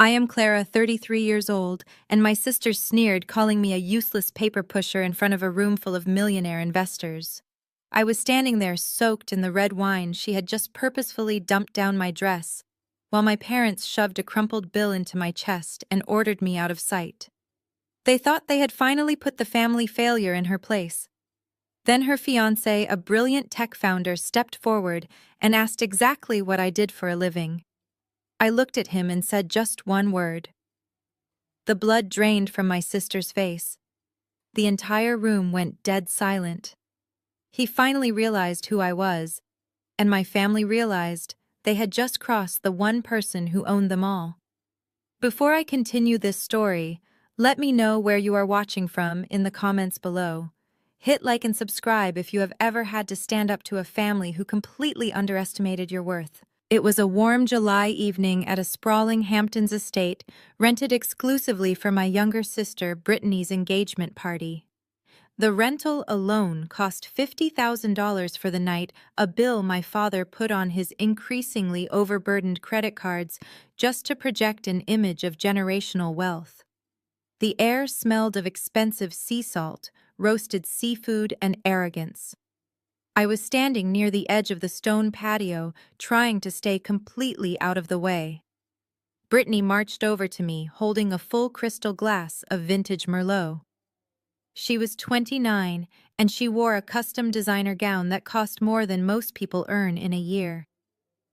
I am Clara, 33 years old, and my sister sneered, calling me a useless paper pusher in front of a room full of millionaire investors. I was standing there soaked in the red wine she had just purposefully dumped down my dress, while my parents shoved a crumpled bill into my chest and ordered me out of sight. They thought they had finally put the family failure in her place. Then her fiance, a brilliant tech founder, stepped forward and asked exactly what I did for a living. I looked at him and said just one word. The blood drained from my sister's face. The entire room went dead silent. He finally realized who I was, and my family realized they had just crossed the one person who owned them all. Before I continue this story, let me know where you are watching from in the comments below. Hit like and subscribe if you have ever had to stand up to a family who completely underestimated your worth. It was a warm July evening at a sprawling Hamptons estate, rented exclusively for my younger sister Brittany's engagement party. The rental alone cost $50,000 for the night, a bill my father put on his increasingly overburdened credit cards just to project an image of generational wealth. The air smelled of expensive sea salt, roasted seafood, and arrogance. I was standing near the edge of the stone patio, trying to stay completely out of the way. Brittany marched over to me, holding a full crystal glass of vintage Merlot. She was 29, and she wore a custom designer gown that cost more than most people earn in a year.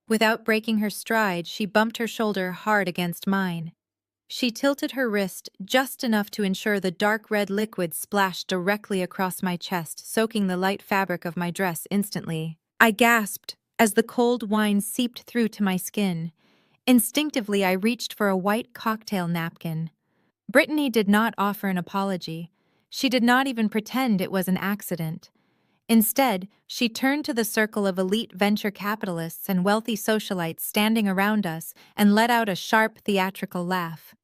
Without breaking her stride, she bumped her shoulder hard against mine. She tilted her wrist just enough to ensure the dark red liquid splashed directly across my chest, soaking the light fabric of my dress instantly. I gasped as the cold wine seeped through to my skin. Instinctively, I reached for a white cocktail napkin. Brittany did not offer an apology. She did not even pretend it was an accident. Instead, she turned to the circle of elite venture capitalists and wealthy socialites standing around us and let out a sharp, theatrical laugh.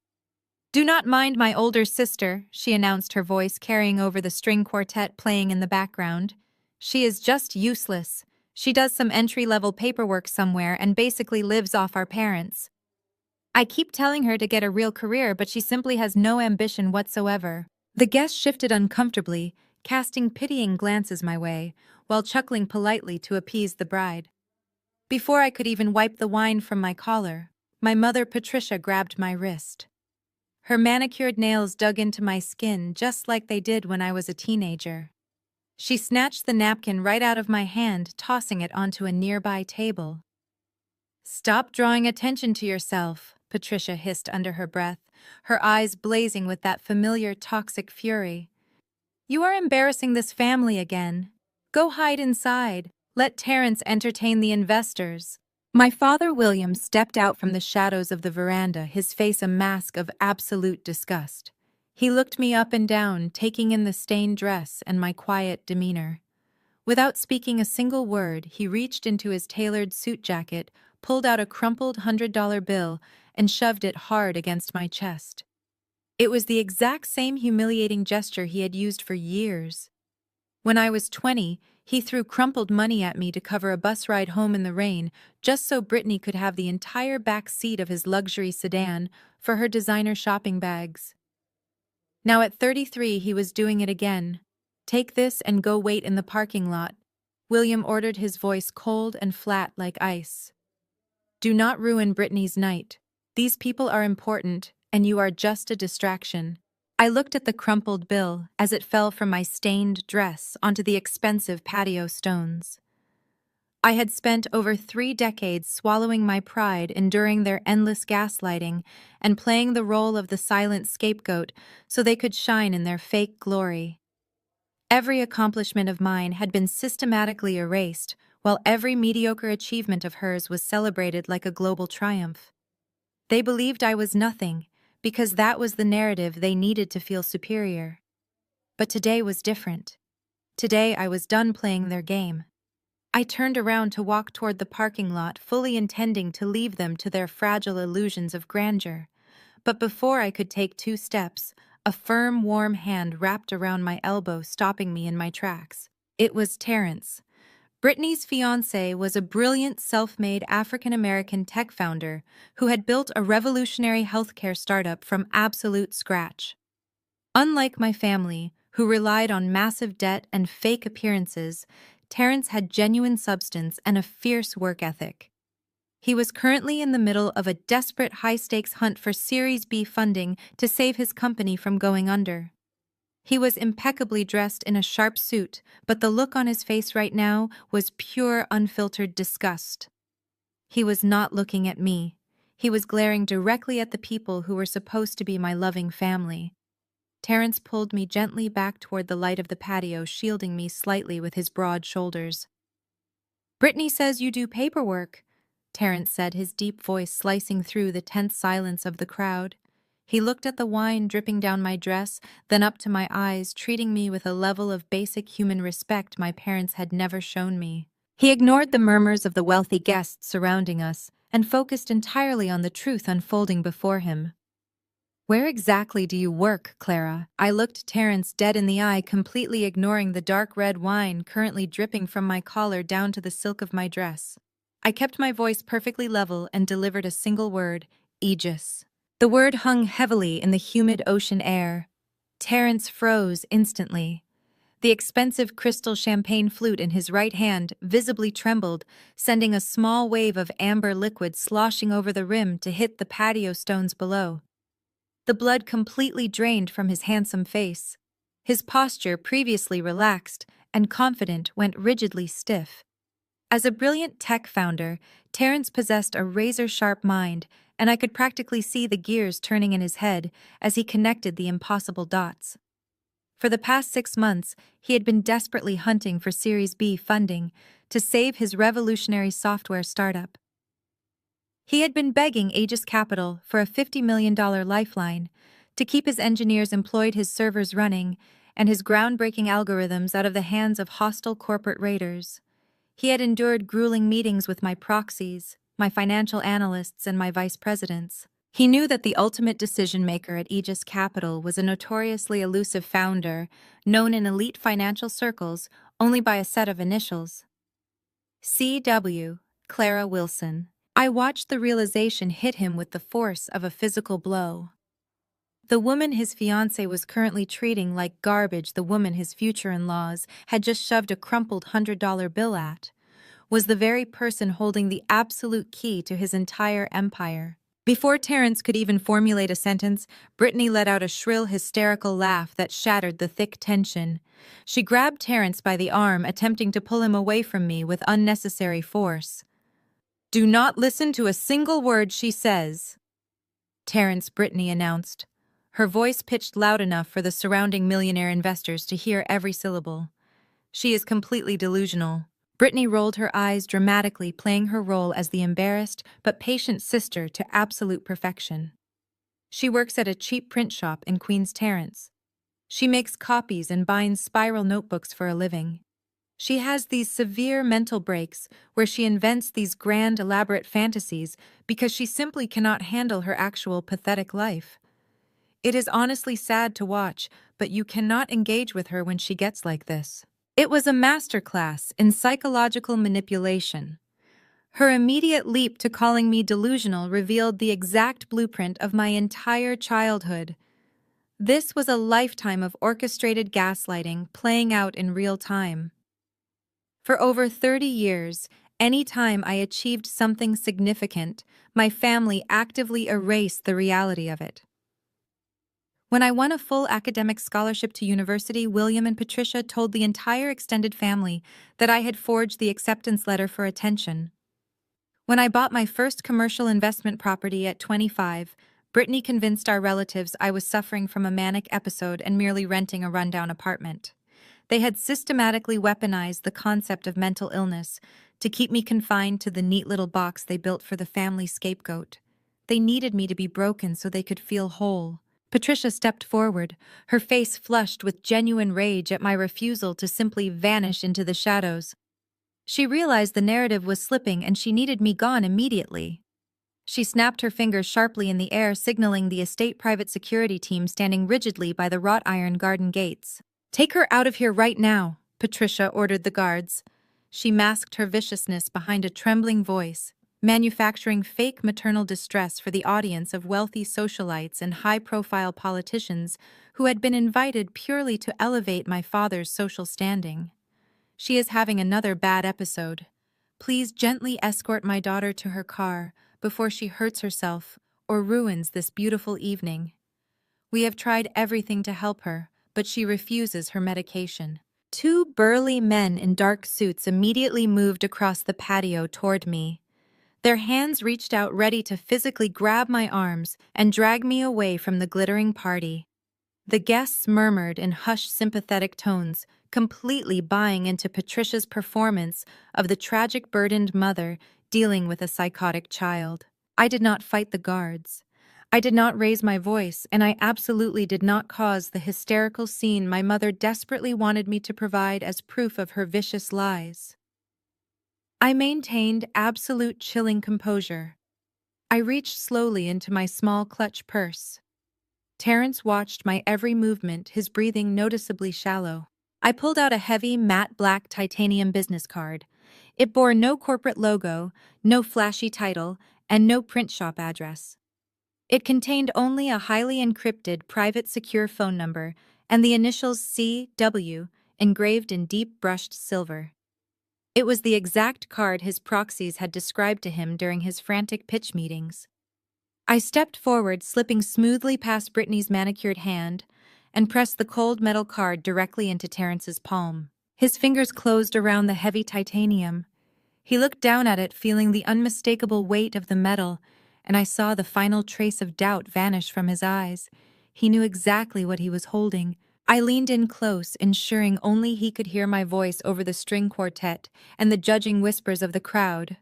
"Do not mind my older sister," she announced, her voice carrying over the string quartet playing in the background. "She is just useless. She does some entry-level paperwork somewhere and basically lives off our parents. I keep telling her to get a real career, but she simply has no ambition whatsoever." The guest shifted uncomfortably, casting pitying glances my way, while chuckling politely to appease the bride. Before I could even wipe the wine from my collar, my mother Patricia grabbed my wrist. Her manicured nails dug into my skin just like they did when I was a teenager. She snatched the napkin right out of my hand, tossing it onto a nearby table. "Stop drawing attention to yourself," Patricia hissed under her breath, her eyes blazing with that familiar toxic fury. "You are embarrassing this family again. Go hide inside. Let Terrence entertain the investors." My father William stepped out from the shadows of the veranda, his face a mask of absolute disgust. He looked me up and down, taking in the stained dress and my quiet demeanor. Without speaking a single word, he reached into his tailored suit jacket, pulled out a crumpled $100 bill, and shoved it hard against my chest. It was the exact same humiliating gesture he had used for years. When I was 20, he threw crumpled money at me to cover a bus ride home in the rain, just so Brittany could have the entire back seat of his luxury sedan for her designer shopping bags. Now at 33, he was doing it again. "Take this and go wait in the parking lot," William ordered, his voice cold and flat like ice. "Do not ruin Brittany's night. These people are important, and you are just a distraction." I looked at the crumpled bill as it fell from my stained dress onto the expensive patio stones. I had spent over 3 decades swallowing my pride, enduring their endless gaslighting, and playing the role of the silent scapegoat so they could shine in their fake glory. Every accomplishment of mine had been systematically erased, while every mediocre achievement of hers was celebrated like a global triumph. They believed I was nothing, because that was the narrative they needed to feel superior. But today was different. Today I was done playing their game. I turned around to walk toward the parking lot, fully intending to leave them to their fragile illusions of grandeur. But before I could take 2 steps, a firm, warm hand wrapped around my elbow, stopping me in my tracks. It was Terrence. Brittany's fiance was a brilliant self-made African-American tech founder who had built a revolutionary healthcare startup from absolute scratch. Unlike my family, who relied on massive debt and fake appearances, Terrence had genuine substance and a fierce work ethic. He was currently in the middle of a desperate high-stakes hunt for Series B funding to save his company from going under. He was impeccably dressed in a sharp suit, but the look on his face right now was pure, unfiltered disgust. He was not looking at me. He was glaring directly at the people who were supposed to be my loving family. Terrence pulled me gently back toward the light of the patio, shielding me slightly with his broad shoulders. "Brittany says you do paperwork," Terrence said, his deep voice slicing through the tense silence of the crowd. He looked at the wine dripping down my dress, then up to my eyes, treating me with a level of basic human respect my parents had never shown me. He ignored the murmurs of the wealthy guests surrounding us and focused entirely on the truth unfolding before him. "Where exactly do you work, Clara?" I looked Terrence dead in the eye, completely ignoring the dark red wine currently dripping from my collar down to the silk of my dress. I kept my voice perfectly level and delivered a single word: Aegis. The word hung heavily in the humid ocean air. Terrence froze instantly. The expensive crystal champagne flute in his right hand visibly trembled, sending a small wave of amber liquid sloshing over the rim to hit the patio stones below. The blood completely drained from his handsome face. His posture, previously relaxed and confident, went rigidly stiff. As a brilliant tech founder, Terrence possessed a razor-sharp mind, and I could practically see the gears turning in his head as he connected the impossible dots. For the past 6 months, he had been desperately hunting for Series B funding to save his revolutionary software startup. He had been begging Aegis Capital for a $50 million lifeline to keep his engineers employed, his servers running, and his groundbreaking algorithms out of the hands of hostile corporate raiders. He had endured grueling meetings with my proxies, my financial analysts, and my vice presidents. He knew that the ultimate decision-maker at Aegis Capital was a notoriously elusive founder, known in elite financial circles only by a set of initials. C.W. Clara Wilson. I watched the realization hit him with the force of a physical blow. The woman his fiancé was currently treating like garbage, the woman his future-in-laws had just shoved a crumpled $100 bill at, was the very person holding the absolute key to his entire empire. Before Terrence could even formulate a sentence, Brittany let out a shrill, hysterical laugh that shattered the thick tension. She grabbed Terrence by the arm, attempting to pull him away from me with unnecessary force. "Do not listen to a single word she says," Terrence, Brittany announced, her voice pitched loud enough for the surrounding millionaire investors to hear every syllable. "She is completely delusional." Brittany rolled her eyes dramatically, playing her role as the embarrassed but patient sister to absolute perfection. "She works at a cheap print shop in Queens Terrace. She makes copies and binds spiral notebooks for a living. She has these severe mental breaks where she invents these grand, elaborate fantasies because she simply cannot handle her actual pathetic life. It is honestly sad to watch, but you cannot engage with her when she gets like this." It was a masterclass in psychological manipulation. Her immediate leap to calling me delusional revealed the exact blueprint of my entire childhood. This was a lifetime of orchestrated gaslighting playing out in real time. For over 30 years, any time I achieved something significant, my family actively erased the reality of it. When I won a full academic scholarship to university, William and Patricia told the entire extended family that I had forged the acceptance letter for attention. When I bought my first commercial investment property at 25, Brittany convinced our relatives I was suffering from a manic episode and merely renting a rundown apartment. They had systematically weaponized the concept of mental illness to keep me confined to the neat little box they built for the family scapegoat. They needed me to be broken so they could feel whole. Patricia stepped forward, her face flushed with genuine rage at my refusal to simply vanish into the shadows. She realized the narrative was slipping and she needed me gone immediately. She snapped her fingers sharply in the air, signaling the estate private security team standing rigidly by the wrought iron garden gates. "Take her out of here right now," Patricia ordered the guards. She masked her viciousness behind a trembling voice, manufacturing fake maternal distress for the audience of wealthy socialites and high-profile politicians who had been invited purely to elevate my father's social standing. She is having another bad episode. Please gently escort my daughter to her car before she hurts herself or ruins this beautiful evening. We have tried everything to help her, but she refuses her medication. Two burly men in dark suits immediately moved across the patio toward me. Their hands reached out ready to physically grab my arms and drag me away from the glittering party. The guests murmured in hushed sympathetic tones, completely buying into Patricia's performance of the tragic burdened mother dealing with a psychotic child. I did not fight the guards. I did not raise my voice, and I absolutely did not cause the hysterical scene my mother desperately wanted me to provide as proof of her vicious lies. I maintained absolute chilling composure. I reached slowly into my small clutch purse. Terrence watched my every movement, his breathing noticeably shallow. I pulled out a heavy, matte black titanium business card. It bore no corporate logo, no flashy title, and no print shop address. It contained only a highly encrypted private secure phone number and the initials CW engraved in deep brushed silver. It was the exact card his proxies had described to him during his frantic pitch meetings. I stepped forward, slipping smoothly past Brittany's manicured hand, and pressed the cold metal card directly into Terrence's palm. His fingers closed around the heavy titanium. He looked down at it, feeling the unmistakable weight of the metal, and I saw the final trace of doubt vanish from his eyes. He knew exactly what he was holding. I leaned in close, ensuring only he could hear my voice over the string quartet and the judging whispers of the crowd.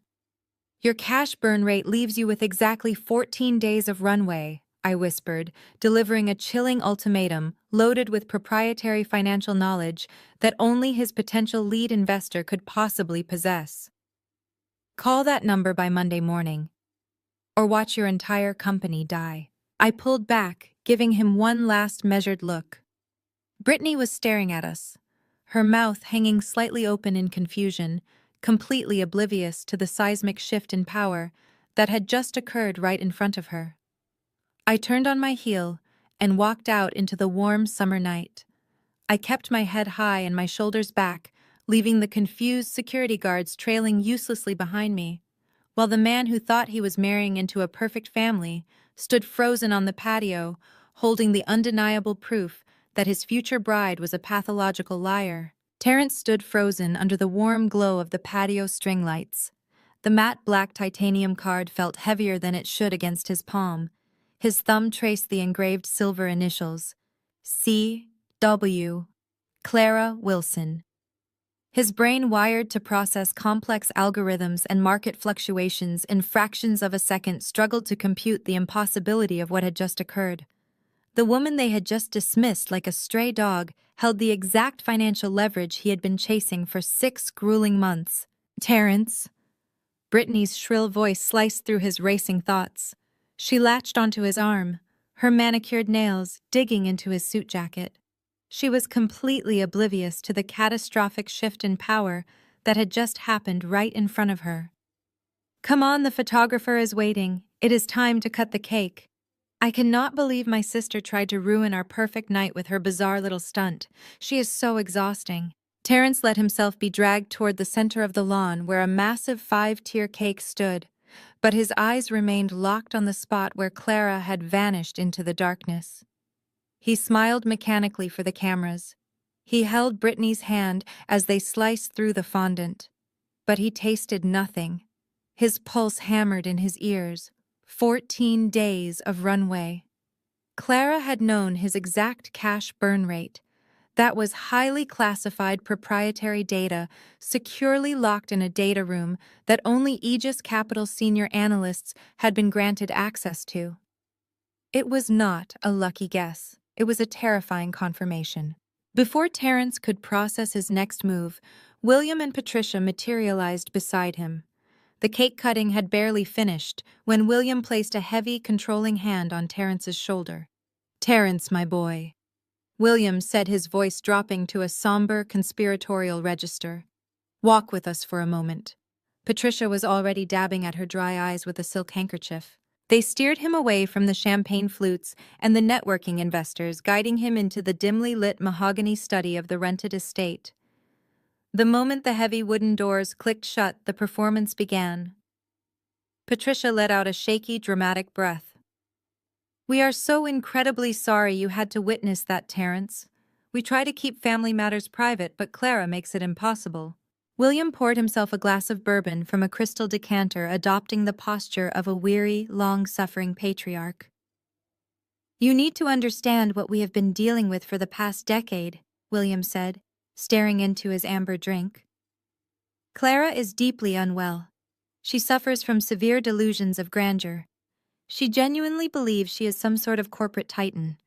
"Your cash burn rate leaves you with exactly 14 days of runway," I whispered, delivering a chilling ultimatum loaded with proprietary financial knowledge that only his potential lead investor could possibly possess. "Call that number by Monday morning, or watch your entire company die." I pulled back, giving him one last measured look. Brittany was staring at us, her mouth hanging slightly open in confusion, completely oblivious to the seismic shift in power that had just occurred right in front of her. I turned on my heel and walked out into the warm summer night. I kept my head high and my shoulders back, leaving the confused security guards trailing uselessly behind me, while the man who thought he was marrying into a perfect family stood frozen on the patio, holding the undeniable proof that his future bride was a pathological liar. Terrence stood frozen under the warm glow of the patio string lights. The matte black titanium card felt heavier than it should against his palm. His thumb traced the engraved silver initials, C.W. Clara Wilson. His brain, wired to process complex algorithms and market fluctuations in fractions of a second, struggled to compute the impossibility of what had just occurred. The woman they had just dismissed like a stray dog held the exact financial leverage he had been chasing for 6 grueling months. "Terrence!" Brittany's shrill voice sliced through his racing thoughts. She latched onto his arm, her manicured nails digging into his suit jacket. She was completely oblivious to the catastrophic shift in power that had just happened right in front of her. "Come on, the photographer is waiting. It is time to cut the cake." I cannot believe my sister tried to ruin our perfect night with her bizarre little stunt. She is so exhausting. Terrence let himself be dragged toward the center of the lawn where a massive 5-tier cake stood, but his eyes remained locked on the spot where Clara had vanished into the darkness. He smiled mechanically for the cameras. He held Brittany's hand as they sliced through the fondant, but he tasted nothing. His pulse hammered in his ears. 14 days of runway. Clara had known his exact cash burn rate. That was highly classified proprietary data, securely locked in a data room that only Aegis Capital senior analysts had been granted access to. It was not a lucky guess. It was a terrifying confirmation. Before Terrence could process his next move, William and Patricia materialized beside him. The cake cutting had barely finished when William placed a heavy, controlling hand on Terrence's shoulder. "Terrence, my boy," William said, his voice dropping to a somber, conspiratorial register. Walk with us for a moment. Patricia was already dabbing at her dry eyes with a silk handkerchief. They steered him away from the champagne flutes and the networking investors, guiding him into the dimly lit mahogany study of the rented estate. The moment the heavy wooden doors clicked shut, the performance began. Patricia let out a shaky, dramatic breath. "We are so incredibly sorry you had to witness that, Terence. We try to keep family matters private, but Clara makes it impossible." William poured himself a glass of bourbon from a crystal decanter, adopting the posture of a weary, long-suffering patriarch. "You need to understand what we have been dealing with for the past decade," William said, staring into his amber drink. "Clara is deeply unwell. She suffers from severe delusions of grandeur. She genuinely believes she is some sort of corporate titan.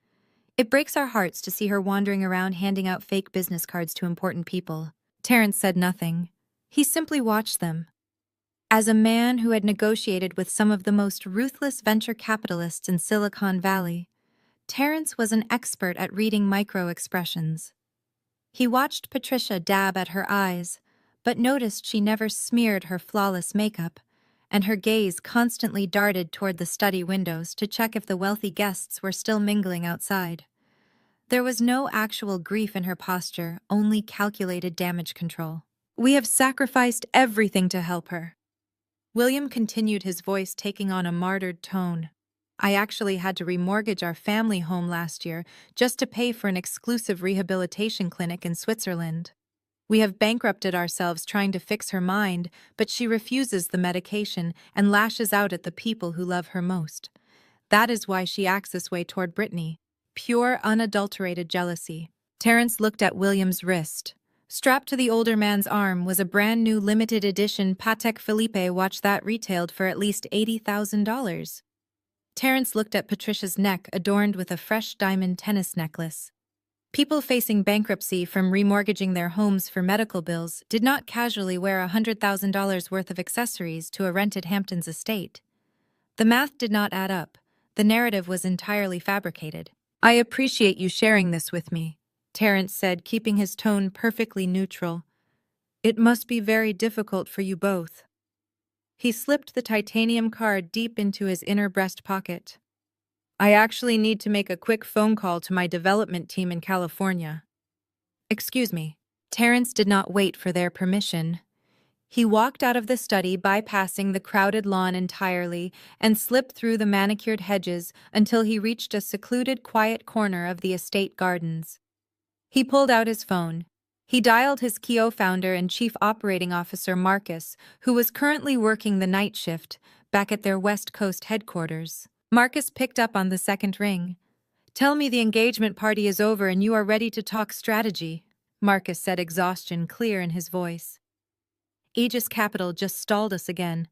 It breaks our hearts to see her wandering around handing out fake business cards to important people." Terence said nothing. He simply watched them. As a man who had negotiated with some of the most ruthless venture capitalists in Silicon Valley, Terence was an expert at reading micro-expressions. He watched Patricia dab at her eyes, but noticed she never smeared her flawless makeup, and her gaze constantly darted toward the study windows to check if the wealthy guests were still mingling outside. There was no actual grief in her posture, only calculated damage control. "We have sacrificed everything to help her." William continued, his voice taking on a martyred tone. "I actually had to remortgage our family home last year just to pay for an exclusive rehabilitation clinic in Switzerland. We have bankrupted ourselves trying to fix her mind, but she refuses the medication and lashes out at the people who love her most. That is why she acts this way toward Brittany. Pure, unadulterated jealousy." Terence looked at William's wrist. Strapped to the older man's arm was a brand-new limited edition Patek Philippe watch that retailed for at least $80,000. Terence looked at Patricia's neck, adorned with a fresh diamond tennis necklace. People facing bankruptcy from remortgaging their homes for medical bills did not casually wear $100,000 worth of accessories to a rented Hamptons estate. The math did not add up. The narrative was entirely fabricated. "I appreciate you sharing this with me," Terence said, keeping his tone perfectly neutral. "It must be very difficult for you both." He slipped the titanium card deep into his inner breast pocket. "I actually need to make a quick phone call to my development team in California." "Excuse me." Terence did not wait for their permission. He walked out of the study, bypassing the crowded lawn entirely, and slipped through the manicured hedges until he reached a secluded, quiet corner of the estate gardens. He pulled out his phone. He dialed his co-founder and chief operating officer Marcus, who was currently working the night shift, back at their West Coast headquarters. Marcus picked up on the second ring. "Tell me the engagement party is over and you are ready to talk strategy," Marcus said, exhaustion clear in his voice. "Aegis Capital just stalled us again.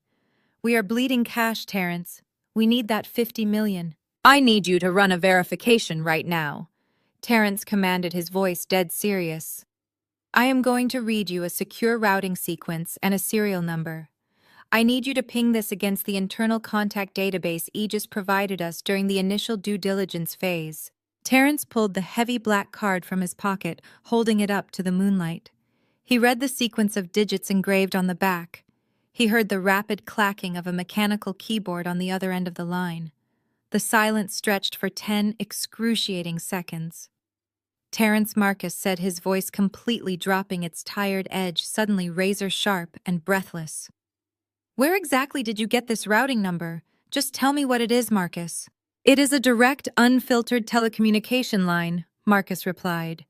We are bleeding cash, Terence. We need that 50 million. I need you to run a verification right now," Terence commanded, his voice dead serious. "I am going to read you a secure routing sequence and a serial number. I need you to ping this against the internal contact database Aegis provided us during the initial due diligence phase." Terence pulled the heavy black card from his pocket, holding it up to the moonlight. He read the sequence of digits engraved on the back. He heard the rapid clacking of a mechanical keyboard on the other end of the line. The silence stretched for 10 excruciating seconds. Terence Marcus said, his voice completely dropping, its tired edge suddenly razor-sharp and breathless. "Where exactly did you get this routing number? Just tell me what it is, Marcus." "It is a direct, unfiltered telecommunication line," Marcus replied.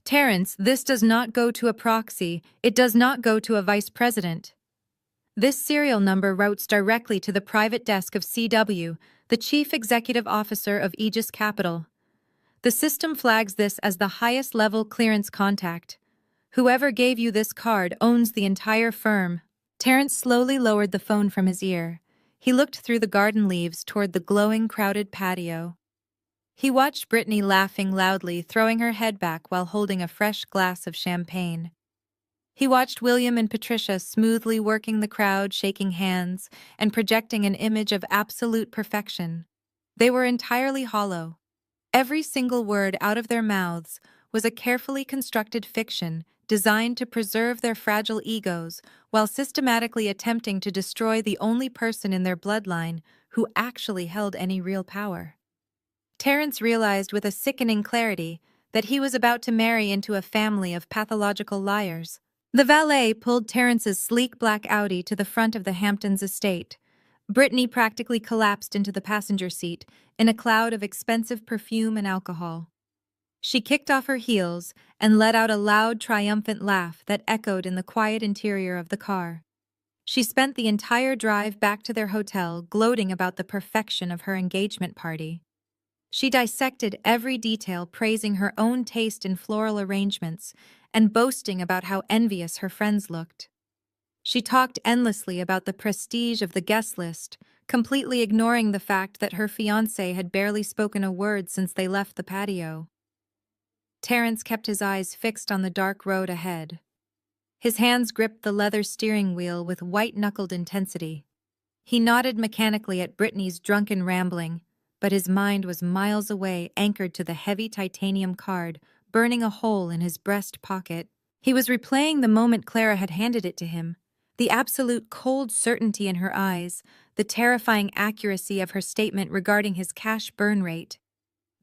"Terence, this does not go to a proxy. It does not go to a vice president. This serial number routes directly to the private desk of CW, the chief executive officer of Aegis Capital. The system flags this as the highest level clearance contact. Whoever gave you this card owns the entire firm." Terence slowly lowered the phone from his ear. He looked through the garden leaves toward the glowing, crowded patio. He watched Brittany laughing loudly, throwing her head back while holding a fresh glass of champagne. He watched William and Patricia smoothly working the crowd, shaking hands, and projecting an image of absolute perfection. They were entirely hollow. Every single word out of their mouths was a carefully constructed fiction designed to preserve their fragile egos while systematically attempting to destroy the only person in their bloodline who actually held any real power. Terence realized with a sickening clarity that he was about to marry into a family of pathological liars. The valet pulled Terence's sleek black Audi to the front of the Hamptons estate. Brittany practically collapsed into the passenger seat in a cloud of expensive perfume and alcohol. She kicked off her heels and let out a loud, triumphant laugh that echoed in the quiet interior of the car. She spent the entire drive back to their hotel gloating about the perfection of her engagement party. She dissected every detail, praising her own taste in floral arrangements and boasting about how envious her friends looked. She talked endlessly about the prestige of the guest list, completely ignoring the fact that her fiancé had barely spoken a word since they left the patio. Terence kept his eyes fixed on the dark road ahead. His hands gripped the leather steering wheel with white-knuckled intensity. He nodded mechanically at Brittany's drunken rambling, but his mind was miles away, anchored to the heavy titanium card, burning a hole in his breast pocket. He was replaying the moment Clara had handed it to him, the absolute cold certainty in her eyes, the terrifying accuracy of her statement regarding his cash burn rate.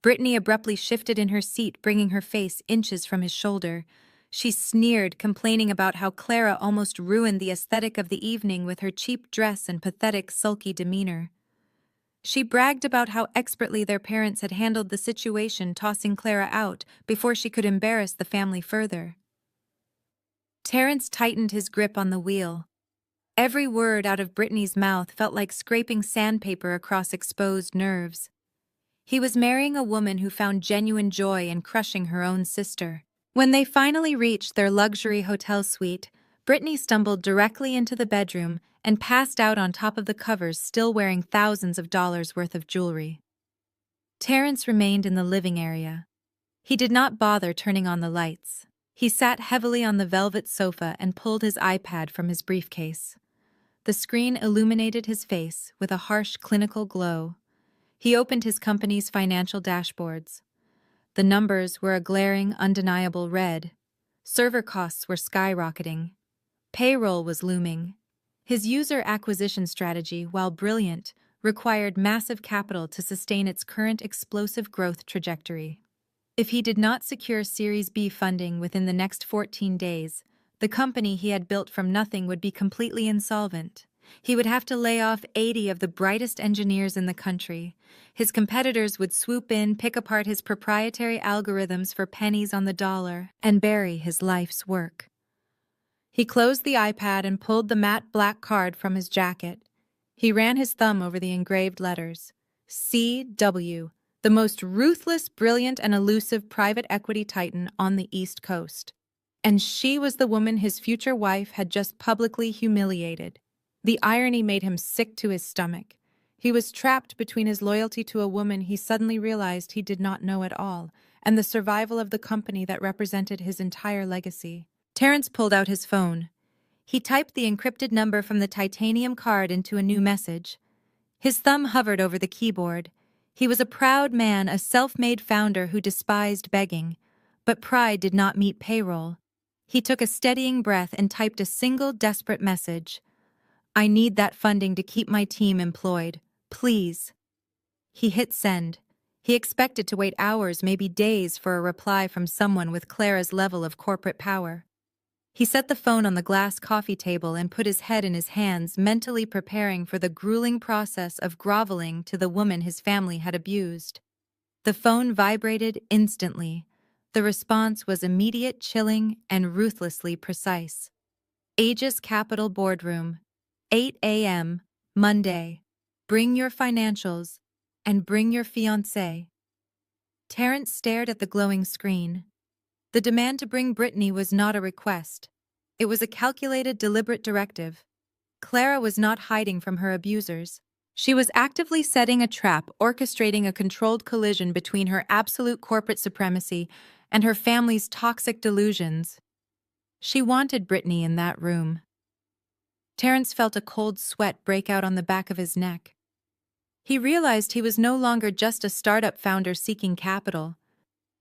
Brittany abruptly shifted in her seat, bringing her face inches from his shoulder. She sneered, complaining about how Clara almost ruined the aesthetic of the evening with her cheap dress and pathetic, sulky demeanor. She bragged about how expertly their parents had handled the situation, tossing Clara out before she could embarrass the family further. Terence tightened his grip on the wheel. Every word out of Brittany's mouth felt like scraping sandpaper across exposed nerves. He was marrying a woman who found genuine joy in crushing her own sister. When they finally reached their luxury hotel suite, Brittany stumbled directly into the bedroom and passed out on top of the covers, still wearing thousands of dollars worth of jewelry. Terence remained in the living area. He did not bother turning on the lights. He sat heavily on the velvet sofa and pulled his iPad from his briefcase. The screen illuminated his face with a harsh clinical glow. He opened his company's financial dashboards. The numbers were a glaring, undeniable red. Server costs were skyrocketing. Payroll was looming. His user acquisition strategy, while brilliant, required massive capital to sustain its current explosive growth trajectory. If he did not secure Series B funding within the next 14 days, the company he had built from nothing would be completely insolvent. He would have to lay off 80 of the brightest engineers in the country. His competitors would swoop in, pick apart his proprietary algorithms for pennies on the dollar, and bury his life's work. He closed the iPad and pulled the matte black card from his jacket. He ran his thumb over the engraved letters. CW, the most ruthless, brilliant, and elusive private equity titan on the East Coast. And she was the woman his future wife had just publicly humiliated. The irony made him sick to his stomach. He was trapped between his loyalty to a woman he suddenly realized he did not know at all, and the survival of the company that represented his entire legacy. Terence pulled out his phone. He typed the encrypted number from the titanium card into a new message. His thumb hovered over the keyboard. He was a proud man, a self-made founder who despised begging. But pride did not meet payroll. He took a steadying breath and typed a single desperate message. I need that funding to keep my team employed. Please. He hit send. He expected to wait hours, maybe days, for a reply from someone with Clara's level of corporate power. He set the phone on the glass coffee table and put his head in his hands, mentally preparing for the grueling process of groveling to the woman his family had abused. The phone vibrated instantly. The response was immediate, chilling, and ruthlessly precise. Aegis Capital Boardroom, 8 a.m., Monday. Bring your financials, and bring your fiancé. Terence stared at the glowing screen. The demand to bring Brittany was not a request. It was a calculated, deliberate directive. Clara was not hiding from her abusers. She was actively setting a trap, orchestrating a controlled collision between her absolute corporate supremacy and her family's toxic delusions. She wanted Brittany in that room. Terence felt a cold sweat break out on the back of his neck. He realized he was no longer just a startup founder seeking capital.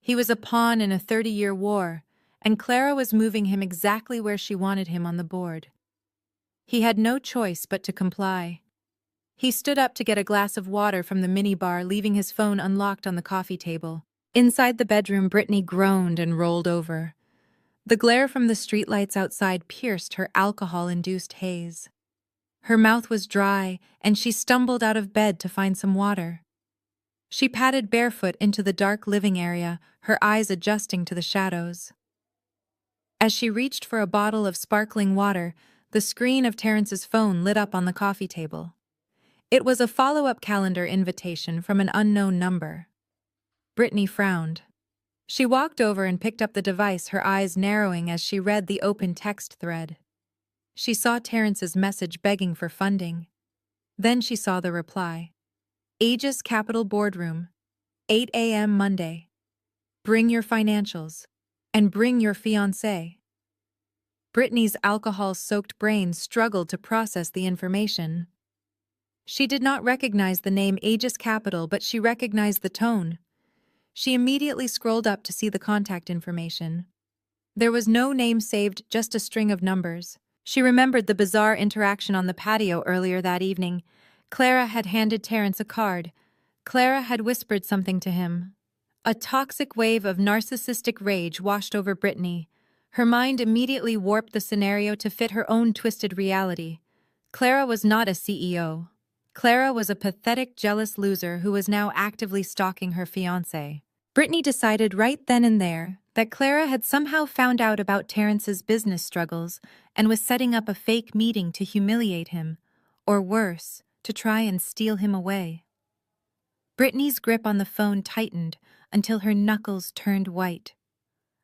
He was a pawn in a 30-year war, and Clara was moving him exactly where she wanted him on the board. He had no choice but to comply. He stood up to get a glass of water from the minibar, leaving his phone unlocked on the coffee table. Inside the bedroom, Brittany groaned and rolled over. The glare from the streetlights outside pierced her alcohol-induced haze. Her mouth was dry, and she stumbled out of bed to find some water. She padded barefoot into the dark living area, her eyes adjusting to the shadows. As she reached for a bottle of sparkling water, the screen of Terrence's phone lit up on the coffee table. It was a follow-up calendar invitation from an unknown number. Brittany frowned. She walked over and picked up the device, her eyes narrowing as she read the open text thread. She saw Terrence's message begging for funding. Then she saw the reply. Aegis Capital Boardroom, 8 a.m. Monday. Bring your financials. And bring your fiance. Brittany's alcohol-soaked brain struggled to process the information. She did not recognize the name Aegis Capital, but she recognized the tone. She immediately scrolled up to see the contact information. There was no name saved, just a string of numbers. She remembered the bizarre interaction on the patio earlier that evening. Clara had handed Terrence a card. Clara had whispered something to him. A toxic wave of narcissistic rage washed over Brittany. Her mind immediately warped the scenario to fit her own twisted reality. Clara was not a CEO. Clara was a pathetic, jealous loser who was now actively stalking her fiancé. Brittany decided right then and there that Clara had somehow found out about Terrence's business struggles and was setting up a fake meeting to humiliate him, or worse, to try and steal him away. Brittany's grip on the phone tightened until her knuckles turned white.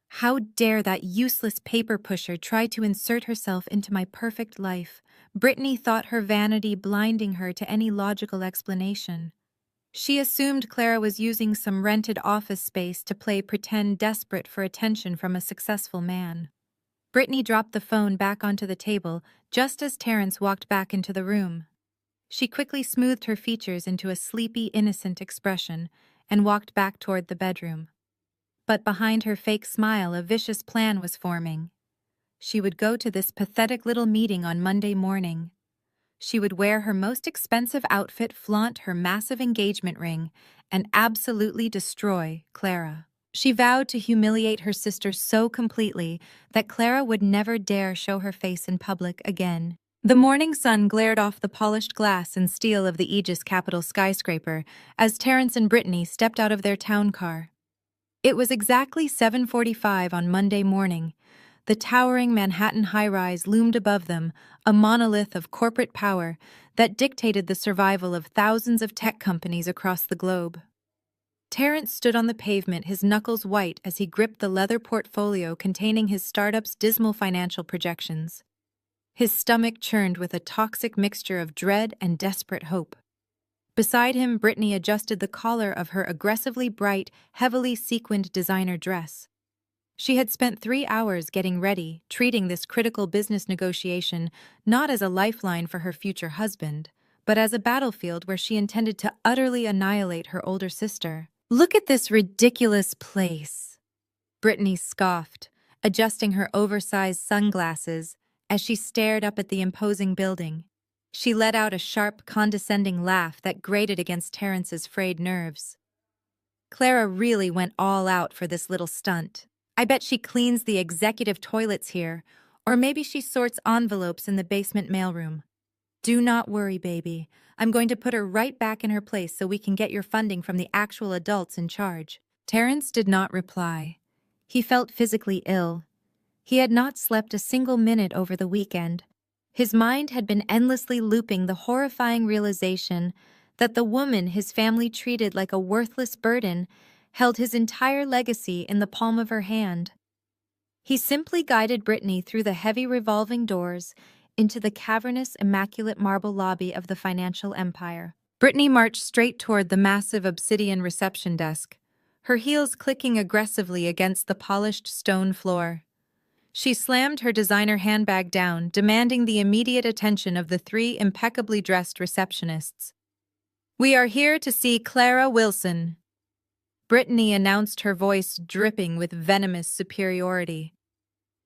How dare that useless paper pusher try to insert herself into my perfect life? Brittany thought, her vanity blinding her to any logical explanation. She assumed Clara was using some rented office space to play pretend desperate for attention from a successful man. Brittany dropped the phone back onto the table just as Terrence walked back into the room. She quickly smoothed her features into a sleepy, innocent expression and walked back toward the bedroom. But behind her fake smile, a vicious plan was forming. She would go to this pathetic little meeting on Monday morning. She would wear her most expensive outfit, flaunt her massive engagement ring, and absolutely destroy Clara. She vowed to humiliate her sister so completely that Clara would never dare show her face in public again. The morning sun glared off the polished glass and steel of the Aegis Capital skyscraper as Terrence and Brittany stepped out of their town car. It was exactly 7:45 on Monday morning. The towering Manhattan high-rise loomed above them, a monolith of corporate power that dictated the survival of thousands of tech companies across the globe. Terrence stood on the pavement, his knuckles white as he gripped the leather portfolio containing his startup's dismal financial projections. His stomach churned with a toxic mixture of dread and desperate hope. Beside him, Brittany adjusted the collar of her aggressively bright, heavily sequined designer dress. She had spent 3 hours getting ready, treating this critical business negotiation not as a lifeline for her future husband, but as a battlefield where she intended to utterly annihilate her older sister. "Look at this ridiculous place," Brittany scoffed, adjusting her oversized sunglasses as she stared up at the imposing building. She let out a sharp, condescending laugh that grated against Terrence's frayed nerves. Clara really went all out for this little stunt. I bet she cleans the executive toilets here, or maybe she sorts envelopes in the basement mailroom. Do not worry, baby. I'm going to put her right back in her place so we can get your funding from the actual adults in charge. Terrence did not reply. He felt physically ill. He had not slept a single minute over the weekend. His mind had been endlessly looping the horrifying realization that the woman his family treated like a worthless burden held his entire legacy in the palm of her hand. He simply guided Brittany through the heavy revolving doors into the cavernous, immaculate marble lobby of the financial empire. Brittany marched straight toward the massive obsidian reception desk, her heels clicking aggressively against the polished stone floor. She slammed her designer handbag down, demanding the immediate attention of the 3 impeccably dressed receptionists. "We are here to see Clara Wilson." Brittany announced, her voice dripping with venomous superiority.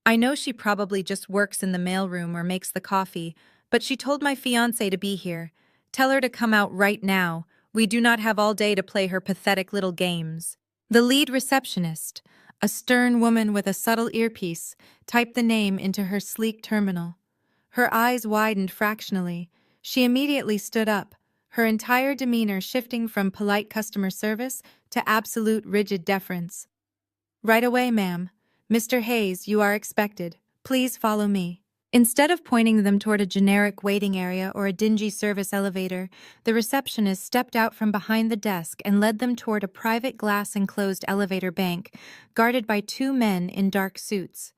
I know she probably just works in the mailroom or makes the coffee, but she told my fiance to be here. Tell her to come out right now. We do not have all day to play her pathetic little games. The lead receptionist, a stern woman with a subtle earpiece, typed the name into her sleek terminal. Her eyes widened fractionally. She immediately stood up, her entire demeanor shifting from polite customer service to absolute rigid deference. Right away, ma'am. Mr. Hayes, you are expected. Please follow me. Instead of pointing them toward a generic waiting area or a dingy service elevator, the receptionist stepped out from behind the desk and led them toward a private glass-enclosed elevator bank, guarded by two men in dark suits.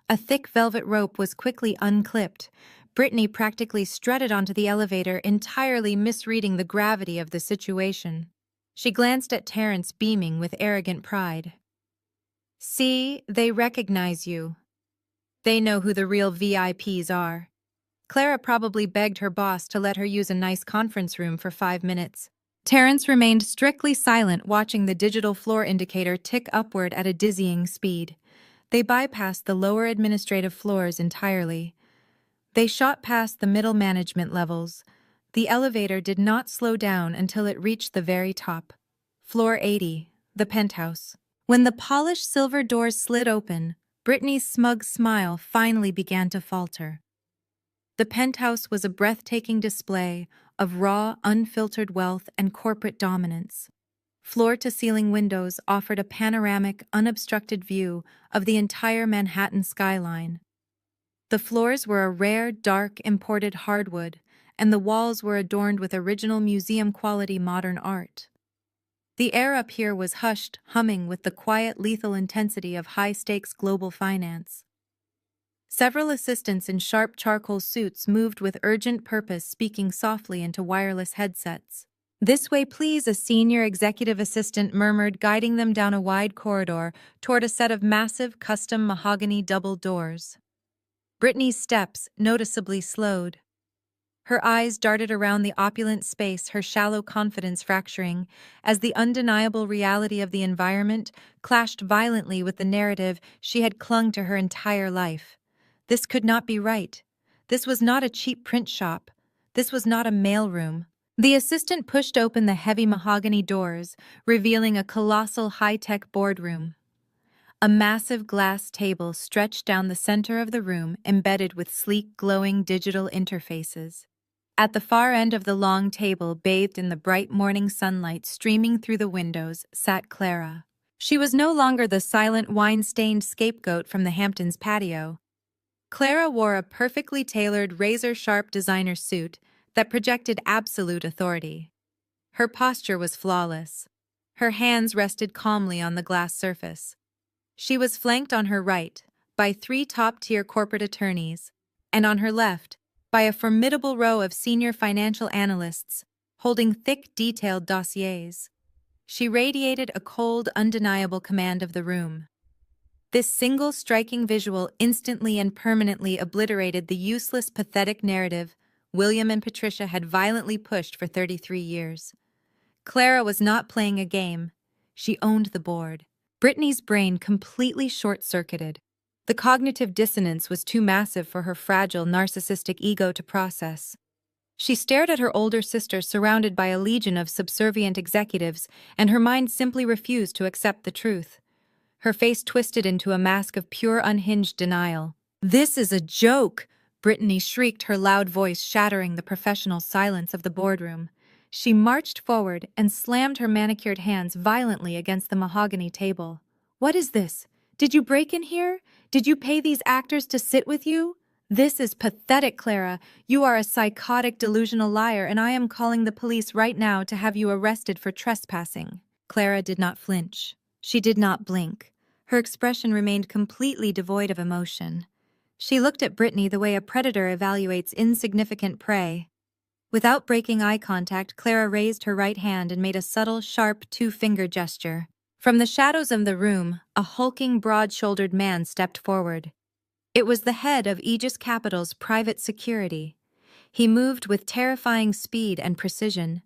A thick velvet rope was quickly unclipped. Brittany practically strutted onto the elevator, entirely misreading the gravity of the situation. She glanced at Terrence, beaming with arrogant pride. See, they recognize you. They know who the real VIPs are. Clara probably begged her boss to let her use a nice conference room for 5 minutes. Terrence remained strictly silent, watching the digital floor indicator tick upward at a dizzying speed. They bypassed the lower administrative floors entirely. They shot past the middle management levels. The elevator did not slow down until it reached the very top. Floor 80, the penthouse. When the polished silver doors slid open, Brittany's smug smile finally began to falter. The penthouse was a breathtaking display of raw, unfiltered wealth and corporate dominance. Floor-to-ceiling windows offered a panoramic, unobstructed view of the entire Manhattan skyline. The floors were a rare, dark, imported hardwood, and the walls were adorned with original museum-quality modern art. The air up here was hushed, humming with the quiet, lethal intensity of high-stakes global finance. Several assistants in sharp charcoal suits moved with urgent purpose, speaking softly into wireless headsets. "This way, please," a senior executive assistant murmured, guiding them down a wide corridor toward a set of massive, custom mahogany double doors. Brittany's steps noticeably slowed. Her eyes darted around the opulent space, her shallow confidence fracturing, as the undeniable reality of the environment clashed violently with the narrative she had clung to her entire life. This could not be right. This was not a cheap print shop. This was not a mailroom. The assistant pushed open the heavy mahogany doors, revealing a colossal high-tech boardroom. A massive glass table stretched down the center of the room, embedded with sleek, glowing digital interfaces. At the far end of the long table, bathed in the bright morning sunlight streaming through the windows, sat Clara. She was no longer the silent, wine-stained scapegoat from the Hamptons patio. Clara wore a perfectly tailored, razor-sharp designer suit that projected absolute authority. Her posture was flawless. Her hands rested calmly on the glass surface. She was flanked on her right by 3 top-tier corporate attorneys, and on her left by a formidable row of senior financial analysts holding thick, detailed dossiers. She radiated a cold, undeniable command of the room. This single striking visual instantly and permanently obliterated the useless, pathetic narrative William and Patricia had violently pushed for 33 years. Clara was not playing a game. She owned the board. Brittany's brain completely short-circuited. The cognitive dissonance was too massive for her fragile, narcissistic ego to process. She stared at her older sister, surrounded by a legion of subservient executives, and her mind simply refused to accept the truth. Her face twisted into a mask of pure, unhinged denial. "This is a joke!" Brittany shrieked, her loud voice shattering the professional silence of the boardroom. She marched forward and slammed her manicured hands violently against the mahogany table. "What is this? Did you break in here? Did you pay these actors to sit with you? This is pathetic, Clara. You are a psychotic, delusional liar, and I am calling the police right now to have you arrested for trespassing." Clara did not flinch. She did not blink. Her expression remained completely devoid of emotion. She looked at Brittany the way a predator evaluates insignificant prey. Without breaking eye contact, Clara raised her right hand and made a subtle, sharp 2-finger gesture. From the shadows of the room, a hulking, broad-shouldered man stepped forward. It was the head of Aegis Capital's private security. He moved with terrifying speed and precision.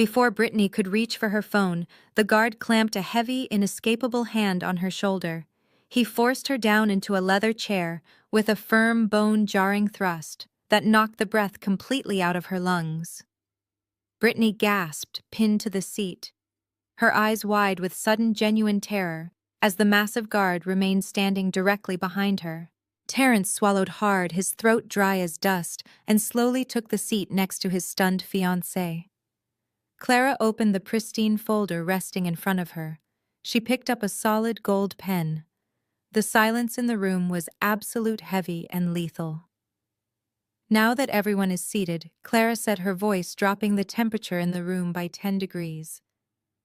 Before Brittany could reach for her phone, the guard clamped a heavy, inescapable hand on her shoulder. He forced her down into a leather chair with a firm, bone-jarring thrust that knocked the breath completely out of her lungs. Brittany gasped, pinned to the seat, her eyes wide with sudden, genuine terror, as the massive guard remained standing directly behind her. Terrence swallowed hard, his throat dry as dust, and slowly took the seat next to his stunned fiancé. Clara opened the pristine folder resting in front of her. She picked up a solid gold pen. The silence in the room was absolute, heavy, and lethal. Now that everyone is seated, Clara said, her voice dropping the temperature in the room by 10 degrees.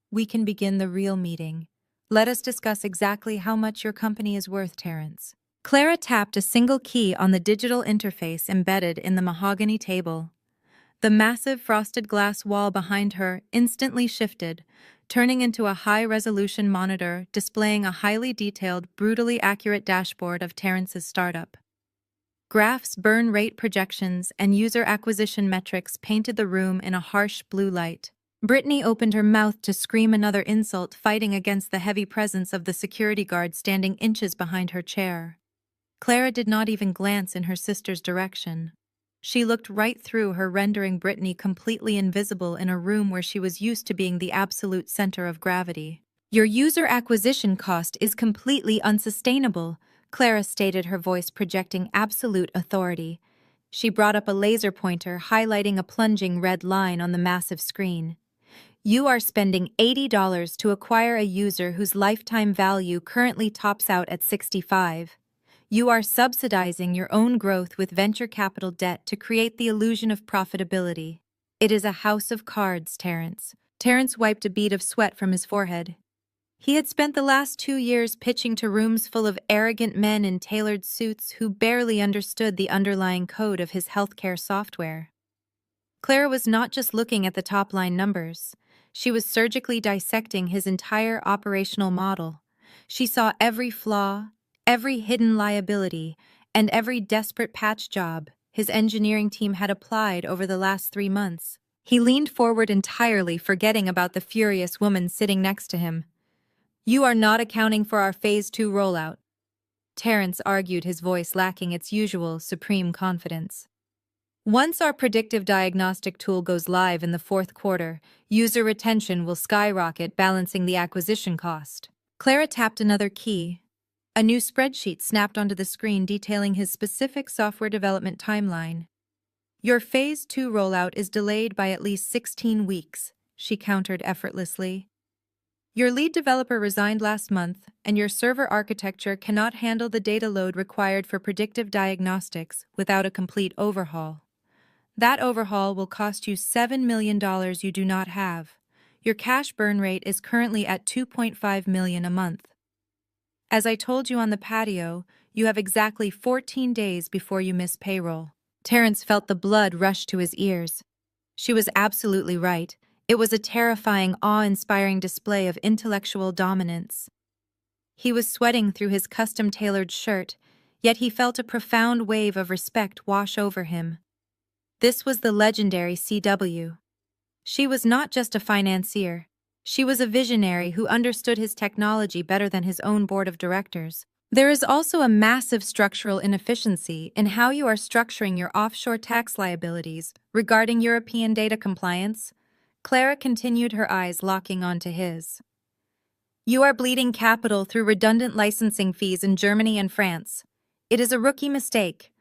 We can begin the real meeting. Let us discuss exactly how much your company is worth, Terrence. Clara tapped a single key on the digital interface embedded in the mahogany table. The massive frosted glass wall behind her instantly shifted, turning into a high-resolution monitor displaying a highly detailed, brutally accurate dashboard of Terrence's startup. Graphs, burn rate projections, and user acquisition metrics painted the room in a harsh blue light. Brittany opened her mouth to scream another insult, fighting against the heavy presence of the security guard standing inches behind her chair. Clara did not even glance in her sister's direction. She looked right through her, rendering Brittany completely invisible in a room where she was used to being the absolute center of gravity. Your user acquisition cost is completely unsustainable, Clara stated, her voice projecting absolute authority. She brought up a laser pointer, highlighting a plunging red line on the massive screen. You are spending $80 to acquire a user whose lifetime value currently tops out at $65. You are subsidizing your own growth with venture capital debt to create the illusion of profitability. It is a house of cards, Terrence. Terrence wiped a bead of sweat from his forehead. He had spent the last 2 years pitching to rooms full of arrogant men in tailored suits who barely understood the underlying code of his healthcare software. Clara was not just looking at the top-line numbers. She was surgically dissecting his entire operational model. She saw every flaw, every hidden liability, and every desperate patch job his engineering team had applied over the last 3 months. He leaned forward entirely, forgetting about the furious woman sitting next to him. You are not accounting for our Phase 2 rollout, Terrence argued, his voice lacking its usual supreme confidence. Once our predictive diagnostic tool goes live in the 4th quarter, user retention will skyrocket, balancing the acquisition cost. Clara tapped another key. A new spreadsheet snapped onto the screen detailing his specific software development timeline. Your Phase 2 rollout is delayed by at least 16 weeks, she countered effortlessly. Your lead developer resigned last month, and your server architecture cannot handle the data load required for predictive diagnostics without a complete overhaul. That overhaul will cost you $7 million you do not have. Your cash burn rate is currently at $2.5 million a month. As I told you on the patio, you have exactly 14 days before you miss payroll. Terrence felt the blood rush to his ears. She was absolutely right. It was a terrifying, awe-inspiring display of intellectual dominance. He was sweating through his custom-tailored shirt, yet he felt a profound wave of respect wash over him. This was the legendary CW. She was not just a financier. She was a visionary who understood his technology better than his own board of directors. There is also a massive structural inefficiency in how you are structuring your offshore tax liabilities regarding European data compliance. Clara continued, her eyes locking onto his. You are bleeding capital through redundant licensing fees in Germany and France. It is a rookie mistake.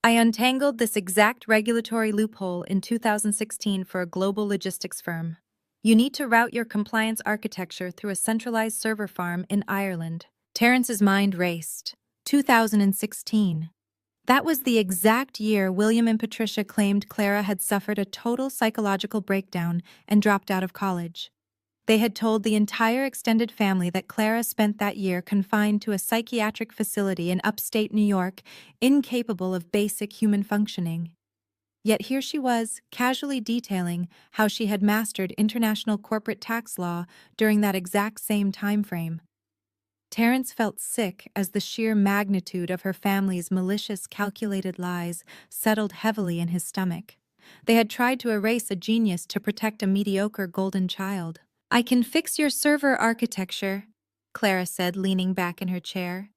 I untangled this exact regulatory loophole in 2016 for a global logistics firm. You need to route your compliance architecture through a centralized server farm in Ireland. Terrence's mind raced. 2016. That was the exact year William and Patricia claimed Clara had suffered a total psychological breakdown and dropped out of college. They had told the entire extended family that Clara spent that year confined to a psychiatric facility in upstate New York, incapable of basic human functioning. Yet here she was, casually detailing how she had mastered international corporate tax law during that exact same time frame. Terrence felt sick as the sheer magnitude of her family's malicious, calculated lies settled heavily in his stomach. They had tried to erase a genius to protect a mediocre golden child. "I can fix your server architecture," Clara said, leaning back in her chair.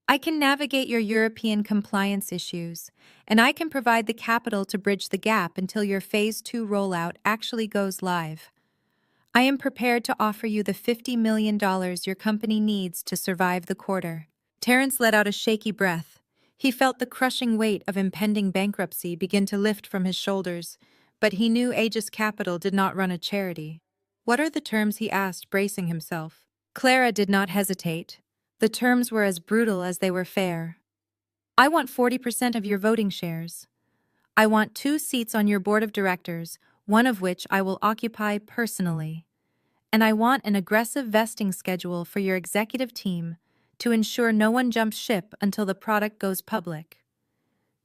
"I can navigate your European compliance issues, and I can provide the capital to bridge the gap until your Phase 2 rollout actually goes live. I am prepared to offer you the $50 million your company needs to survive the quarter." Terrence let out a shaky breath. He felt the crushing weight of impending bankruptcy begin to lift from his shoulders, but he knew Aegis Capital did not run a charity. "What are the terms?" he asked, bracing himself. Clara did not hesitate. The terms were as brutal as they were fair. "I want 40% of your voting shares. I want 2 seats on your board of directors, one of which I will occupy personally. And I want an aggressive vesting schedule for your executive team to ensure no one jumps ship until the product goes public.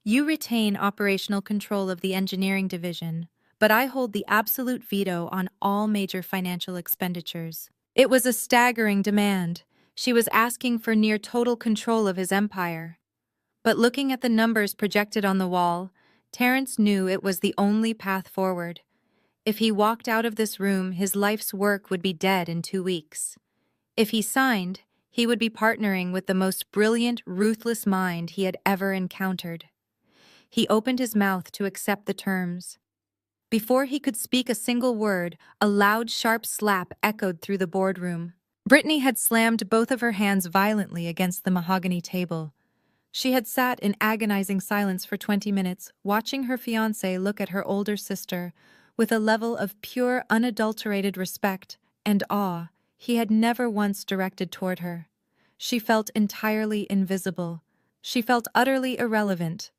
You retain operational control of the engineering division, but I hold the absolute veto on all major financial expenditures." It was a staggering demand. She was asking for near total control of his empire. But looking at the numbers projected on the wall, Terrence knew it was the only path forward. If he walked out of this room, his life's work would be dead in 2 weeks. If he signed, he would be partnering with the most brilliant, ruthless mind he had ever encountered. He opened his mouth to accept the terms. Before he could speak a single word, a loud, sharp slap echoed through the boardroom. Brittany had slammed both of her hands violently against the mahogany table. She had sat in agonizing silence for 20 minutes, watching her fiance look at her older sister with a level of pure, unadulterated respect and awe he had never once directed toward her. She felt entirely invisible. She felt utterly irrelevant.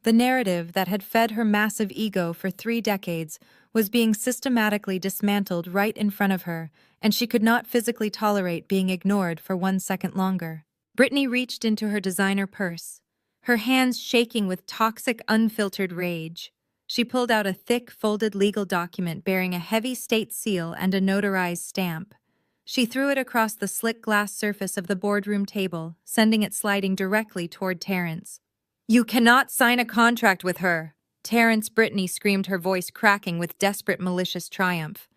The narrative that had fed her massive ego for 3 decades was being systematically dismantled right in front of her, and she could not physically tolerate being ignored for 1 second longer. Brittany reached into her designer purse, her hands shaking with toxic, unfiltered rage. She pulled out a thick, folded legal document bearing a heavy state seal and a notarized stamp. She threw it across the slick glass surface of the boardroom table, sending it sliding directly toward Terrence. "You cannot sign a contract with her!" Terrence, Brittany screamed, her voice cracking with desperate, malicious triumph.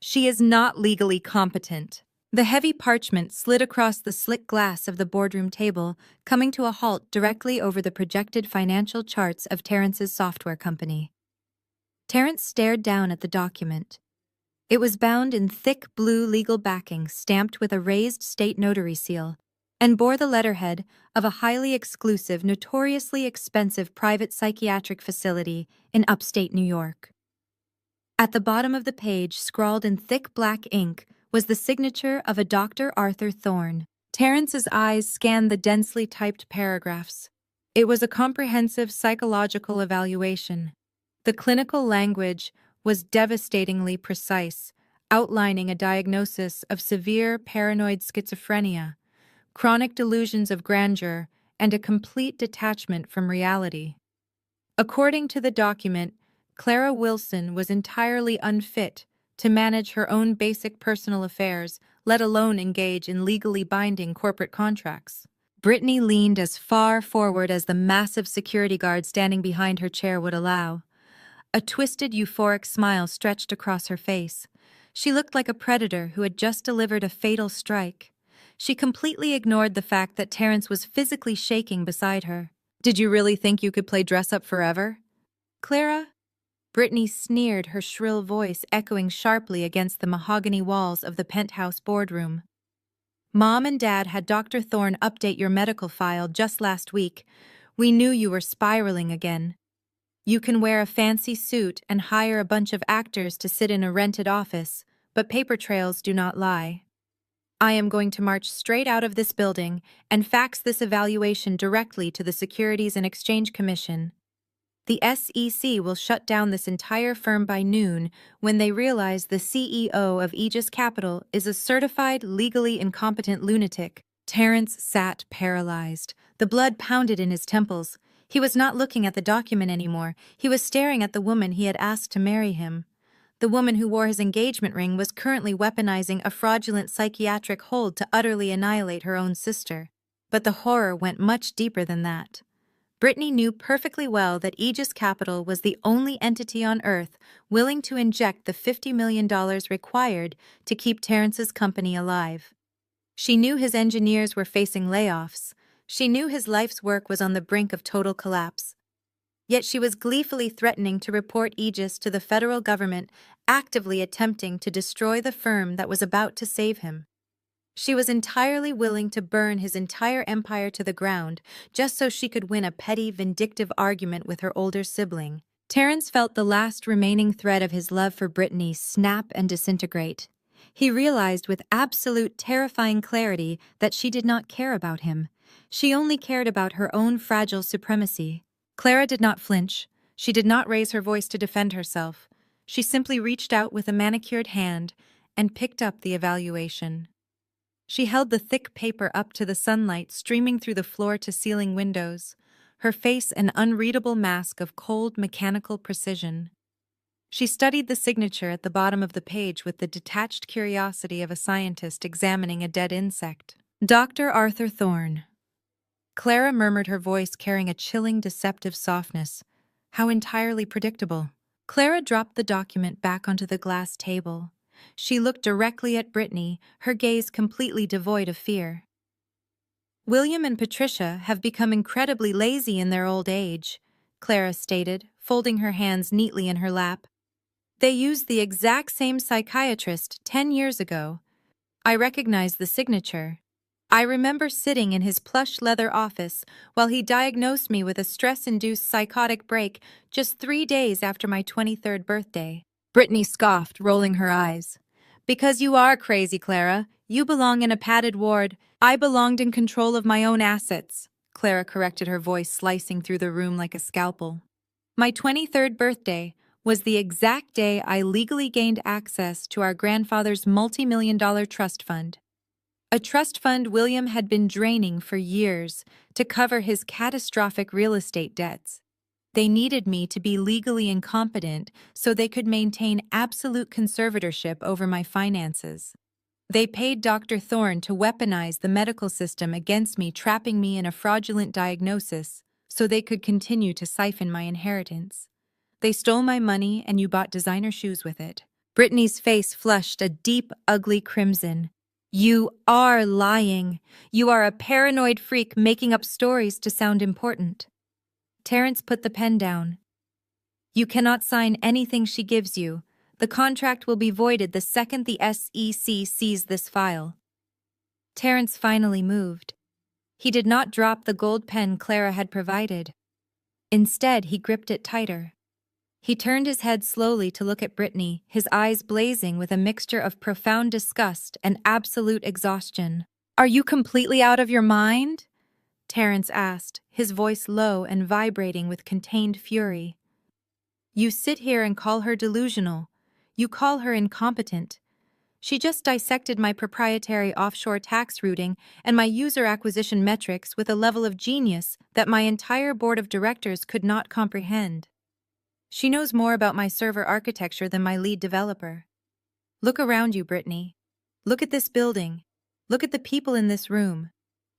"She is not legally competent." The heavy parchment slid across the slick glass of the boardroom table, coming to a halt directly over the projected financial charts of Terrence's software company. Terrence stared down at the document. It was bound in thick blue legal backing stamped with a raised state notary seal, and bore the letterhead of a highly exclusive, notoriously expensive private psychiatric facility in upstate New York. At the bottom of the page, scrawled in thick black ink, was the signature of a Dr. Arthur Thorne. Terrence's eyes scanned the densely typed paragraphs. It was a comprehensive psychological evaluation. The clinical language was devastatingly precise, outlining a diagnosis of severe paranoid schizophrenia, chronic delusions of grandeur, and a complete detachment from reality. According to the document, Clara Wilson was entirely unfit to manage her own basic personal affairs, let alone engage in legally binding corporate contracts. Brittany leaned as far forward as the massive security guard standing behind her chair would allow. A twisted, euphoric smile stretched across her face. She looked like a predator who had just delivered a fatal strike. She completely ignored the fact that Terrence was physically shaking beside her. "Did you really think you could play dress-up forever, Clara?" Brittany sneered, her shrill voice echoing sharply against the mahogany walls of the penthouse boardroom. "Mom and Dad had Dr. Thorne update your medical file just last week. We knew you were spiraling again. You can wear a fancy suit and hire a bunch of actors to sit in a rented office, but paper trails do not lie. I am going to march straight out of this building and fax this evaluation directly to the Securities and Exchange Commission. The SEC will shut down this entire firm by noon when they realize the CEO of Aegis Capital is a certified, legally incompetent lunatic." Terrence sat paralyzed. The blood pounded in his temples. He was not looking at the document anymore. He was staring at the woman he had asked to marry him. The woman who wore his engagement ring was currently weaponizing a fraudulent psychiatric hold to utterly annihilate her own sister. But the horror went much deeper than that. Brittany knew perfectly well that Aegis Capital was the only entity on Earth willing to inject the $50 million required to keep Terrence's company alive. She knew his engineers were facing layoffs. She knew his life's work was on the brink of total collapse. Yet she was gleefully threatening to report Aegis to the federal government, actively attempting to destroy the firm that was about to save him. She was entirely willing to burn his entire empire to the ground just so she could win a petty, vindictive argument with her older sibling. Terrence felt the last remaining thread of his love for Brittany snap and disintegrate. He realized with absolute terrifying clarity that she did not care about him. She only cared about her own fragile supremacy. Clara did not flinch. She did not raise her voice to defend herself. She simply reached out with a manicured hand and picked up the evaluation. She held the thick paper up to the sunlight streaming through the floor-to-ceiling windows, her face an unreadable mask of cold, mechanical precision. She studied the signature at the bottom of the page with the detached curiosity of a scientist examining a dead insect. Dr. Arthur Thorne. Clara murmured, her voice carrying a chilling, deceptive softness. How entirely predictable. Clara dropped the document back onto the glass table. She looked directly at Brittany, her gaze completely devoid of fear. William and Patricia have become incredibly lazy in their old age, Clara stated, folding her hands neatly in her lap. They used the exact same psychiatrist 10 years ago. I recognize the signature. I remember sitting in his plush leather office while he diagnosed me with a stress-induced psychotic break just 3 days after my 23rd birthday. Brittany scoffed, rolling her eyes. Because you are crazy, Clara. You belong in a padded ward. I belonged in control of my own assets. Clara corrected, her voice slicing through the room like a scalpel. My 23rd birthday was the exact day I legally gained access to our grandfather's multi-million-dollar trust fund. A trust fund William had been draining for years to cover his catastrophic real estate debts. They needed me to be legally incompetent so they could maintain absolute conservatorship over my finances. They paid Dr. Thorne to weaponize the medical system against me, trapping me in a fraudulent diagnosis so they could continue to siphon my inheritance. They stole my money and you bought designer shoes with it. Brittany's face flushed a deep, ugly crimson. You are lying. You are a paranoid freak making up stories to sound important. Terrence put the pen down. You cannot sign anything she gives you. The contract will be voided the second the SEC sees this file. Terrence finally moved. He did not drop the gold pen Clara had provided. Instead, he gripped it tighter. He turned his head slowly to look at Brittany, his eyes blazing with a mixture of profound disgust and absolute exhaustion. Are you completely out of your mind? Terrence asked, his voice low and vibrating with contained fury. You sit here and call her delusional. You call her incompetent. She just dissected my proprietary offshore tax routing and my user acquisition metrics with a level of genius that my entire board of directors could not comprehend. She knows more about my server architecture than my lead developer. Look around you, Brittany. Look at this building. Look at the people in this room.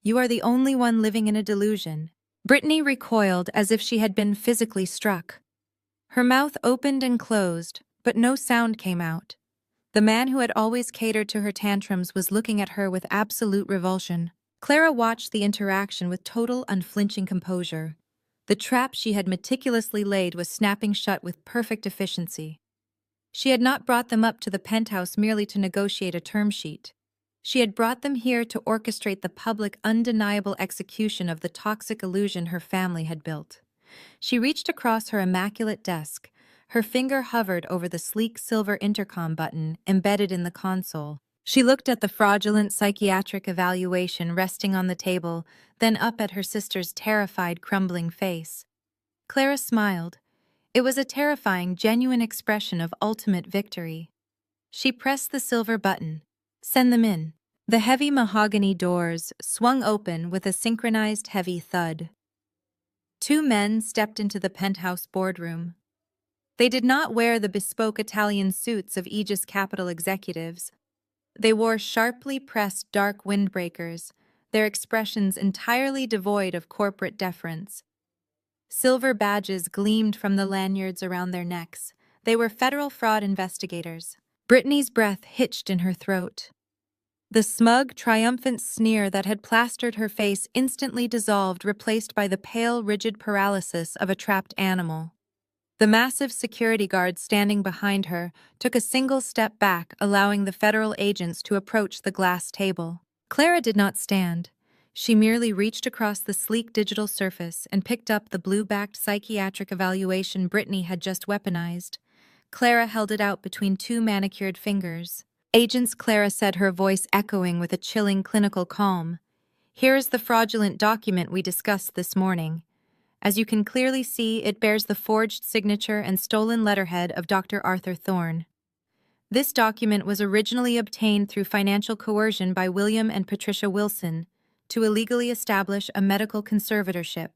You are the only one living in a delusion. Brittany recoiled as if she had been physically struck. Her mouth opened and closed, but no sound came out. The man who had always catered to her tantrums was looking at her with absolute revulsion. Clara watched the interaction with total, unflinching composure. The trap she had meticulously laid was snapping shut with perfect efficiency. She had not brought them up to the penthouse merely to negotiate a term sheet. She had brought them here to orchestrate the public, undeniable execution of the toxic illusion her family had built. She reached across her immaculate desk. Her finger hovered over the sleek silver intercom button embedded in the console. She looked at the fraudulent psychiatric evaluation resting on the table, then up at her sister's terrified, crumbling face. Clara smiled. It was a terrifying, genuine expression of ultimate victory. She pressed the silver button. Send them in. The heavy mahogany doors swung open with a synchronized heavy thud. 2 men stepped into the penthouse boardroom. They did not wear the bespoke Italian suits of Aegis Capital executives. They wore sharply pressed dark windbreakers, their expressions entirely devoid of corporate deference. Silver badges gleamed from the lanyards around their necks. They were federal fraud investigators. Brittany's breath hitched in her throat. The smug, triumphant sneer that had plastered her face instantly dissolved, replaced by the pale, rigid paralysis of a trapped animal. The massive security guard standing behind her took a single step back, allowing the federal agents to approach the glass table. Clara did not stand. She merely reached across the sleek digital surface and picked up the blue-backed psychiatric evaluation Brittany had just weaponized. Clara held it out between two manicured fingers. "Agents," Clara said, her voice echoing with a chilling clinical calm. "Here is the fraudulent document we discussed this morning. As you can clearly see, it bears the forged signature and stolen letterhead of Dr. Arthur Thorne. This document was originally obtained through financial coercion by William and Patricia Wilson to illegally establish a medical conservatorship.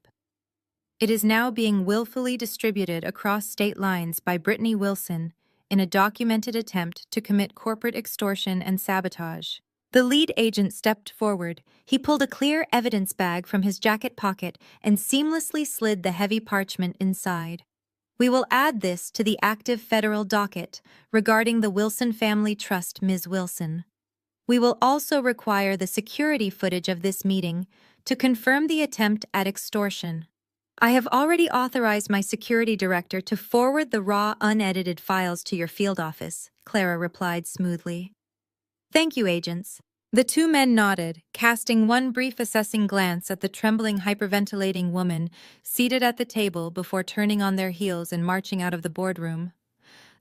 It is now being willfully distributed across state lines by Brittany Wilson in a documented attempt to commit corporate extortion and sabotage." The lead agent stepped forward. He pulled a clear evidence bag from his jacket pocket and seamlessly slid the heavy parchment inside. "We will add this to the active federal docket regarding the Wilson Family Trust, Ms. Wilson. We will also require the security footage of this meeting to confirm the attempt at extortion. I have already authorized my security director to forward the raw, unedited files to your field office," Clara replied smoothly. "Thank you, agents." The two men nodded, casting one brief assessing glance at the trembling, hyperventilating woman seated at the table before turning on their heels and marching out of the boardroom.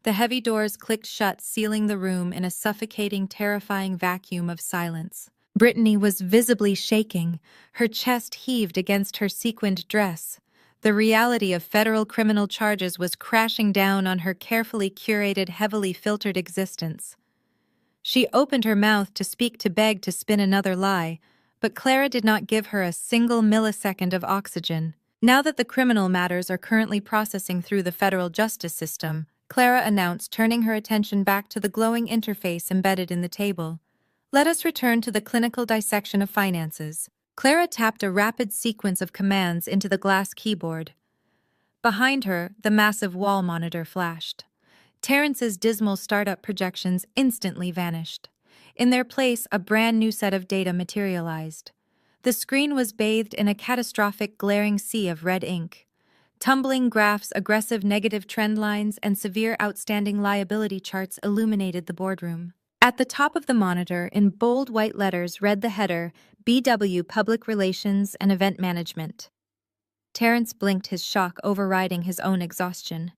The heavy doors clicked shut, sealing the room in a suffocating, terrifying vacuum of silence. Brittany was visibly shaking. Her chest heaved against her sequined dress. The reality of federal criminal charges was crashing down on her carefully curated, heavily filtered existence. She opened her mouth to speak, to beg, to spin another lie, but Clara did not give her a single millisecond of oxygen. "Now that the criminal matters are currently processing through the federal justice system," Clara announced, turning her attention back to the glowing interface embedded in the table, "let us return to the clinical dissection of finances." Clara tapped a rapid sequence of commands into the glass keyboard. Behind her, the massive wall monitor flashed. Terrence's dismal startup projections instantly vanished. In their place, a brand new set of data materialized. The screen was bathed in a catastrophic, glaring sea of red ink. Tumbling graphs, aggressive negative trend lines, and severe outstanding liability charts illuminated the boardroom. At the top of the monitor, in bold white letters, read the header, "BW Public Relations and Event Management." Terrence blinked, his shock overriding his own exhaustion.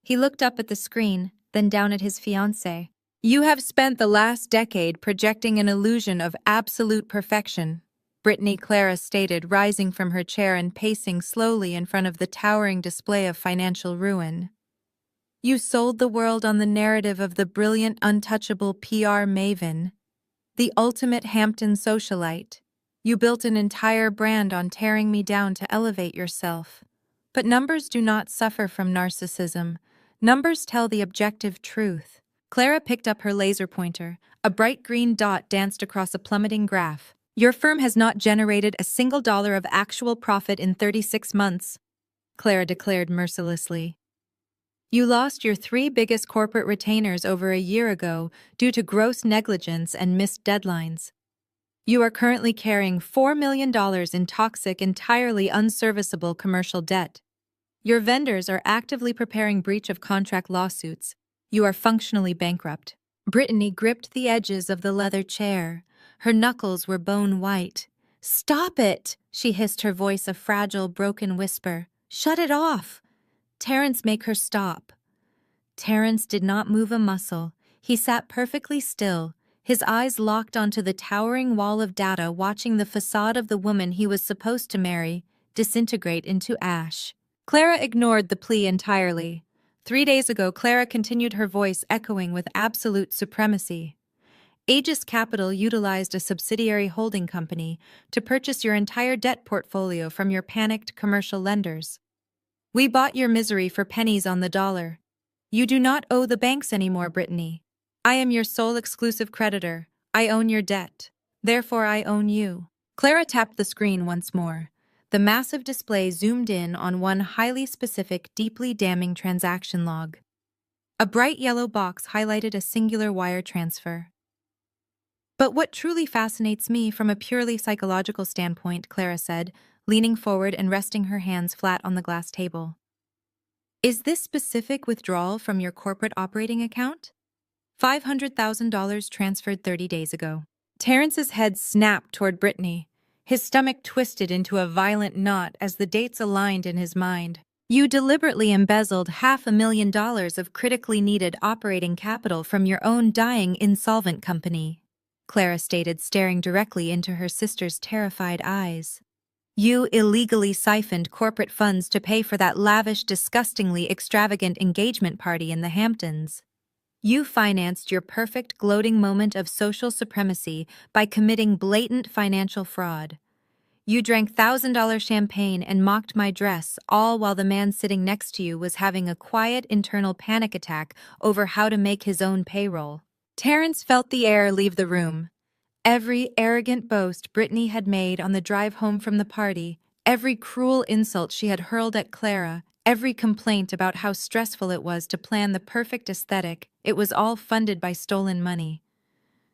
He looked up at the screen, then down at his fiancée. "You have spent the last decade projecting an illusion of absolute perfection," Brittany Clara stated, rising from her chair and pacing slowly in front of the towering display of financial ruin. "You sold the world on the narrative of the brilliant, untouchable PR maven, the ultimate Hampton socialite. You built an entire brand on tearing me down to elevate yourself. But numbers do not suffer from narcissism. Numbers tell the objective truth." Clara picked up her laser pointer. A bright green dot danced across a plummeting graph. "Your firm has not generated a single dollar of actual profit in 36 months, Clara declared mercilessly. "You lost your 3 biggest corporate retainers over a year ago due to gross negligence and missed deadlines. You are currently carrying $4 million in toxic, entirely unserviceable commercial debt. Your vendors are actively preparing breach of contract lawsuits. You are functionally bankrupt." Brittany gripped the edges of the leather chair. Her knuckles were bone white. "Stop it!" she hissed, her voice a fragile, broken whisper. "Shut it off!" "Terrence, make her stop." Terrence did not move a muscle. He sat perfectly still, his eyes locked onto the towering wall of data, watching the facade of the woman he was supposed to marry disintegrate into ash. Clara ignored the plea entirely. 3 days ago, Clara continued, her voice echoing with absolute supremacy. "Aegis Capital utilized a subsidiary holding company to purchase your entire debt portfolio from your panicked commercial lenders. We bought your misery for pennies on the dollar. You do not owe the banks anymore, Brittany. I am your sole exclusive creditor. I own your debt. Therefore, I own you." Clara tapped the screen once more. The massive display zoomed in on one highly specific, deeply damning transaction log. A bright yellow box highlighted a singular wire transfer. "But what truly fascinates me from a purely psychological standpoint," Clara said, leaning forward and resting her hands flat on the glass table, "is this specific withdrawal from your corporate operating account? $500,000 transferred 30 days ago." Terrence's head snapped toward Brittany. His stomach twisted into a violent knot as the dates aligned in his mind. "You deliberately embezzled $500,000 of critically needed operating capital from your own dying insolvent company," Clara stated, staring directly into her sister's terrified eyes. "You illegally siphoned corporate funds to pay for that lavish, disgustingly extravagant engagement party in the Hamptons. You financed your perfect gloating moment of social supremacy by committing blatant financial fraud. You drank $1,000 champagne and mocked my dress, all while the man sitting next to you was having a quiet internal panic attack over how to make his own payroll." Terrence felt the air leave the room. Every arrogant boast Brittany had made on the drive home from the party, every cruel insult she had hurled at Clara, every complaint about how stressful it was to plan the perfect aesthetic, it was all funded by stolen money.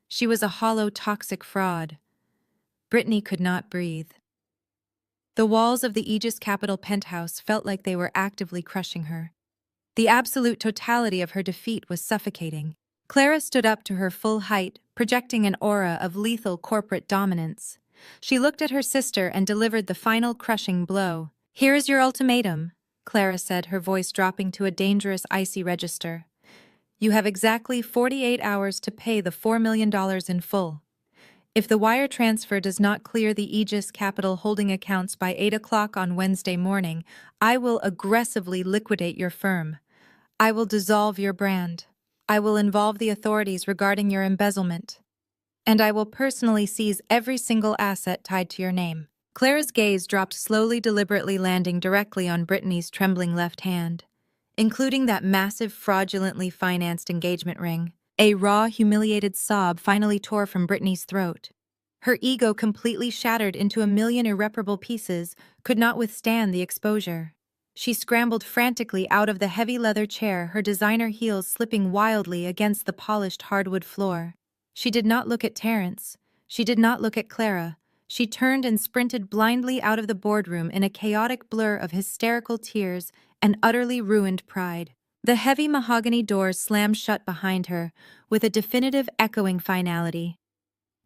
She was a hollow, toxic fraud. Brittany could not breathe. The walls of the Aegis Capital penthouse felt like they were actively crushing her. The absolute totality of her defeat was suffocating. Clara stood up to her full height, projecting an aura of lethal corporate dominance. She looked at her sister and delivered the final crushing blow. "Here is your ultimatum," Clara said, her voice dropping to a dangerous icy register. "You have exactly 48 hours to pay the $4 million in full. If the wire transfer does not clear the Aegis Capital holding accounts by 8 o'clock on Wednesday morning, I will aggressively liquidate your firm. I will dissolve your brand. I will involve the authorities regarding your embezzlement. And I will personally seize every single asset tied to your name." Clara's gaze dropped slowly, deliberately landing directly on Brittany's trembling left hand, including that massive, fraudulently financed engagement ring. A raw, humiliated sob finally tore from Brittany's throat. Her ego, completely shattered into a million irreparable pieces, could not withstand the exposure. She scrambled frantically out of the heavy leather chair, her designer heels slipping wildly against the polished hardwood floor. She did not look at Terrence. She did not look at Clara. She turned and sprinted blindly out of the boardroom in a chaotic blur of hysterical tears and utterly ruined pride. The heavy mahogany doors slammed shut behind her, with a definitive echoing finality.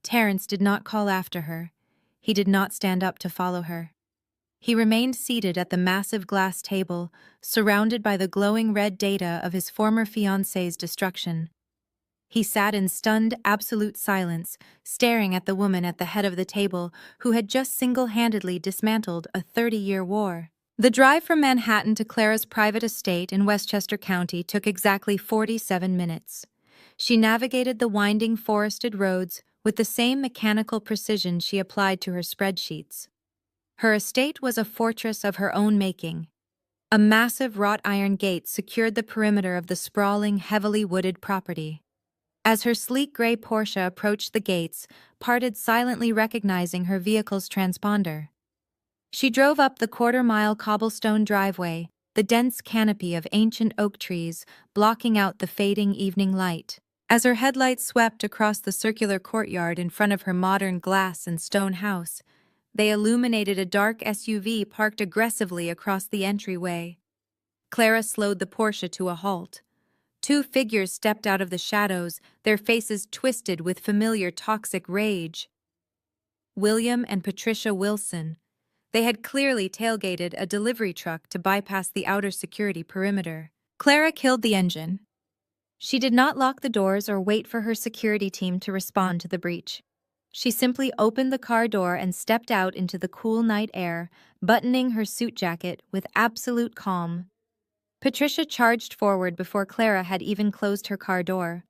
Terrence did not call after her. He did not stand up to follow her. He remained seated at the massive glass table, surrounded by the glowing red data of his former fiance's destruction. He sat in stunned, absolute silence, staring at the woman at the head of the table who had just single-handedly dismantled a 30-year war. The drive from Manhattan to Clara's private estate in Westchester County took exactly 47 minutes. She navigated the winding forested roads with the same mechanical precision she applied to her spreadsheets. Her estate was a fortress of her own making. A massive wrought iron gate secured the perimeter of the sprawling, heavily wooded property. As her sleek gray Porsche approached the gates, parted silently, recognizing her vehicle's transponder. She drove up the quarter-mile cobblestone driveway, the dense canopy of ancient oak trees blocking out the fading evening light. As her headlights swept across the circular courtyard in front of her modern glass and stone house, they illuminated a dark SUV parked aggressively across the entryway. Clara slowed the Porsche to a halt. Two figures stepped out of the shadows, their faces twisted with familiar toxic rage. William and Patricia Wilson. They had clearly tailgated a delivery truck to bypass the outer security perimeter. Clara killed the engine. She did not lock the doors or wait for her security team to respond to the breach. She simply opened the car door and stepped out into the cool night air, buttoning her suit jacket with absolute calm. Patricia charged forward before Clara had even closed her car door.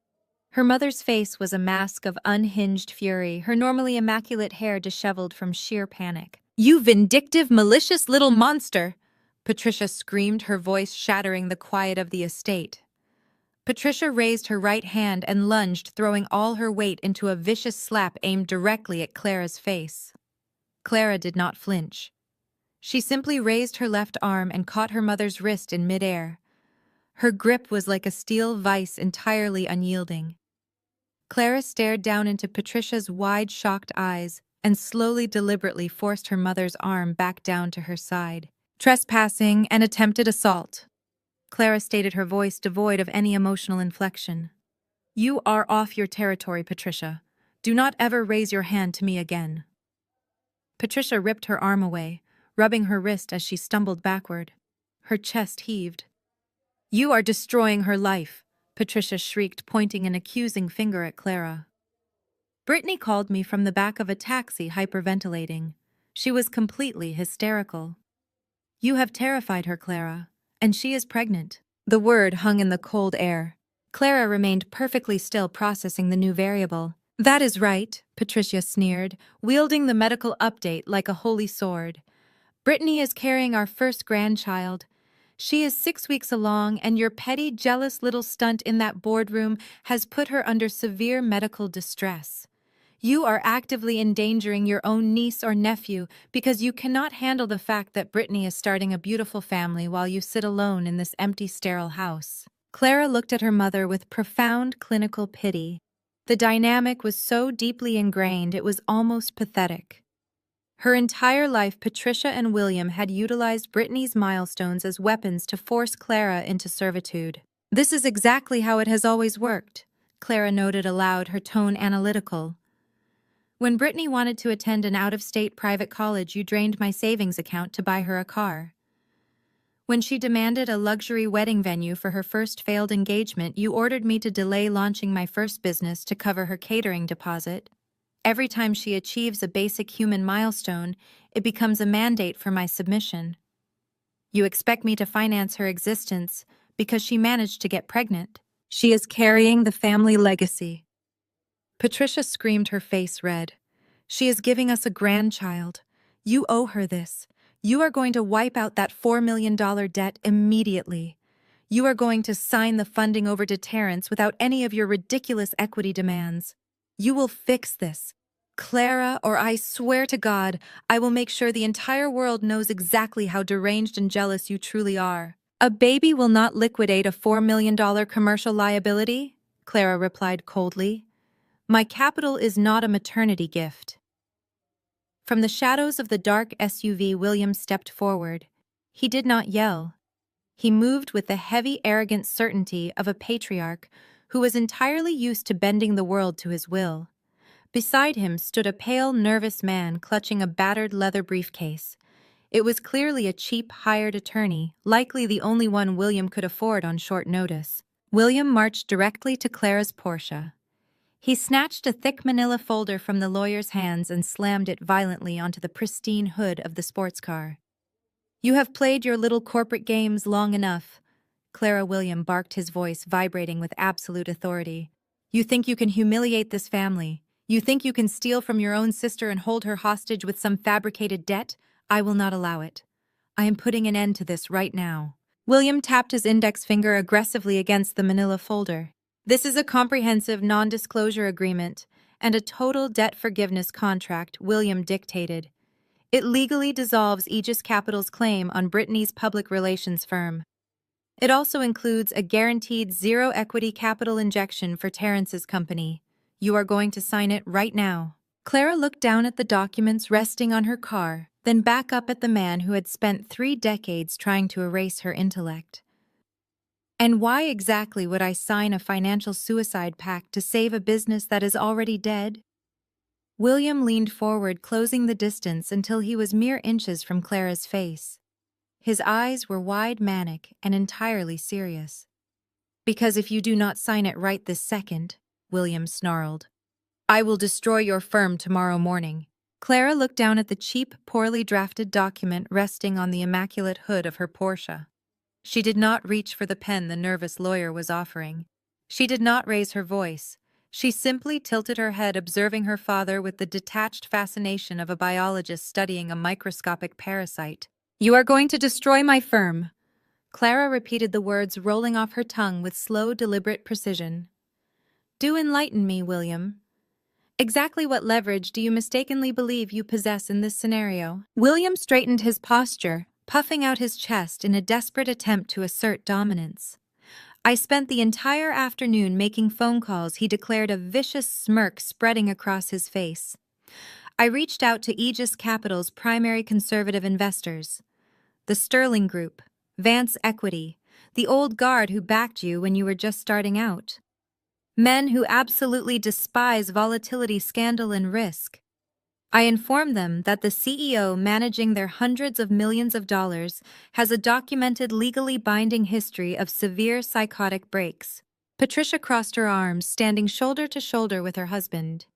Her mother's face was a mask of unhinged fury, her normally immaculate hair disheveled from sheer panic. "You vindictive, malicious little monster!" Patricia screamed, her voice shattering the quiet of the estate. Patricia raised her right hand and lunged, throwing all her weight into a vicious slap aimed directly at Clara's face. Clara did not flinch. She simply raised her left arm and caught her mother's wrist in midair. Her grip was like a steel vise, entirely unyielding. Clara stared down into Patricia's wide, shocked eyes and slowly, deliberately forced her mother's arm back down to her side. Trespassing and attempted assault. Clara stated, her voice devoid of any emotional inflection. You are off your territory, Patricia. Do not ever raise your hand to me again. Patricia ripped her arm away, rubbing her wrist as she stumbled backward. Her chest heaved. You are destroying her life, Patricia shrieked, pointing an accusing finger at Clara. Brittany called me from the back of a taxi, hyperventilating. She was completely hysterical. You have terrified her, Clara, and she is pregnant. The word hung in the cold air. Clara remained perfectly still, processing the new variable. That is right, Patricia sneered, wielding the medical update like a holy sword. Brittany is carrying our first grandchild. She is 6 weeks along, and your petty, jealous little stunt in that boardroom has put her under severe medical distress. You are actively endangering your own niece or nephew because you cannot handle the fact that Brittany is starting a beautiful family while you sit alone in this empty, sterile house. Clara looked at her mother with profound clinical pity. The dynamic was so deeply ingrained it was almost pathetic. Her entire life, Patricia and William had utilized Brittany's milestones as weapons to force Clara into servitude. This is exactly how it has always worked, Clara noted aloud, her tone analytical. When Brittany wanted to attend an out-of-state private college, you drained my savings account to buy her a car. When she demanded a luxury wedding venue for her first failed engagement, you ordered me to delay launching my first business to cover her catering deposit. Every time she achieves a basic human milestone, it becomes a mandate for my submission. You expect me to finance her existence because she managed to get pregnant. She is carrying the family legacy. Patricia screamed, her face red. She is giving us a grandchild. You owe her this. You are going to wipe out that $4 million debt immediately. You are going to sign the funding over to Terrence without any of your ridiculous equity demands. You will fix this, Clara, or I swear to God, I will make sure the entire world knows exactly how deranged and jealous you truly are. A baby will not liquidate a $4 million commercial liability, Clara replied coldly. My capital is not a maternity gift. From the shadows of the dark SUV, William stepped forward. He did not yell. He moved with the heavy, arrogant certainty of a patriarch who was entirely used to bending the world to his will. Beside him stood a pale, nervous man clutching a battered leather briefcase. It was clearly a cheap, hired attorney, likely the only one William could afford on short notice. William marched directly to Clara's Porsche. He snatched a thick manila folder from the lawyer's hands and slammed it violently onto the pristine hood of the sports car. You have played your little corporate games long enough, Clara. William barked, his voice vibrating with absolute authority. You think you can humiliate this family? You think you can steal from your own sister and hold her hostage with some fabricated debt? I will not allow it. I am putting an end to this right now. William tapped his index finger aggressively against the manila folder. This is a comprehensive non-disclosure agreement and a total debt forgiveness contract, William dictated. It legally dissolves Aegis Capital's claim on Brittany's public relations firm. It also includes a guaranteed zero equity capital injection for Terrence's company. You are going to sign it right now. Clara looked down at the documents resting on her car, then back up at the man who had spent 3 decades trying to erase her intellect. And why exactly would I sign a financial suicide pact to save a business that is already dead? William leaned forward, closing the distance until he was mere inches from Clara's face. His eyes were wide, manic, and entirely serious. Because if you do not sign it right this second, William snarled, I will destroy your firm tomorrow morning. Clara looked down at the cheap, poorly drafted document resting on the immaculate hood of her Porsche. She did not reach for the pen the nervous lawyer was offering. She did not raise her voice. She simply tilted her head, observing her father with the detached fascination of a biologist studying a microscopic parasite. You are going to destroy my firm. Clara repeated the words, rolling off her tongue with slow, deliberate precision. Do enlighten me, William. Exactly what leverage do you mistakenly believe you possess in this scenario? William straightened his posture, puffing out his chest in a desperate attempt to assert dominance. I spent the entire afternoon making phone calls, he declared, a vicious smirk spreading across his face. I reached out to Aegis Capital's primary conservative investors, the Sterling Group, Vance Equity, the old guard who backed you when you were just starting out. Men who absolutely despise volatility, scandal, and risk. I informed them that the CEO managing their hundreds of millions of dollars has a documented, legally binding history of severe psychotic breaks. Patricia crossed her arms, standing shoulder to shoulder with her husband.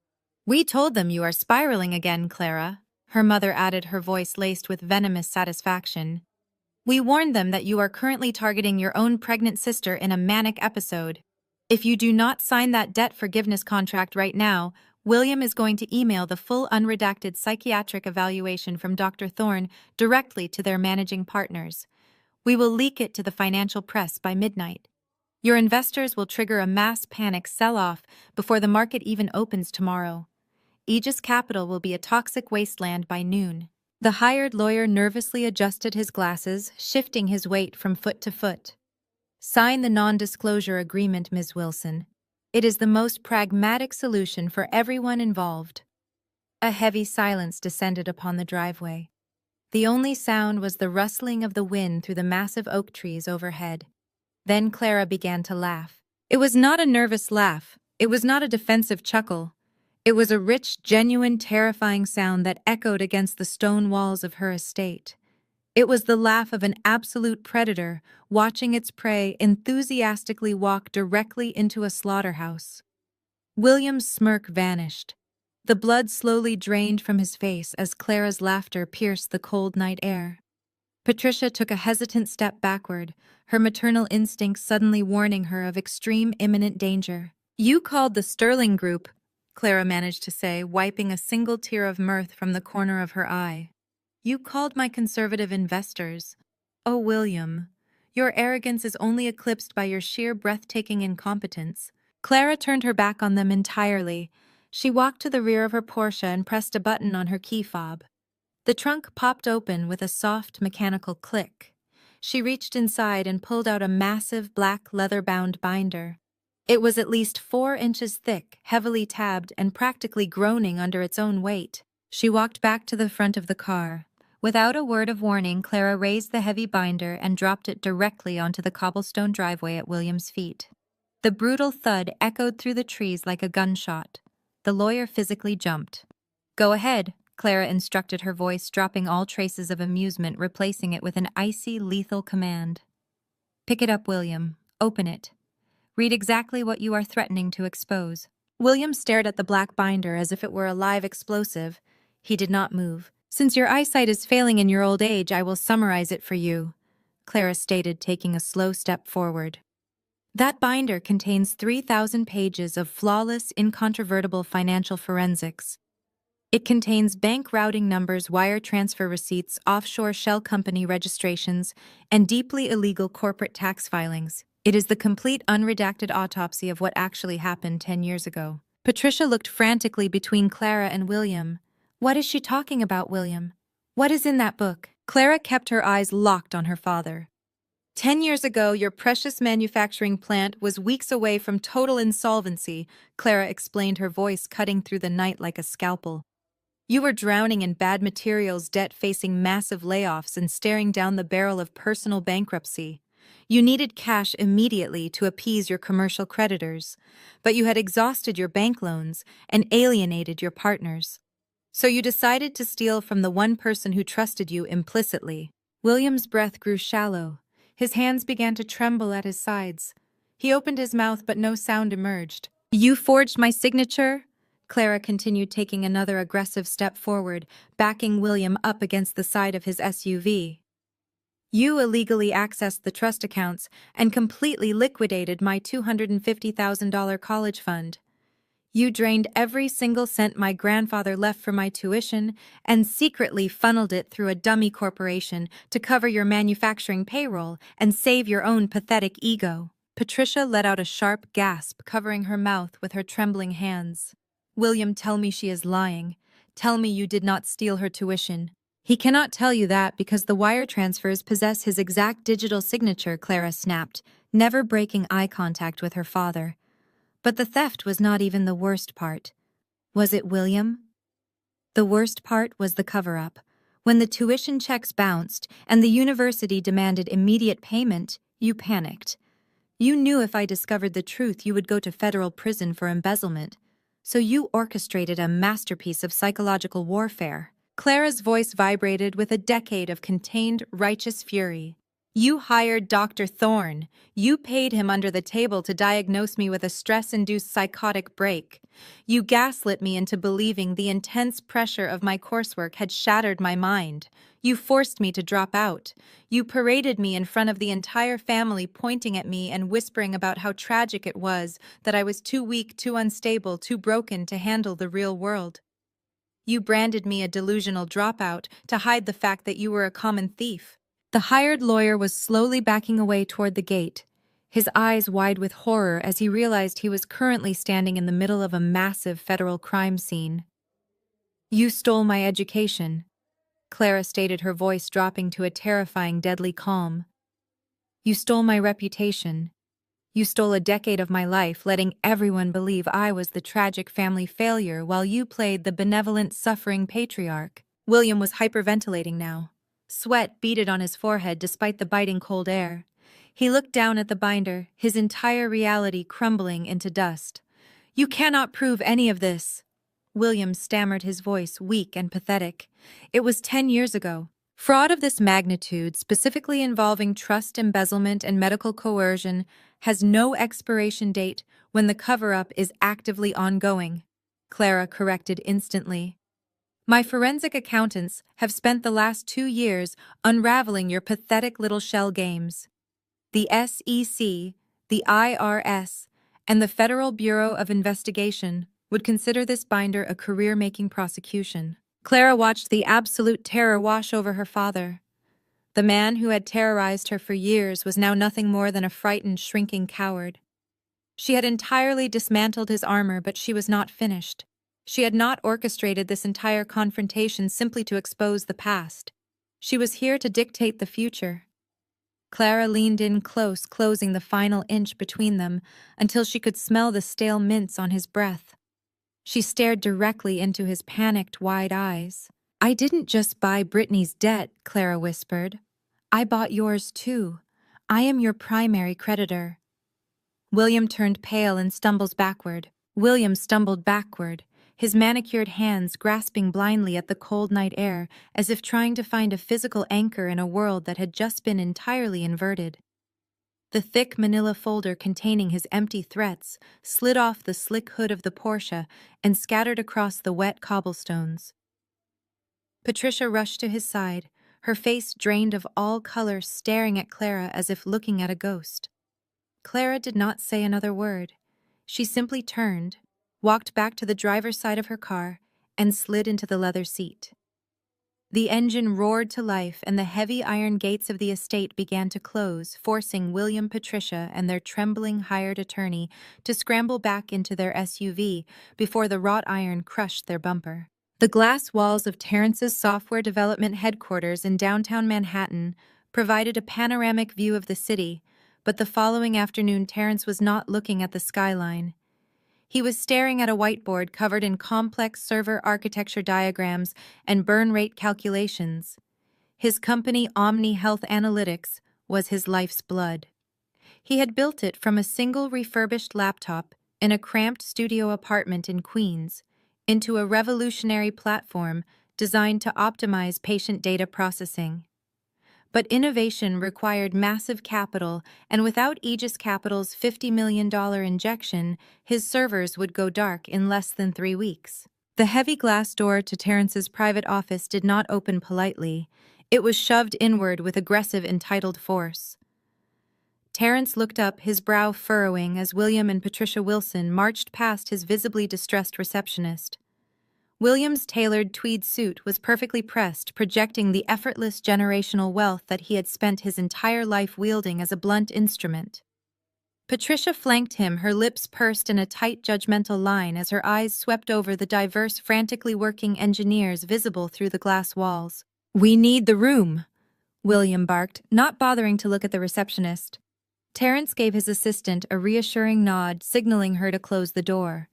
We told them you are spiraling again, Clara, her mother added, her voice laced with venomous satisfaction. We warned them that you are currently targeting your own pregnant sister in a manic episode. If you do not sign that debt forgiveness contract right now, William is going to email the full unredacted psychiatric evaluation from Dr. Thorne directly to their managing partners. We will leak it to the financial press by midnight. Your investors will trigger a mass panic sell-off before the market even opens tomorrow. Aegis Capital will be a toxic wasteland by noon. The hired lawyer nervously adjusted his glasses, shifting his weight from foot to foot. Sign the non-disclosure agreement, Ms. Wilson. It is the most pragmatic solution for everyone involved. A heavy silence descended upon the driveway. The only sound was the rustling of the wind through the massive oak trees overhead. Then Clara began to laugh. It was not a nervous laugh. It was not a defensive chuckle. It was a rich, genuine, terrifying sound that echoed against the stone walls of her estate. It was the laugh of an absolute predator watching its prey enthusiastically walk directly into a slaughterhouse. William's smirk vanished. The blood slowly drained from his face as Clara's laughter pierced the cold night air. Patricia took a hesitant step backward, her maternal instincts suddenly warning her of extreme imminent danger. You called the Sterling Group, Clara managed to say, wiping a single tear of mirth from the corner of her eye. You called my conservative investors. Oh, William, your arrogance is only eclipsed by your sheer breathtaking incompetence. Clara turned her back on them entirely. She walked to the rear of her Porsche and pressed a button on her key fob. The trunk popped open with a soft mechanical click. She reached inside and pulled out a massive black leather-bound binder. It was at least 4 inches thick, heavily tabbed, and practically groaning under its own weight. She walked back to the front of the car. Without a word of warning, Clara raised the heavy binder and dropped it directly onto the cobblestone driveway at William's feet. The brutal thud echoed through the trees like a gunshot. The lawyer physically jumped. Go ahead, Clara instructed, her voice dropping all traces of amusement, replacing it with an icy, lethal command. Pick it up, William. Open it. Read exactly what you are threatening to expose. William stared at the black binder as if it were a live explosive. He did not move. Since your eyesight is failing in your old age, I will summarize it for you, Clara stated, taking a slow step forward. That binder contains 3,000 pages of flawless, incontrovertible financial forensics. It contains bank routing numbers, wire transfer receipts, offshore shell company registrations, and deeply illegal corporate tax filings. It is the complete unredacted autopsy of what actually happened 10 years ago. Patricia looked frantically between Clara and William. What is she talking about, William? What is in that book? Clara kept her eyes locked on her father. 10 years ago, your precious manufacturing plant was weeks away from total insolvency, Clara explained, her voice cutting through the night like a scalpel. You were drowning in bad materials debt, facing massive layoffs, and staring down the barrel of personal bankruptcy. You needed cash immediately to appease your commercial creditors, but you had exhausted your bank loans and alienated your partners. So you decided to steal from the one person who trusted you implicitly. William's breath grew shallow. His hands began to tremble at his sides. He opened his mouth, but no sound emerged. You forged my signature? Clara continued, taking another aggressive step forward, backing William up against the side of his SUV. You illegally accessed the trust accounts and completely liquidated my $250,000 college fund. You drained every single cent my grandfather left for my tuition and secretly funneled it through a dummy corporation to cover your manufacturing payroll and save your own pathetic ego. Patricia let out a sharp gasp, covering her mouth with her trembling hands. William, tell me she is lying. Tell me you did not steal her tuition. He cannot tell you that because the wire transfers possess his exact digital signature, Clara snapped, never breaking eye contact with her father. But the theft was not even the worst part. Was it William? The worst part was the cover-up. When the tuition checks bounced and the university demanded immediate payment, you panicked. You knew if I discovered the truth you would go to federal prison for embezzlement. So you orchestrated a masterpiece of psychological warfare. Clara's voice vibrated with a decade of contained, righteous fury. You hired Dr. Thorne. You paid him under the table to diagnose me with a stress-induced psychotic break. You gaslit me into believing the intense pressure of my coursework had shattered my mind. You forced me to drop out. You paraded me in front of the entire family, pointing at me and whispering about how tragic it was, that I was too weak, too unstable, too broken to handle the real world. You branded me a delusional dropout to hide the fact that you were a common thief. The hired lawyer was slowly backing away toward the gate, his eyes wide with horror as he realized he was currently standing in the middle of a massive federal crime scene. You stole my education, Clara stated, her voice dropping to a terrifying, deadly calm. You stole my reputation. You stole a decade of my life, letting everyone believe I was the tragic family failure while you played the benevolent, suffering patriarch. William was hyperventilating now. Sweat beaded on his forehead despite the biting cold air. He looked down at the binder, his entire reality crumbling into dust. You cannot prove any of this. William stammered, his voice weak and pathetic. It was 10 years ago. Fraud of this magnitude, specifically involving trust embezzlement and medical coercion, has no expiration date when the cover-up is actively ongoing, Clara corrected instantly. My forensic accountants have spent the last 2 years unraveling your pathetic little shell games. The SEC, the IRS, and the Federal Bureau of Investigation would consider this binder a career-making prosecution. Clara watched the absolute terror wash over her father. The man who had terrorized her for years was now nothing more than a frightened, shrinking coward. She had entirely dismantled his armor, but she was not finished. She had not orchestrated this entire confrontation simply to expose the past. She was here to dictate the future. Clara leaned in close, closing the final inch between them until she could smell the stale mints on his breath. She stared directly into his panicked, wide eyes. I didn't just buy Brittany's debt, Clara whispered. I bought yours too. I am your primary creditor. William turned pale and stumbled backward. His manicured hands grasping blindly at the cold night air as if trying to find a physical anchor in a world that had just been entirely inverted. The thick manila folder containing his empty threats slid off the slick hood of the Porsche and scattered across the wet cobblestones. Patricia rushed to his side, her face drained of all color, staring at Clara as if looking at a ghost. Clara did not say another word. She simply turned, walked back to the driver's side of her car, and slid into the leather seat. The engine roared to life and the heavy iron gates of the estate began to close, forcing William, Patricia, and their trembling hired attorney to scramble back into their SUV before the wrought iron crushed their bumper. The glass walls of Terrence's software development headquarters in downtown Manhattan provided a panoramic view of the city, but the following afternoon Terrence was not looking at the skyline. He was staring at a whiteboard covered in complex server architecture diagrams and burn rate calculations. His company, Omni Health Analytics, was his life's blood. He had built it from a single refurbished laptop in a cramped studio apartment in Queens into a revolutionary platform designed to optimize patient data processing. But innovation required massive capital, and without Aegis Capital's $50 million injection, his servers would go dark in less than 3 weeks. The heavy glass door to Terrence's private office did not open politely. It was shoved inward with aggressive, entitled force. Terrence looked up, his brow furrowing, as William and Patricia Wilson marched past his visibly distressed receptionist. William's tailored tweed suit was perfectly pressed, projecting the effortless generational wealth that he had spent his entire life wielding as a blunt instrument. Patricia flanked him, her lips pursed in a tight, judgmental line as her eyes swept over the diverse, frantically working engineers visible through the glass walls. "We need the room," William barked, not bothering to look at the receptionist. Terrence gave his assistant a reassuring nod, signaling her to close the door.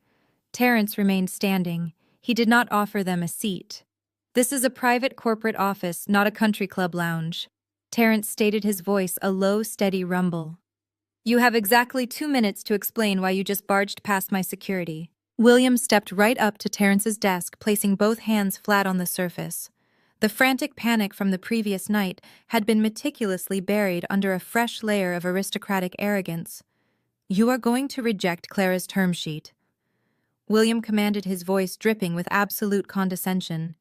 Terrence remained standing. He did not offer them a seat. "This is a private corporate office, not a country club lounge." Terrence stated, his voice a low, steady rumble. "You have exactly 2 minutes to explain why you just barged past my security." William stepped right up to Terrence's desk, placing both hands flat on the surface. The frantic panic from the previous night had been meticulously buried under a fresh layer of aristocratic arrogance. "You are going to reject Clara's term sheet," William commanded, his voice dripping with absolute condescension.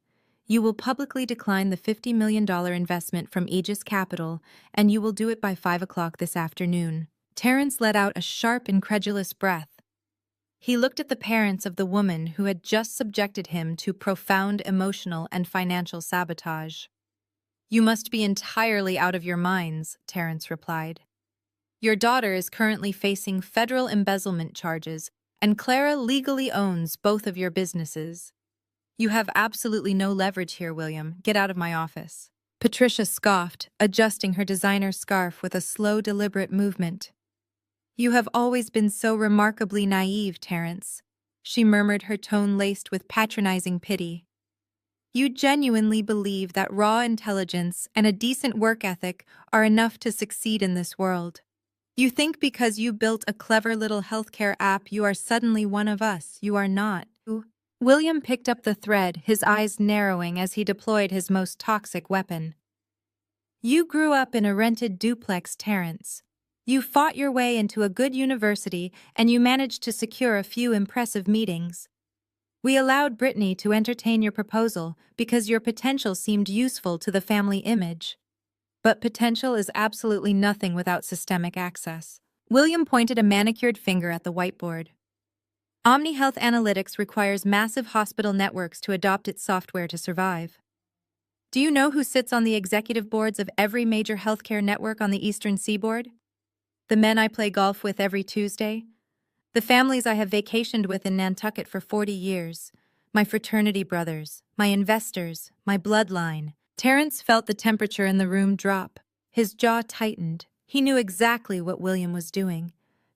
"You will publicly decline the $50 million investment from Aegis Capital, and you will do it by 5 o'clock this afternoon." Terrence let out a sharp, incredulous breath. He looked at the parents of the woman who had just subjected him to profound emotional and financial sabotage. "You must be entirely out of your minds," Terrence replied. "Your daughter is currently facing federal embezzlement charges, and Clara legally owns both of your businesses. You have absolutely no leverage here, William. Get out of my office." Patricia scoffed, adjusting her designer scarf with a slow, deliberate movement. "You have always been so remarkably naive, Terrence," she murmured, her tone laced with patronizing pity. "You genuinely believe that raw intelligence and a decent work ethic are enough to succeed in this world. You think because you built a clever little healthcare app you are suddenly one of us. You are not." William picked up the thread, his eyes narrowing as he deployed his most toxic weapon. "You grew up in a rented duplex, Terrence. You fought your way into a good university and you managed to secure a few impressive meetings. We allowed Brittany to entertain your proposal because your potential seemed useful to the family image. But potential is absolutely nothing without systemic access." William pointed a manicured finger at the whiteboard. "OmniHealth Analytics requires massive hospital networks to adopt its software to survive. Do you know who sits on the executive boards of every major healthcare network on the Eastern Seaboard? The men I play golf with every Tuesday? The families I have vacationed with in Nantucket for 40 years? My fraternity brothers, my investors, my bloodline." Terrence felt the temperature in the room drop. His jaw tightened. He knew exactly what William was doing.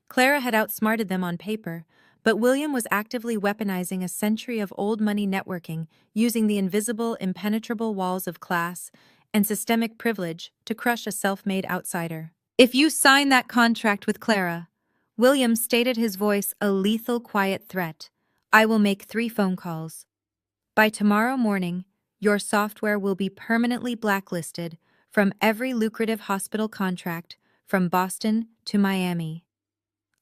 Clara had outsmarted them on paper, but William was actively weaponizing a century of old money networking, using the invisible, impenetrable walls of class and systemic privilege to crush a self-made outsider. "If you sign that contract with Clara," William stated, his voice a lethal, quiet threat, "I will make 3 phone calls. By tomorrow morning, your software will be permanently blacklisted from every lucrative hospital contract from Boston to Miami.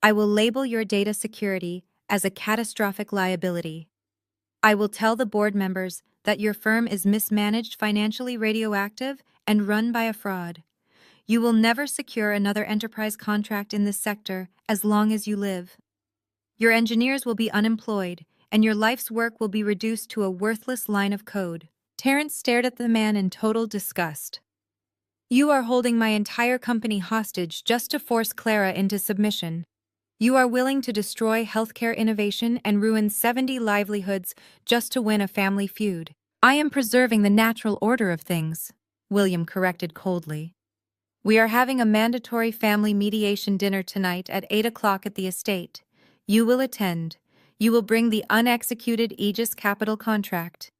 I will label your data security as a catastrophic liability. I will tell the board members that your firm is mismanaged, financially radioactive, and run by a fraud. You will never secure another enterprise contract in this sector as long as you live. Your engineers will be unemployed, and your life's work will be reduced to a worthless line of code." Terrence stared at the man in total disgust. "You are holding my entire company hostage just to force Clara into submission. You are willing to destroy healthcare innovation and ruin 70 livelihoods just to win a family feud." "I am preserving the natural order of things," William corrected coldly. "We are having a mandatory family mediation dinner tonight at 8 o'clock at the estate. You will attend. You will bring the unexecuted Aegis Capital contract.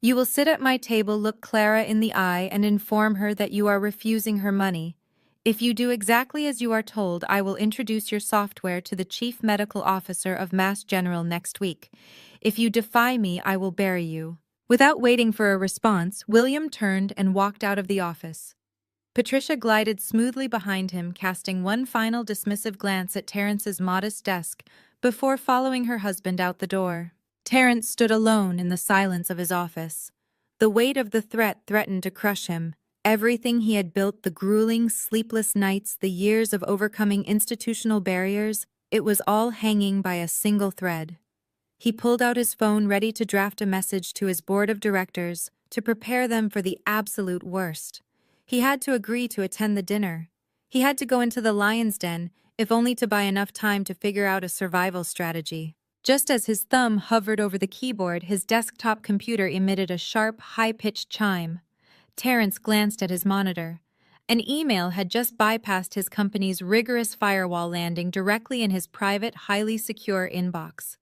You will sit at my table, look Clara in the eye, and inform her that you are refusing her money. If you do exactly as you are told, I will introduce your software to the Chief Medical Officer of Mass General next week. If you defy me, I will bury you." Without waiting for a response, William turned and walked out of the office. Patricia glided smoothly behind him, casting one final dismissive glance at Terrence's modest desk before following her husband out the door. Terrence stood alone in the silence of his office. The weight of the threat threatened to crush him. Everything he had built, the grueling, sleepless nights, the years of overcoming institutional barriers, it was all hanging by a single thread. He pulled out his phone, ready to draft a message to his board of directors to prepare them for the absolute worst. He had to agree to attend the dinner. He had to go into the lion's den if only to buy enough time to figure out a survival strategy. Just as his thumb hovered over the keyboard, his desktop computer emitted a sharp, high-pitched chime. Terrence glanced at his monitor. An email had just bypassed his company's rigorous firewall, landing directly in his private, highly secure inbox.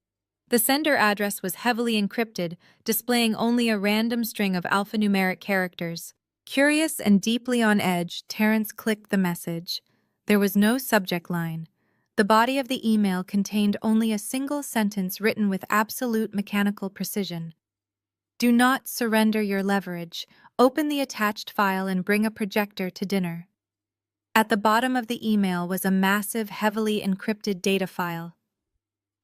The sender address was heavily encrypted, displaying only a random string of alphanumeric characters. Curious and deeply on edge, Terrence clicked the message. There was no subject line. The body of the email contained only a single sentence written with absolute mechanical precision. Do not surrender your leverage. Open the attached file and bring a projector to dinner. At the bottom of the email was a massive, heavily encrypted data file.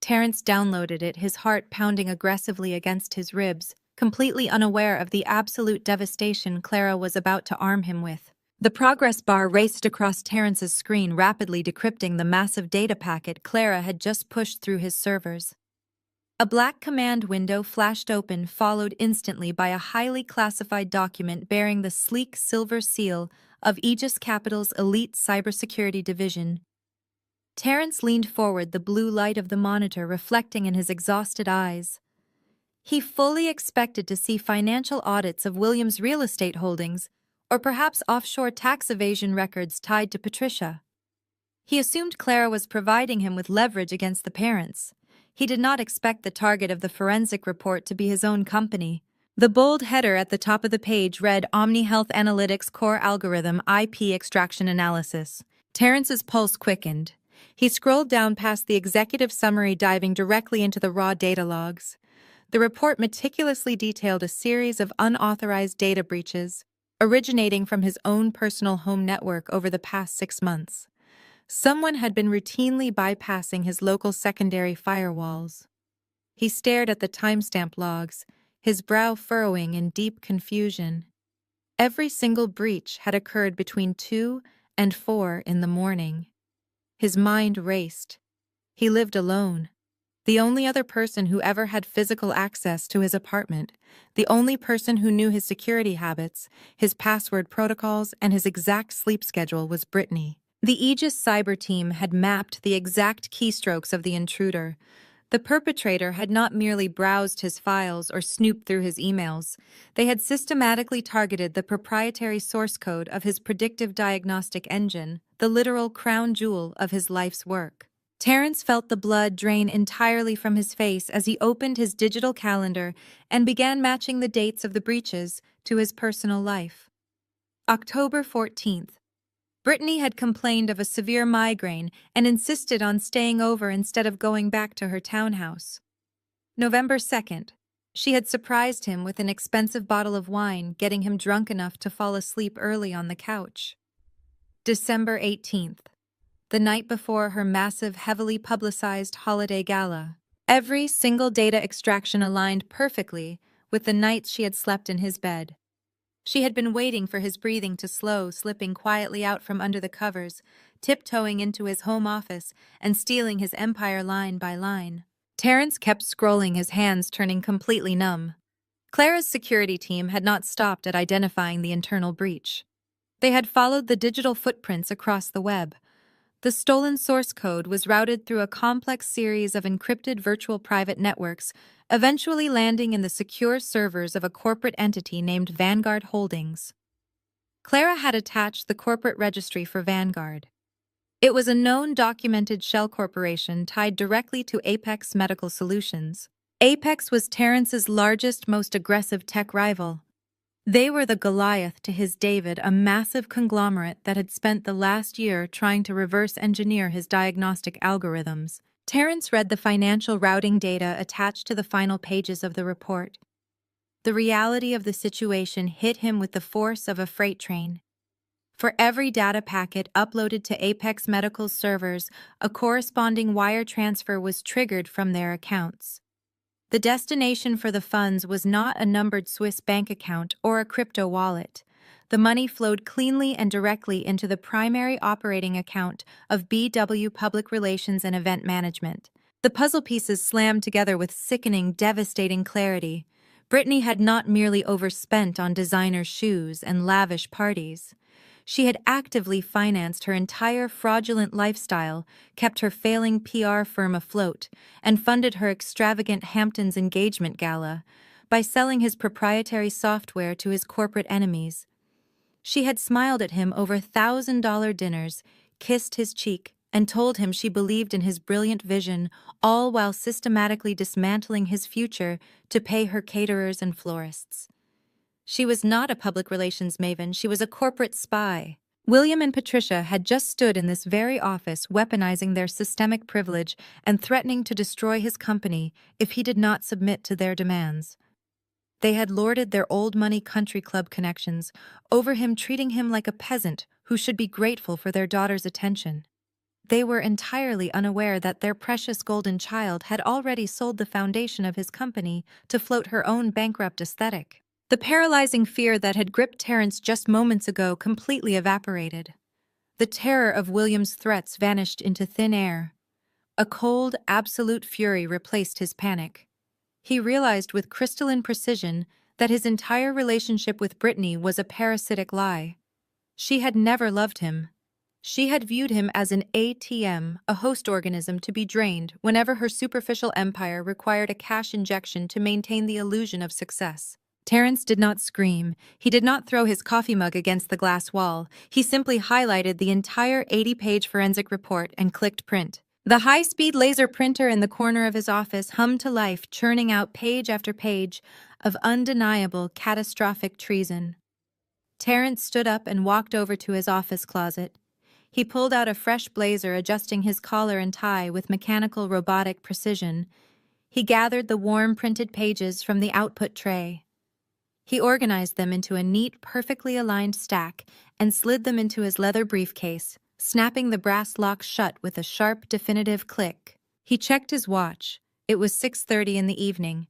Terrence downloaded it, his heart pounding aggressively against his ribs, completely unaware of the absolute devastation Clara was about to arm him with. The progress bar raced across Terrence's screen, rapidly decrypting the massive data packet Clara had just pushed through his servers. A black command window flashed open, followed instantly by a highly classified document bearing the sleek silver seal of Aegis Capital's elite cybersecurity division. Terrence leaned forward, the blue light of the monitor reflecting in his exhausted eyes. He fully expected to see financial audits of Williams' real estate holdings, or perhaps offshore tax evasion records tied to Patricia. He assumed Clara was providing him with leverage against the parents. He did not expect the target of the forensic report to be his own company. The bold header at the top of the page read Omni Health Analytics Core Algorithm IP Extraction Analysis. Terrence's pulse quickened. He scrolled down past the executive summary, diving directly into the raw data logs. The report meticulously detailed a series of unauthorized data breaches, originating from his own personal home network over the past 6 months. Someone had been routinely bypassing his local secondary firewalls. He stared at the timestamp logs, his brow furrowing in deep confusion. Every single breach had occurred between 2 and 4 in the morning. His mind raced. He lived alone. The only other person who ever had physical access to his apartment, the only person who knew his security habits, his password protocols, and his exact sleep schedule was Brittany. The Aegis cyber team had mapped the exact keystrokes of the intruder. The perpetrator had not merely browsed his files or snooped through his emails. They had systematically targeted the proprietary source code of his predictive diagnostic engine, the literal crown jewel of his life's work. Terrence felt the blood drain entirely from his face as he opened his digital calendar and began matching the dates of the breaches to his personal life. October 14th. Brittany had complained of a severe migraine and insisted on staying over instead of going back to her townhouse. November 2nd. She had surprised him with an expensive bottle of wine, getting him drunk enough to fall asleep early on the couch. December 18th. The night before her massive, heavily publicized holiday gala. Every single data extraction aligned perfectly with the nights she had slept in his bed. She had been waiting for his breathing to slow, slipping quietly out from under the covers, tiptoeing into his home office, and stealing his empire line by line. Terrence kept scrolling, his hands turning completely numb. Clara's security team had not stopped at identifying the internal breach. They had followed the digital footprints across the web. The stolen source code was routed through a complex series of encrypted virtual private networks, eventually landing in the secure servers of a corporate entity named Vanguard Holdings. Clara had attached the corporate registry for Vanguard. It was a known documented shell corporation tied directly to Apex Medical Solutions. Apex was Terrence's largest, most aggressive tech rival. They were the Goliath to his David, a massive conglomerate that had spent the last year trying to reverse engineer his diagnostic algorithms. Terrence read the financial routing data attached to the final pages of the report. The reality of the situation hit him with the force of a freight train. For every data packet uploaded to Apex Medical's servers, a corresponding wire transfer was triggered from their accounts. The destination for the funds was not a numbered Swiss bank account or a crypto wallet. The money flowed cleanly and directly into the primary operating account of BW Public Relations and Event Management. The puzzle pieces slammed together with sickening, devastating clarity. Brittany had not merely overspent on designer shoes and lavish parties. She had actively financed her entire fraudulent lifestyle, kept her failing PR firm afloat, and funded her extravagant Hamptons engagement gala by selling his proprietary software to his corporate enemies. She had smiled at him over $1,000 dinners, kissed his cheek, and told him she believed in his brilliant vision, all while systematically dismantling his future to pay her caterers and florists. She was not a public relations maven, she was a corporate spy. William and Patricia had just stood in this very office weaponizing their systemic privilege and threatening to destroy his company if he did not submit to their demands. They had lorded their old money country club connections over him, treating him like a peasant who should be grateful for their daughter's attention. They were entirely unaware that their precious golden child had already sold the foundation of his company to float her own bankrupt aesthetic. The paralyzing fear that had gripped Terence just moments ago completely evaporated. The terror of William's threats vanished into thin air. A cold, absolute fury replaced his panic. He realized with crystalline precision that his entire relationship with Brittany was a parasitic lie. She had never loved him. She had viewed him as an ATM, a host organism to be drained whenever her superficial empire required a cash injection to maintain the illusion of success. Terence did not scream. He did not throw his coffee mug against the glass wall. He simply highlighted the entire 80-page forensic report and clicked print. The high-speed laser printer in the corner of his office hummed to life, churning out page after page of undeniable, catastrophic treason. Terence stood up and walked over to his office closet. He pulled out a fresh blazer, adjusting his collar and tie with mechanical robotic precision. He gathered the warm printed pages from the output tray. He organized them into a neat, perfectly aligned stack and slid them into his leather briefcase, snapping the brass lock shut with a sharp, definitive click. He checked his watch. It was 6:30 in the evening.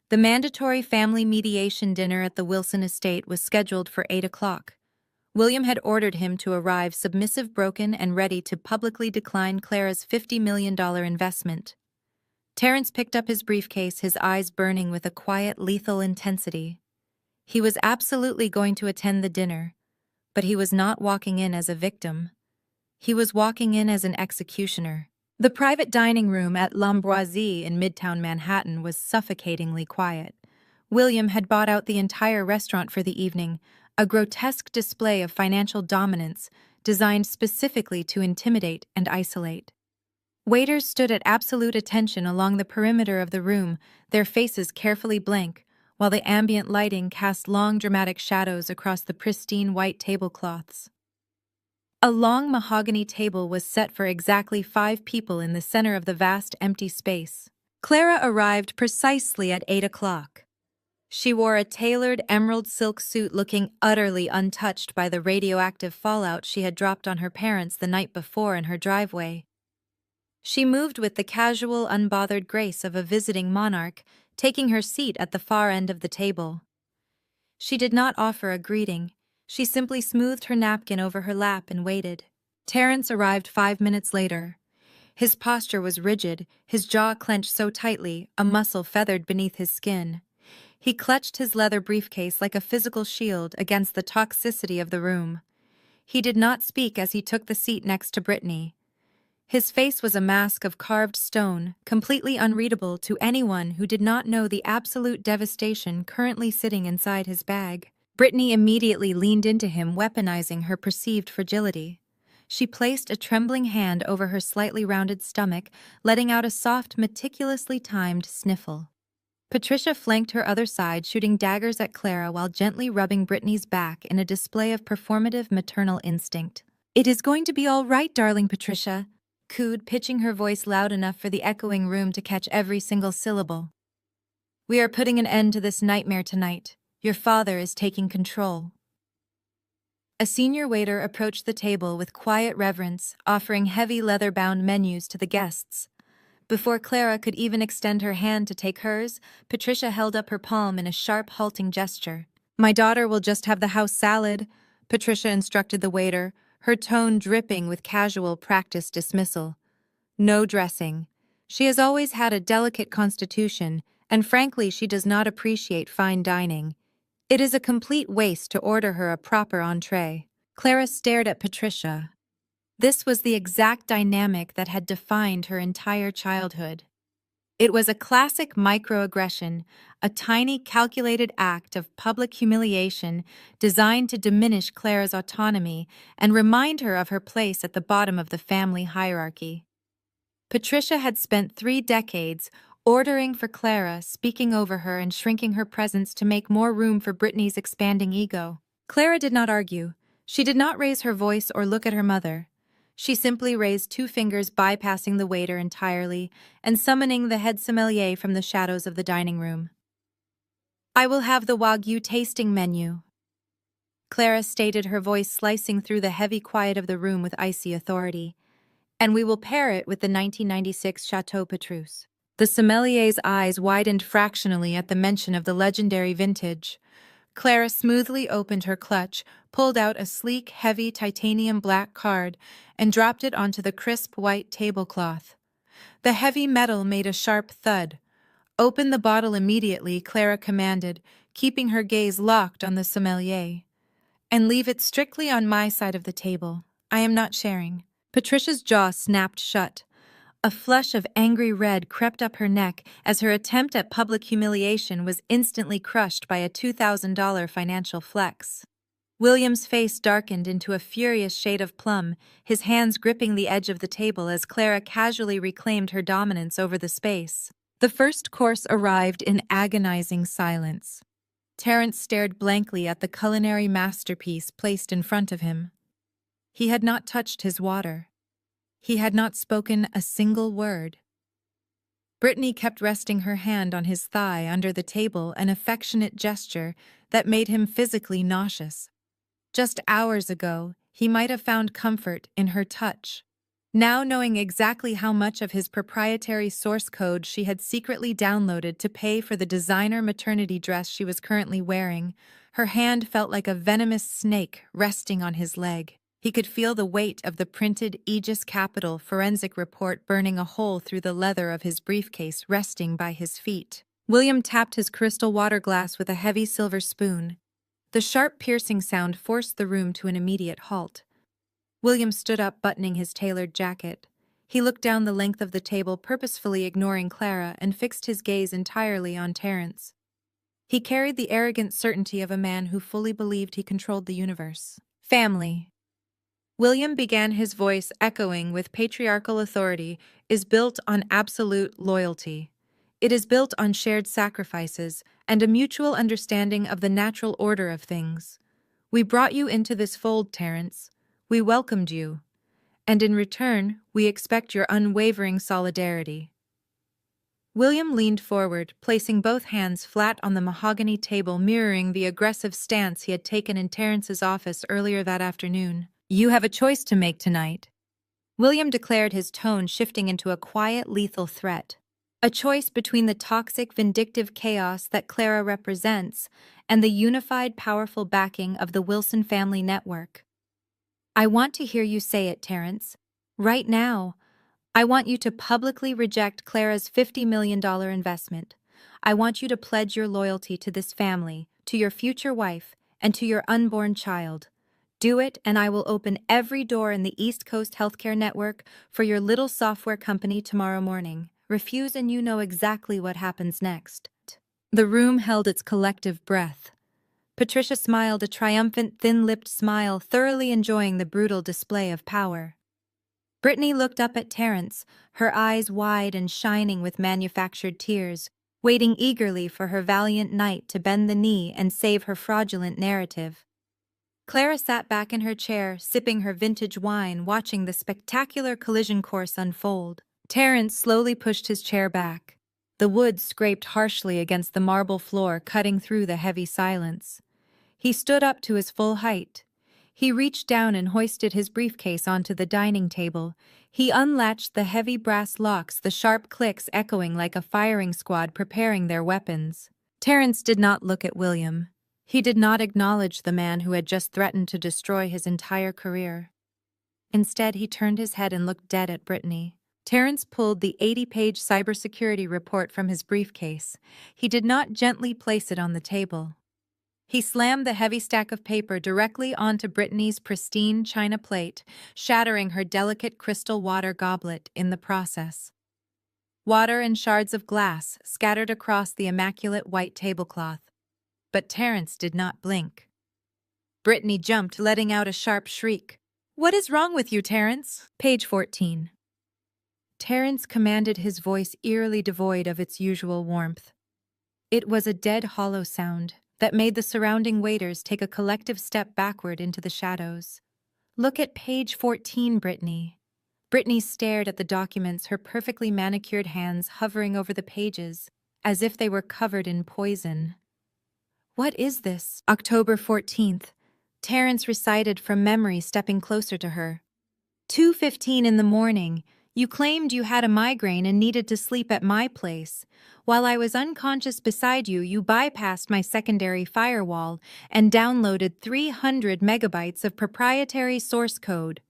The mandatory family mediation dinner at the Wilson estate was scheduled for 8 o'clock. William had ordered him to arrive submissive, broken, and ready to publicly decline Clara's $50 million investment. Terence picked up his briefcase, his eyes burning with a quiet, lethal intensity. He was absolutely going to attend the dinner, but he was not walking in as a victim. He was walking in as an executioner. The private dining room at L'Ambroisie in Midtown Manhattan was suffocatingly quiet. William had bought out the entire restaurant for the evening, a grotesque display of financial dominance designed specifically to intimidate and isolate. Waiters stood at absolute attention along the perimeter of the room, their faces carefully blank, while the ambient lighting cast long dramatic shadows across the pristine white tablecloths. A long mahogany table was set for exactly 5 people in the center of the vast empty space. Clara arrived precisely at 8 o'clock. She wore a tailored emerald silk suit, looking utterly untouched by the radioactive fallout she had dropped on her parents the night before in her driveway. She moved with the casual, unbothered grace of a visiting monarch, taking her seat at the far end of the table. She did not offer a greeting. She simply smoothed her napkin over her lap and waited. Terence arrived 5 minutes later. His posture was rigid, his jaw clenched so tightly, a muscle feathered beneath his skin. He clutched his leather briefcase like a physical shield against the toxicity of the room. He did not speak as he took the seat next to Brittany. His face was a mask of carved stone, completely unreadable to anyone who did not know the absolute devastation currently sitting inside his bag. Brittany immediately leaned into him, weaponizing her perceived fragility. She placed a trembling hand over her slightly rounded stomach, letting out a soft, meticulously timed sniffle. Patricia flanked her other side, shooting daggers at Clara while gently rubbing Brittany's back in a display of performative maternal instinct. "It is going to be all right, darling Patricia," cooed, pitching her voice loud enough for the echoing room to catch every single syllable. "We are putting an end to this nightmare tonight. Your father is taking control." A senior waiter approached the table with quiet reverence, offering heavy leather-bound menus to the guests. Before Clara could even extend her hand to take hers, Patricia held up her palm in a sharp, halting gesture. "My daughter will just have the house salad," Patricia instructed the waiter, her tone dripping with casual, practiced dismissal. "No dressing. She has always had a delicate constitution, and frankly she does not appreciate fine dining. It is a complete waste to order her a proper entree." Clara stared at Patricia. This was the exact dynamic that had defined her entire childhood. It was a classic microaggression, a tiny calculated act of public humiliation designed to diminish Clara's autonomy and remind her of her place at the bottom of the family hierarchy. Patricia had spent 3 decades ordering for Clara, speaking over her and shrinking her presence to make more room for Brittany's expanding ego. Clara did not argue. She did not raise her voice or look at her mother. She simply raised 2 fingers, bypassing the waiter entirely and summoning the head sommelier from the shadows of the dining room. "I will have the Wagyu tasting menu," Clara stated, her voice slicing through the heavy quiet of the room with icy authority. "And we will pair it with the 1996 Chateau Petrus." The sommelier's eyes widened fractionally at the mention of the legendary vintage. Clara smoothly opened her clutch, pulled out a sleek, heavy titanium black card, and dropped it onto the crisp white tablecloth. The heavy metal made a sharp thud. "Open the bottle immediately," Clara commanded, keeping her gaze locked on the sommelier. "And leave it strictly on my side of the table. I am not sharing." Patricia's jaw snapped shut. A flush of angry red crept up her neck as her attempt at public humiliation was instantly crushed by a $2,000 financial flex. William's face darkened into a furious shade of plum, his hands gripping the edge of the table as Clara casually reclaimed her dominance over the space. The first course arrived in agonizing silence. Terence stared blankly at the culinary masterpiece placed in front of him. He had not touched his water. He had not spoken a single word. Brittany kept resting her hand on his thigh under the table, an affectionate gesture that made him physically nauseous. Just hours ago, he might have found comfort in her touch. Now, knowing exactly how much of his proprietary source code she had secretly downloaded to pay for the designer maternity dress she was currently wearing, her hand felt like a venomous snake resting on his leg. He could feel the weight of the printed Aegis Capital forensic report burning a hole through the leather of his briefcase resting by his feet. William tapped his crystal water glass with a heavy silver spoon. The sharp, piercing sound forced the room to an immediate halt. William stood up, buttoning his tailored jacket. He looked down the length of the table, purposefully ignoring Clara, and fixed his gaze entirely on Terence. He carried the arrogant certainty of a man who fully believed he controlled the universe. "Family," William began, his voice echoing with patriarchal authority, "is built on absolute loyalty. It is built on shared sacrifices and a mutual understanding of the natural order of things. We brought you into this fold, Terence. We welcomed you. And in return, we expect your unwavering solidarity." William leaned forward, placing both hands flat on the mahogany table, mirroring the aggressive stance he had taken in Terence's office earlier that afternoon. "You have a choice to make tonight," William declared, his tone shifting into a quiet, lethal threat. "A choice between the toxic, vindictive chaos that Clara represents and the unified, powerful backing of the Wilson family network. I want to hear you say it, Terence. Right now. I want you to publicly reject Clara's $50 million investment. I want you to pledge your loyalty to this family, to your future wife, and to your unborn child. Do it, and I will open every door in the East Coast Healthcare Network for your little software company tomorrow morning. Refuse and you know exactly what happens next." The room held its collective breath. Patricia smiled, a triumphant, thin-lipped smile, thoroughly enjoying the brutal display of power. Brittany looked up at Terence, her eyes wide and shining with manufactured tears, waiting eagerly for her valiant knight to bend the knee and save her fraudulent narrative. Clara sat back in her chair, sipping her vintage wine, watching the spectacular collision course unfold. Terence slowly pushed his chair back. The wood scraped harshly against the marble floor, cutting through the heavy silence. He stood up to his full height. He reached down and hoisted his briefcase onto the dining table. He unlatched the heavy brass locks, the sharp clicks echoing like a firing squad preparing their weapons. Terence did not look at William. He did not acknowledge the man who had just threatened to destroy his entire career. Instead, he turned his head and looked dead at Brittany. Terence pulled the 80-page cybersecurity report from his briefcase. He did not gently place it on the table. He slammed the heavy stack of paper directly onto Brittany's pristine china plate, shattering her delicate crystal water goblet in the process. Water and shards of glass scattered across the immaculate white tablecloth. But Terence did not blink. Brittany jumped, letting out a sharp shriek. "What is wrong with you, Terence?" Page 14. Terence commanded, his voice eerily devoid of its usual warmth. It was a dead, hollow sound that made the surrounding waiters take a collective step backward into the shadows. "Look at page 14, Brittany." Brittany stared at the documents, her perfectly manicured hands hovering over the pages, as if they were covered in poison. "What is this?" October 14th. Terence recited from memory, stepping closer to her. 2:15 in the morning. You claimed you had a migraine and needed to sleep at my place. While I was unconscious beside you, you bypassed my secondary firewall and downloaded 300 megabytes of proprietary source code.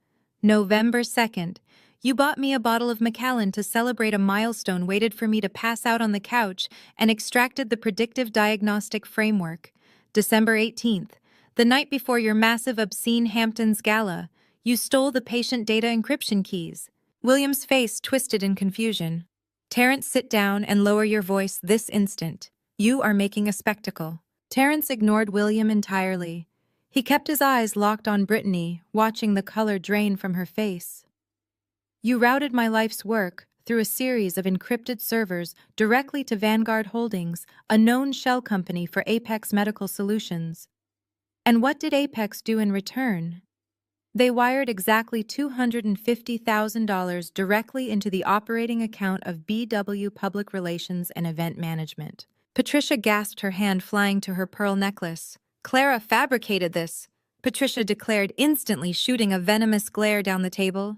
November 2nd. You bought me a bottle of Macallan to celebrate a milestone, waited for me to pass out on the couch, and extracted the predictive diagnostic framework. December 18th. The night before your massive obscene Hamptons gala, you stole the patient data encryption keys. William's face twisted in confusion. "Terence, sit down and lower your voice this instant. You are making a spectacle." Terence ignored William entirely. He kept his eyes locked on Brittany, watching the color drain from her face. "You routed my life's work through a series of encrypted servers directly to Vanguard Holdings, a known shell company for Apex Medical Solutions. And what did Apex do in return? They wired exactly $250,000 directly into the operating account of BW Public Relations and Event Management." Patricia gasped, her hand flying to her pearl necklace. "Clara fabricated this," Patricia declared, instantly shooting a venomous glare down the table.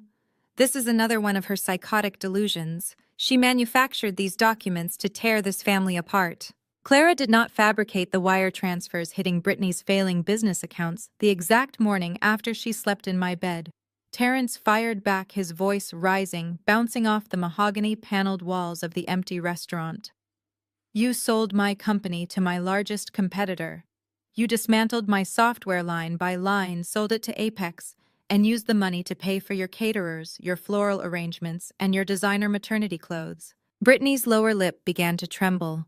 "This is another one of her psychotic delusions. She manufactured these documents to tear this family apart." Clara did not fabricate the wire transfers hitting Brittany's failing business accounts the exact morning after she slept in my bed. Terence fired back, his voice rising, bouncing off the mahogany-paneled walls of the empty restaurant. "You sold my company to my largest competitor. You dismantled my software line by line, sold it to Apex, and used the money to pay for your caterers, your floral arrangements, and your designer maternity clothes." Brittany's lower lip began to tremble.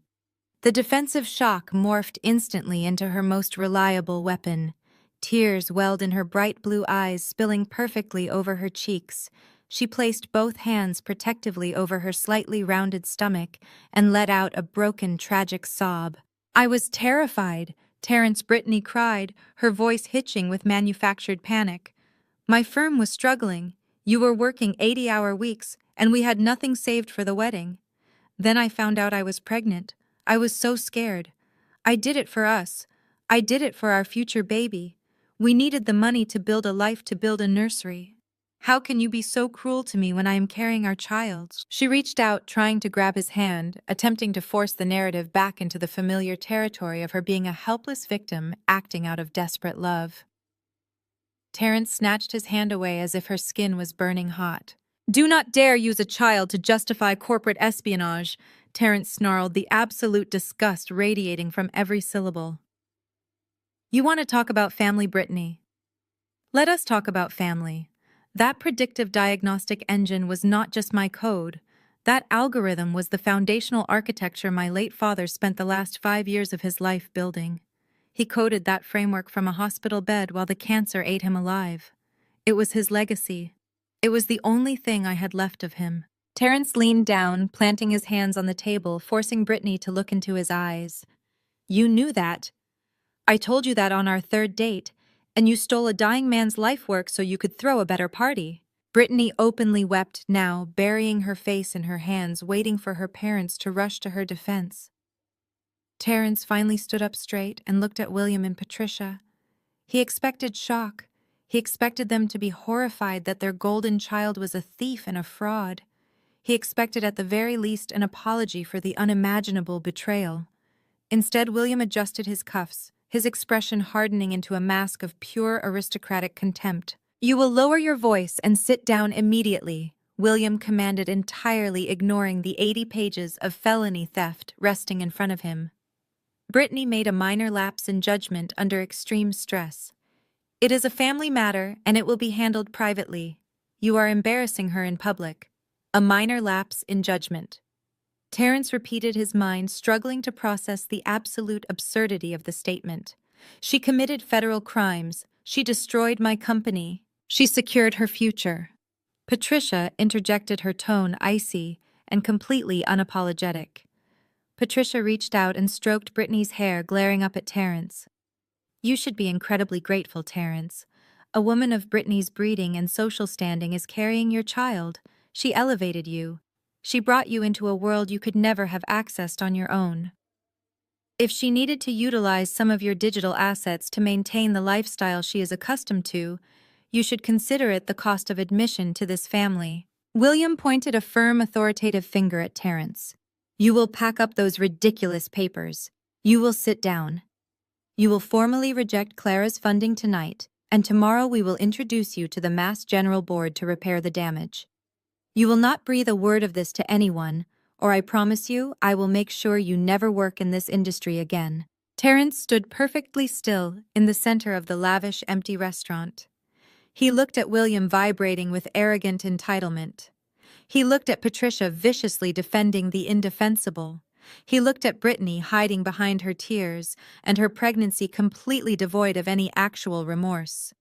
The defensive shock morphed instantly into her most reliable weapon. Tears welled in her bright blue eyes, spilling perfectly over her cheeks. She placed both hands protectively over her slightly rounded stomach and let out a broken, tragic sob. "I was terrified," Terence Brittany cried, her voice hitching with manufactured panic. "My firm was struggling. You were working 80-hour weeks, and we had nothing saved for the wedding. Then I found out I was pregnant. I was so scared. I did it for us. I did it for our future baby. We needed the money to build a life, to build a nursery. How can you be so cruel to me when I am carrying our child?" She reached out, trying to grab his hand, attempting to force the narrative back into the familiar territory of her being a helpless victim acting out of desperate love. Terence snatched his hand away as if her skin was burning hot. "Do not dare use a child to justify corporate espionage," Terence snarled, the absolute disgust radiating from every syllable. "You want to talk about family, Brittany? Let us talk about family. That predictive diagnostic engine was not just my code. That algorithm was the foundational architecture my late father spent the last 5 years of his life building. He coded that framework from a hospital bed while the cancer ate him alive. It was his legacy. It was the only thing I had left of him." Terence leaned down, planting his hands on the table, forcing Brittany to look into his eyes. "You knew that. I told you that on our third date, and you stole a dying man's life work so you could throw a better party." Brittany openly wept now, burying her face in her hands, waiting for her parents to rush to her defense. Terence finally stood up straight and looked at William and Patricia. He expected shock. He expected them to be horrified that their golden child was a thief and a fraud. He expected at the very least an apology for the unimaginable betrayal. Instead, William adjusted his cuffs, his expression hardening into a mask of pure aristocratic contempt. "You will lower your voice and sit down immediately," William commanded, entirely ignoring the 80 pages of felony theft resting in front of him. Brittany made a minor lapse in judgment under extreme stress. It is a family matter, and it will be handled privately. You are embarrassing her in public. A minor lapse in judgment. Terence repeated his mind, struggling to process the absolute absurdity of the statement. She committed federal crimes. She destroyed my company. She secured her future. Patricia interjected, her tone icy and completely unapologetic. Patricia reached out and stroked Brittany's hair, glaring up at Terence. You should be incredibly grateful, Terence. A woman of Brittany's breeding and social standing is carrying your child. She elevated you. She brought you into a world you could never have accessed on your own. If she needed to utilize some of your digital assets to maintain the lifestyle she is accustomed to, you should consider it the cost of admission to this family. William pointed a firm, authoritative finger at Terence. You will pack up those ridiculous papers. You will sit down. You will formally reject Clara's funding tonight, and tomorrow we will introduce you to the Mass General Board to repair the damage. You will not breathe a word of this to anyone, or I promise you I will make sure you never work in this industry again. Terence stood perfectly still in the center of the lavish, empty restaurant. He looked at William, vibrating with arrogant entitlement. He looked at Patricia, viciously defending the indefensible. He looked at Brittany, hiding behind her tears, and her pregnancy completely devoid of any actual remorse.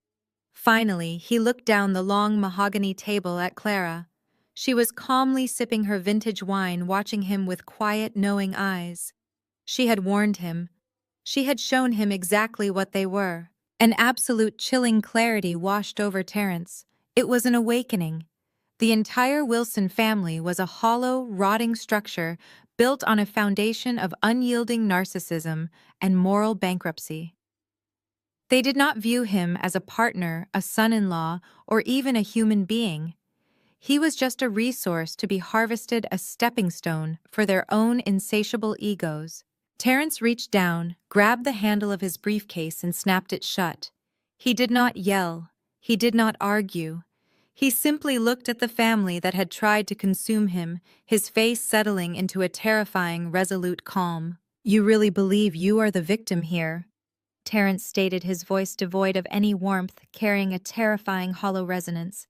Finally, he looked down the long mahogany table at Clara. She was calmly sipping her vintage wine, watching him with quiet, knowing eyes. She had warned him. She had shown him exactly what they were. An absolute chilling clarity washed over Terence. It was an awakening. The entire Wilson family was a hollow, rotting structure built on a foundation of unyielding narcissism and moral bankruptcy. They did not view him as a partner, a son-in-law, or even a human being. He was just a resource to be harvested, a stepping stone for their own insatiable egos. Terence reached down, grabbed the handle of his briefcase, and snapped it shut. He did not yell. He did not argue. He simply looked at the family that had tried to consume him, his face settling into a terrifying, resolute calm. You really believe you are the victim here? Terence stated, his voice devoid of any warmth, carrying a terrifying, hollow resonance.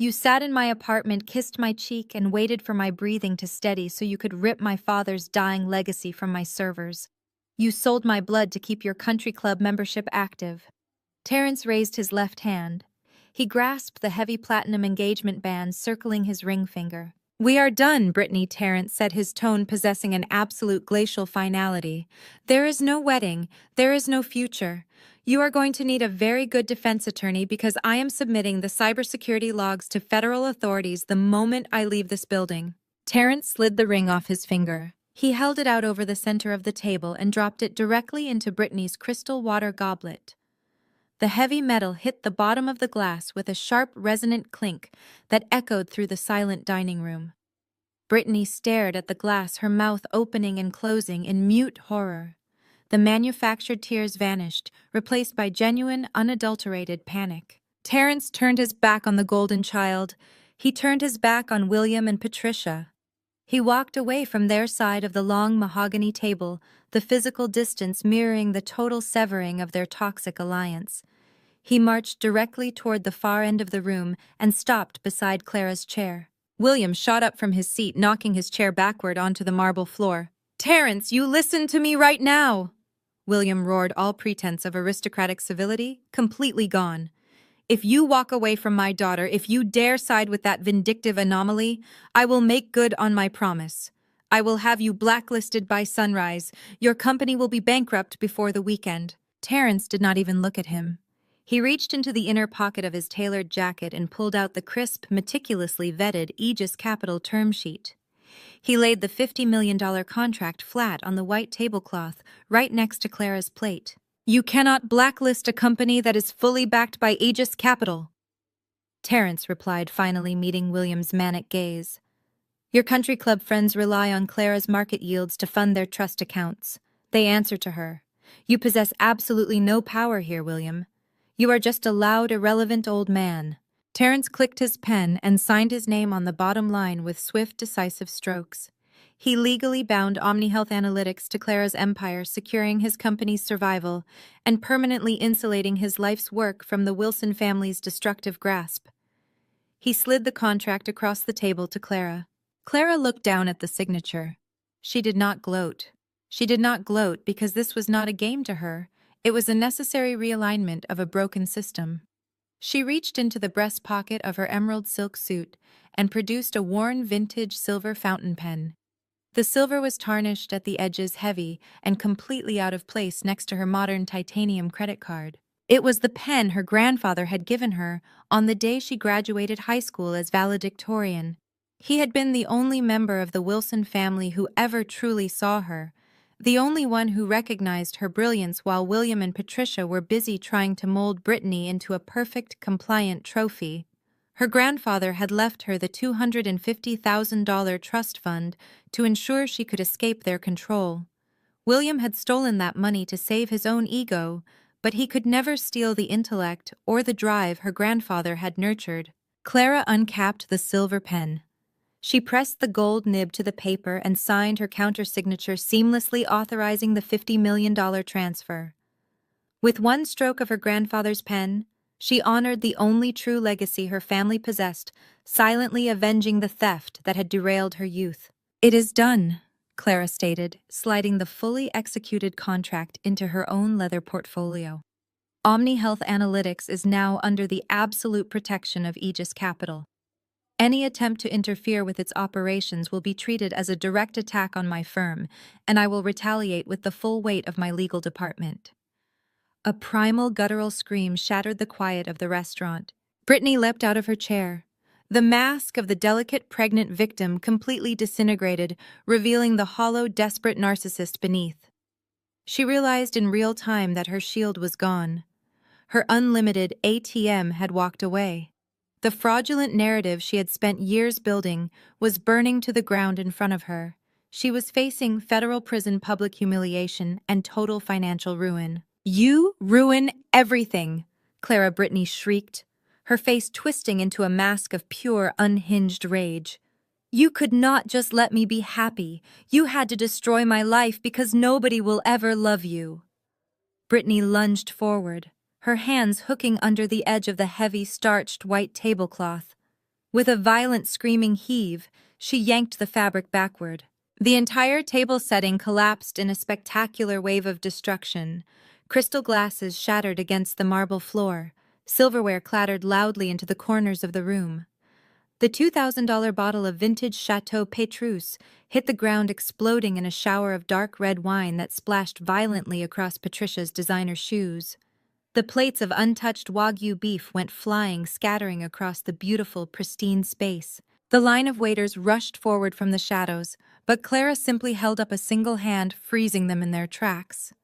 You sat in my apartment, kissed my cheek, and waited for my breathing to steady so you could rip my father's dying legacy from my servers. You sold my blood to keep your country club membership active. Terence raised his left hand. He grasped the heavy platinum engagement band circling his ring finger. We are done, Brittany, Terence said, his tone possessing an absolute glacial finality. There is no wedding. There is no future. You are going to need a very good defense attorney because I am submitting the cybersecurity logs to federal authorities the moment I leave this building. Terence slid the ring off his finger. He held it out over the center of the table and dropped it directly into Brittany's crystal water goblet. The heavy metal hit the bottom of the glass with a sharp, resonant clink that echoed through the silent dining room. Brittany stared at the glass, her mouth opening and closing in mute horror. The manufactured tears vanished, replaced by genuine, unadulterated panic. Terence turned his back on the golden child. He turned his back on William and Patricia. He walked away from their side of the long mahogany table, the physical distance mirroring the total severing of their toxic alliance. He marched directly toward the far end of the room and stopped beside Clara's chair. William shot up from his seat, knocking his chair backward onto the marble floor. Terence, you listen to me right now! William roared, all pretense of aristocratic civility completely gone. If you walk away from my daughter, if you dare side with that vindictive anomaly, I will make good on my promise. I will have you blacklisted by sunrise. Your company will be bankrupt before the weekend. Terence did not even look at him. He reached into the inner pocket of his tailored jacket and pulled out the crisp, meticulously vetted Aegis Capital term sheet. He laid the $50 million contract flat on the white tablecloth right next to Clara's plate. You cannot blacklist a company that is fully backed by Aegis Capital, Terence replied, finally meeting William's manic gaze. Your country club friends rely on Clara's market yields to fund their trust accounts. They answer to her. You possess absolutely no power here, William. You are just a loud, irrelevant old man. Terence clicked his pen and signed his name on the bottom line with swift, decisive strokes. He legally bound OmniHealth Analytics to Clara's empire, securing his company's survival and permanently insulating his life's work from the Wilson family's destructive grasp. He slid the contract across the table to Clara. Clara looked down at the signature. She did not gloat. She did not gloat because this was not a game to her. It was a necessary realignment of a broken system. She reached into the breast pocket of her emerald silk suit and produced a worn vintage silver fountain pen. The silver was tarnished at the edges, heavy and completely out of place next to her modern titanium credit card. It was the pen her grandfather had given her on the day she graduated high school as valedictorian. He had been the only member of the Wilson family who ever truly saw her, the only one who recognized her brilliance while William and Patricia were busy trying to mold Brittany into a perfect, compliant trophy. Her grandfather had left her the $250,000 trust fund to ensure she could escape their control. William had stolen that money to save his own ego, but he could never steal the intellect or the drive her grandfather had nurtured. Clara uncapped the silver pen. She pressed the gold nib to the paper and signed her countersignature, seamlessly authorizing the $50 million transfer. With one stroke of her grandfather's pen, she honored the only true legacy her family possessed, silently avenging the theft that had derailed her youth. "It is done," Clara stated, sliding the fully executed contract into her own leather portfolio. OmniHealth Analytics is now under the absolute protection of Aegis Capital. Any attempt to interfere with its operations will be treated as a direct attack on my firm, and I will retaliate with the full weight of my legal department. A primal guttural scream shattered the quiet of the restaurant. Brittany leapt out of her chair. The mask of the delicate pregnant victim completely disintegrated, revealing the hollow, desperate narcissist beneath. She realized in real time that her shield was gone. Her unlimited ATM had walked away. The fraudulent narrative she had spent years building was burning to the ground in front of her. She was facing federal prison, public humiliation, and total financial ruin. "You ruin everything," Clara Brittany shrieked, her face twisting into a mask of pure, unhinged rage. "You could not just let me be happy. You had to destroy my life because nobody will ever love you." Brittany lunged forward, her hands hooking under the edge of the heavy, starched white tablecloth. With a violent screaming heave, she yanked the fabric backward. The entire table setting collapsed in a spectacular wave of destruction. Crystal glasses shattered against the marble floor. Silverware clattered loudly into the corners of the room. The $2,000 bottle of vintage Chateau Petrus hit the ground, exploding in a shower of dark red wine that splashed violently across Patricia's designer shoes. The plates of untouched Wagyu beef went flying, scattering across the beautiful, pristine space. The line of waiters rushed forward from the shadows, but Clara simply held up a single hand, freezing them in their tracks.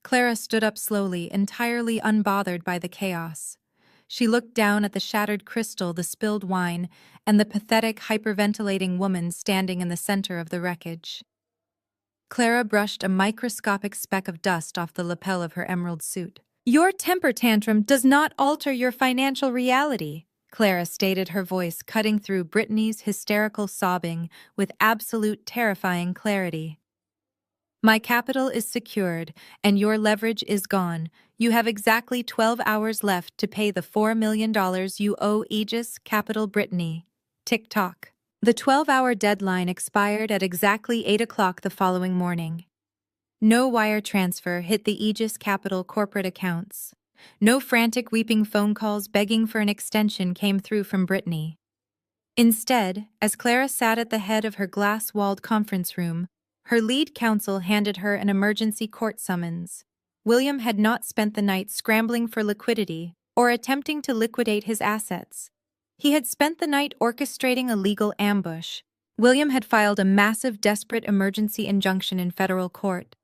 Clara stood up slowly, entirely unbothered by the chaos. She looked down at the shattered crystal, the spilled wine, and the pathetic, hyperventilating woman standing in the center of the wreckage. Clara brushed a microscopic speck of dust off the lapel of her emerald suit. "Your temper tantrum does not alter your financial reality," Clara stated, her voice cutting through Brittany's hysterical sobbing with absolute terrifying clarity. "My capital is secured, and your leverage is gone. You have exactly 12 hours left to pay the $4 million you owe Aegis Capital Brittany." Tick-tock. The 12-hour deadline expired at exactly 8 o'clock the following morning. No wire transfer hit the Aegis Capital corporate accounts. No frantic, weeping phone calls begging for an extension came through from Brittany. Instead, as Clara sat at the head of her glass-walled conference room, her lead counsel handed her an emergency court summons. William had not spent the night scrambling for liquidity or attempting to liquidate his assets. He had spent the night orchestrating a legal ambush. William had filed a massive, desperate emergency injunction in federal court.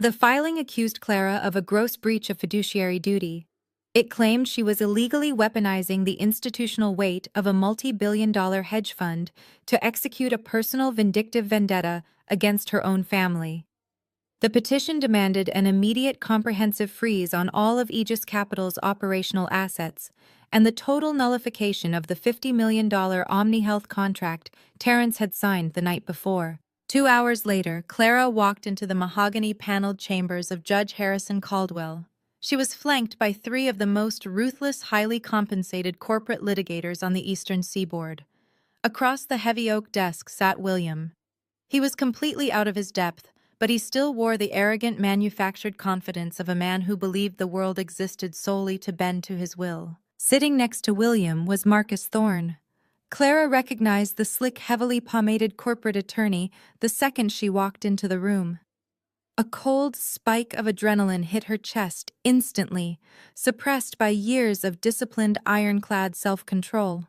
The filing accused Clara of a gross breach of fiduciary duty. It claimed she was illegally weaponizing the institutional weight of a multi-billion-dollar hedge fund to execute a personal vindictive vendetta against her own family. The petition demanded an immediate comprehensive freeze on all of Aegis Capital's operational assets and the total nullification of the $50 million OmniHealth contract Terrence had signed the night before. 2 hours later, Clara walked into the mahogany-paneled chambers of Judge Harrison Caldwell. She was flanked by three of the most ruthless, highly compensated corporate litigators on the Eastern Seaboard. Across the heavy oak desk sat William. He was completely out of his depth, but he still wore the arrogant, manufactured confidence of a man who believed the world existed solely to bend to his will. Sitting next to William was Marcus Thorne. Clara recognized the slick, heavily pomaded corporate attorney the second she walked into the room. A cold spike of adrenaline hit her chest instantly, suppressed by years of disciplined, ironclad self-control.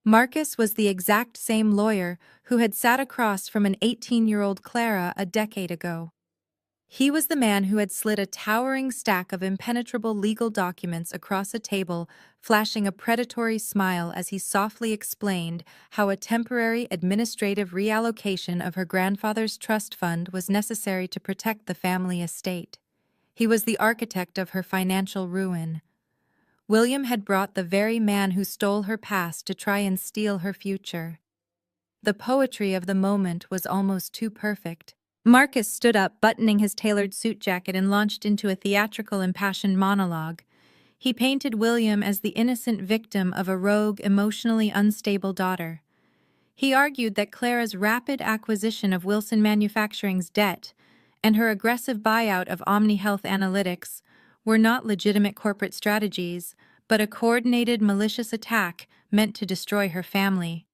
Marcus was the exact same lawyer who had sat across from an 18-year-old Clara a decade ago. He was the man who had slid a towering stack of impenetrable legal documents across a table, flashing a predatory smile as he softly explained how a temporary administrative reallocation of her grandfather's trust fund was necessary to protect the family estate. He was the architect of her financial ruin. William had brought the very man who stole her past to try and steal her future. The poetry of the moment was almost too perfect. Marcus stood up, buttoning his tailored suit jacket, and launched into a theatrical, impassioned monologue. He painted William as the innocent victim of a rogue, emotionally unstable daughter. He argued that Clara's rapid acquisition of Wilson Manufacturing's debt and her aggressive buyout of Omni Health Analytics were not legitimate corporate strategies, but a coordinated, malicious attack meant to destroy her family.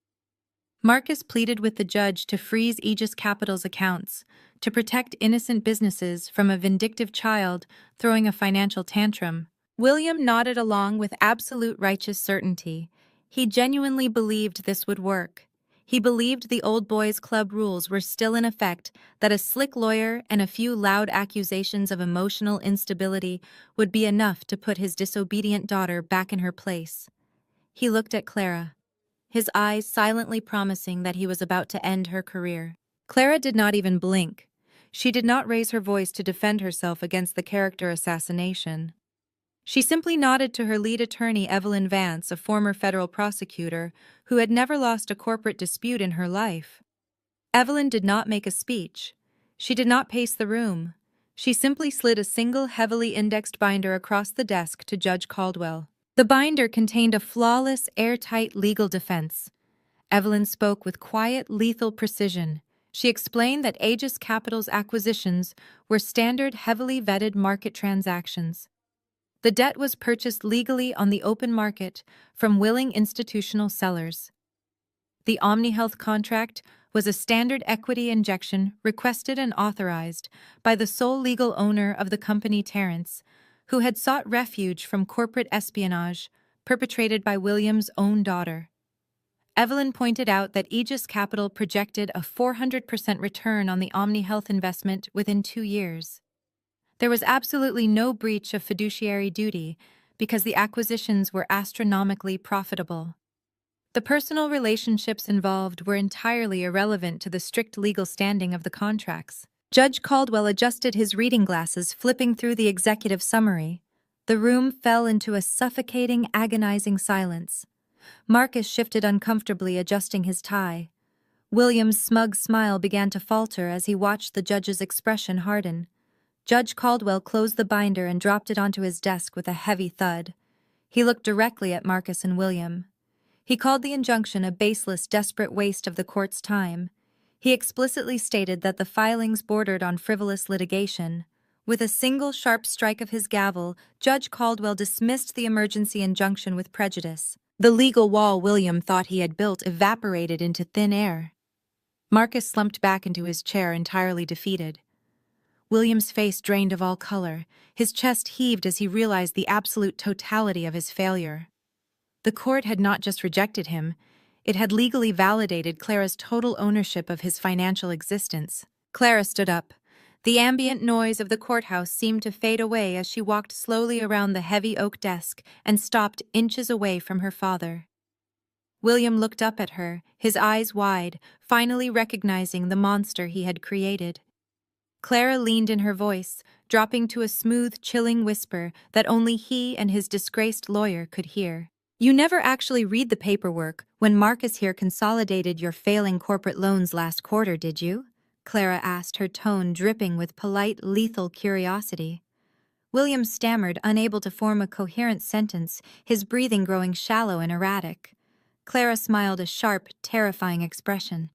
Marcus pleaded with the judge to freeze Aegis Capital's accounts, to protect innocent businesses from a vindictive child throwing a financial tantrum. William nodded along with absolute righteous certainty. He genuinely believed this would work. He believed the old boys' club rules were still in effect, that a slick lawyer and a few loud accusations of emotional instability would be enough to put his disobedient daughter back in her place. He looked at Clara, his eyes silently promising that he was about to end her career. Clara did not even blink. She did not raise her voice to defend herself against the character assassination. She simply nodded to her lead attorney, Evelyn Vance, a former federal prosecutor who had never lost a corporate dispute in her life. Evelyn did not make a speech. She did not pace the room. She simply slid a single heavily indexed binder across the desk to Judge Caldwell. The binder contained a flawless, airtight legal defense. Evelyn spoke with quiet, lethal precision. She explained that Aegis Capital's acquisitions were standard, heavily vetted market transactions. The debt was purchased legally on the open market from willing institutional sellers. The OmniHealth contract was a standard equity injection requested and authorized by the sole legal owner of the company, Terrence, who had sought refuge from corporate espionage perpetrated by William's own daughter. Evelyn pointed out that Aegis Capital projected a 400% return on the OmniHealth investment within 2 years. There was absolutely no breach of fiduciary duty because the acquisitions were astronomically profitable. The personal relationships involved were entirely irrelevant to the strict legal standing of the contracts. Judge Caldwell adjusted his reading glasses, flipping through the executive summary. The room fell into a suffocating, agonizing silence. Marcus shifted uncomfortably, adjusting his tie. William's smug smile began to falter as he watched the judge's expression harden. Judge Caldwell closed the binder and dropped it onto his desk with a heavy thud. He looked directly at Marcus and William. He called the injunction a baseless, desperate waste of the court's time. He explicitly stated that the filings bordered on frivolous litigation. With a single sharp strike of his gavel, Judge Caldwell dismissed the emergency injunction with prejudice. The legal wall William thought he had built evaporated into thin air. Marcus slumped back into his chair, entirely defeated. William's face drained of all color. His chest heaved as he realized the absolute totality of his failure. The court had not just rejected him, it had legally validated Clara's total ownership of his financial existence. Clara stood up. The ambient noise of the courthouse seemed to fade away as she walked slowly around the heavy oak desk and stopped inches away from her father. William looked up at her, his eyes wide, finally recognizing the monster he had created. Clara leaned in her voice, dropping to a smooth, chilling whisper that only he and his disgraced lawyer could hear. "You never actually read the paperwork when Marcus here consolidated your failing corporate loans last quarter, did you?" Clara asked, her tone dripping with polite, lethal curiosity. William stammered, unable to form a coherent sentence, his breathing growing shallow and erratic. Clara smiled, a sharp, terrifying expression.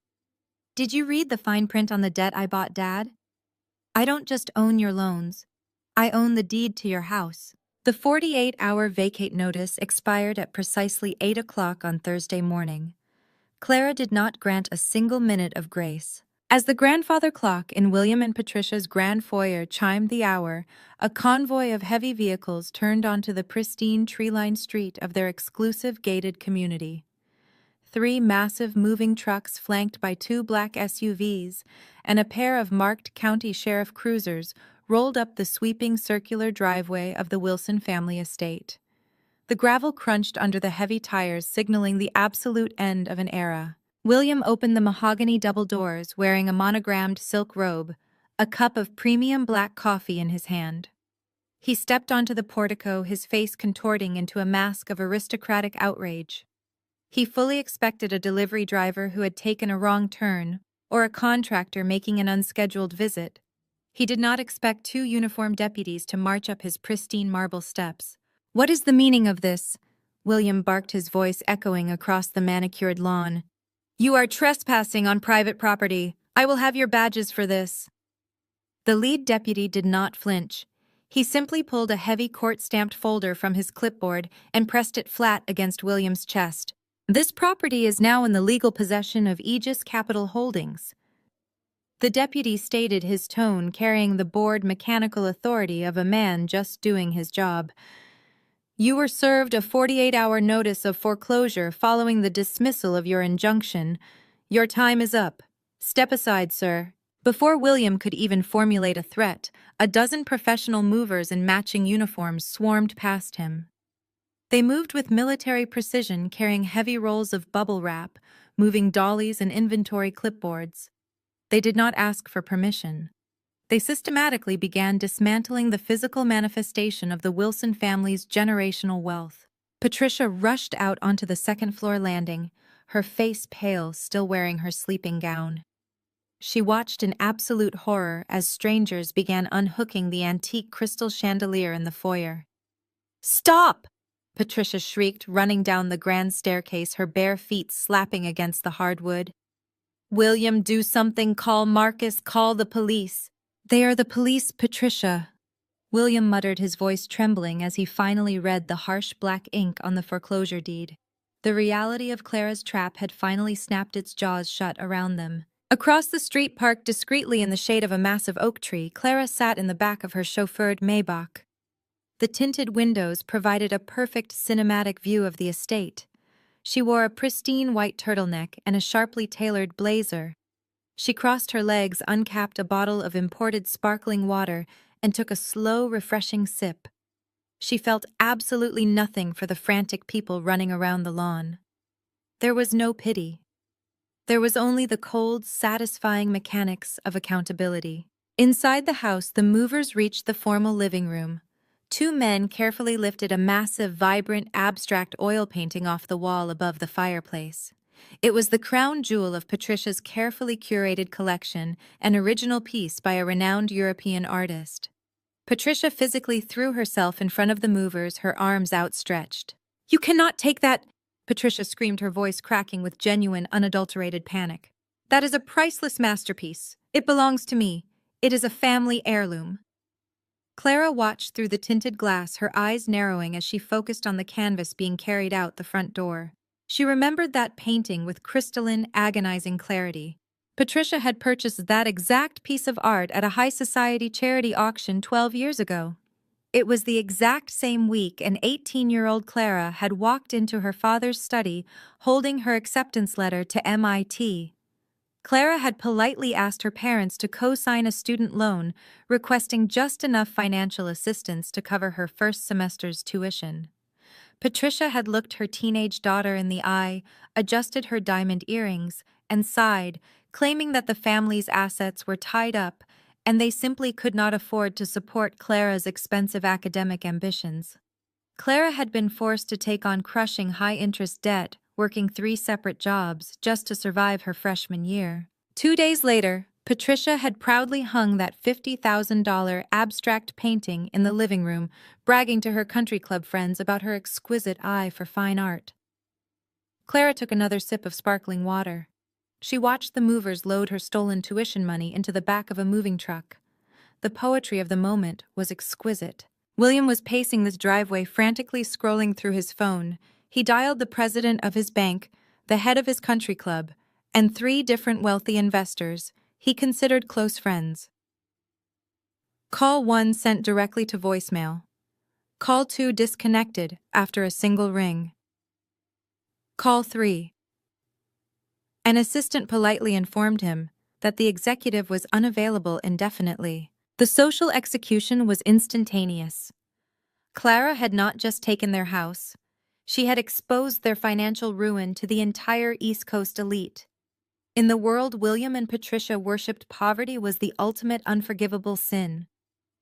"Did you read the fine print on the debt I bought, Dad? I don't just own your loans. I own the deed to your house." The 48-hour vacate notice expired at precisely 8 o'clock on Thursday morning. Clara did not grant a single minute of grace. As the grandfather clock in William and Patricia's grand foyer chimed the hour, a convoy of heavy vehicles turned onto the pristine tree-lined street of their exclusive gated community. 3 massive moving trucks flanked by 2 black SUVs and a pair of marked county sheriff cruisers rolled up the sweeping circular driveway of the Wilson family estate. The gravel crunched under the heavy tires, signaling the absolute end of an era. William opened the mahogany double doors, wearing a monogrammed silk robe, a cup of premium black coffee in his hand. He stepped onto the portico, his face contorting into a mask of aristocratic outrage. He fully expected a delivery driver who had taken a wrong turn, or a contractor making an unscheduled visit. He did not expect 2 uniformed deputies to march up his pristine marble steps. "What is the meaning of this?" William barked, his voice echoing across the manicured lawn. "You are trespassing on private property. I will have your badges for this." The lead deputy did not flinch. He simply pulled a heavy court-stamped folder from his clipboard and pressed it flat against William's chest. "This property is now in the legal possession of Aegis Capital Holdings." The deputy stated, his tone carrying the bored mechanical authority of a man just doing his job. "You were served a 48-hour notice of foreclosure following the dismissal of your injunction. Your time is up. Step aside, sir." Before William could even formulate a threat, a dozen professional movers in matching uniforms swarmed past him. They moved with military precision, carrying heavy rolls of bubble wrap, moving dollies and inventory clipboards. They did not ask for permission. They systematically began dismantling the physical manifestation of the Wilson family's generational wealth. Patricia rushed out onto the second-floor landing, her face pale, still wearing her sleeping gown. She watched in absolute horror as strangers began unhooking the antique crystal chandelier in the foyer. "Stop!" Patricia shrieked, running down the grand staircase, her bare feet slapping against the hardwood. "William, do something. Call Marcus. Call the police." "They are the police, Patricia." William muttered, his voice trembling as he finally read the harsh black ink on the foreclosure deed. The reality of Clara's trap had finally snapped its jaws shut around them. Across the street, parked discreetly in the shade of a massive oak tree, Clara sat in the back of her chauffeured Maybach. The tinted windows provided a perfect cinematic view of the estate. She wore a pristine white turtleneck and a sharply tailored blazer. She crossed her legs, uncapped a bottle of imported sparkling water, and took a slow, refreshing sip. She felt absolutely nothing for the frantic people running around the lawn. There was no pity. There was only the cold, satisfying mechanics of accountability. Inside the house, the movers reached the formal living room. 2 men carefully lifted a massive, vibrant, abstract oil painting off the wall above the fireplace. It was the crown jewel of Patricia's carefully curated collection, an original piece by a renowned European artist. Patricia physically threw herself in front of the movers, her arms outstretched. "You cannot take that!" Patricia screamed, her voice cracking with genuine, unadulterated panic. "That is a priceless masterpiece. It belongs to me. It is a family heirloom." Clara watched through the tinted glass, her eyes narrowing as she focused on the canvas being carried out the front door. She remembered that painting with crystalline, agonizing clarity. Patricia had purchased that exact piece of art at a high society charity auction 12 years ago. It was the exact same week an 18-year-old Clara had walked into her father's study holding her acceptance letter to MIT. Clara had politely asked her parents to co-sign a student loan, requesting just enough financial assistance to cover her first semester's tuition. Patricia had looked her teenage daughter in the eye, adjusted her diamond earrings, and sighed, claiming that the family's assets were tied up and they simply could not afford to support Clara's expensive academic ambitions. Clara had been forced to take on crushing high-interest debt, working 3 separate jobs just to survive her freshman year. 2 days later, Patricia had proudly hung that $50,000 abstract painting in the living room, bragging to her country club friends about her exquisite eye for fine art. Clara took another sip of sparkling water. She watched the movers load her stolen tuition money into the back of a moving truck. The poetry of the moment was exquisite. William was pacing this driveway, frantically scrolling through his phone. He dialed the president of his bank, the head of his country club, and 3 different wealthy investors he considered close friends. Call 1 sent directly to voicemail. Call 2 disconnected after a single ring. Call 3. An assistant politely informed him that the executive was unavailable indefinitely. The social execution was instantaneous. Clara had not just taken their house. She had exposed their financial ruin to the entire East Coast elite. In the world William and Patricia worshipped, poverty was the ultimate unforgivable sin.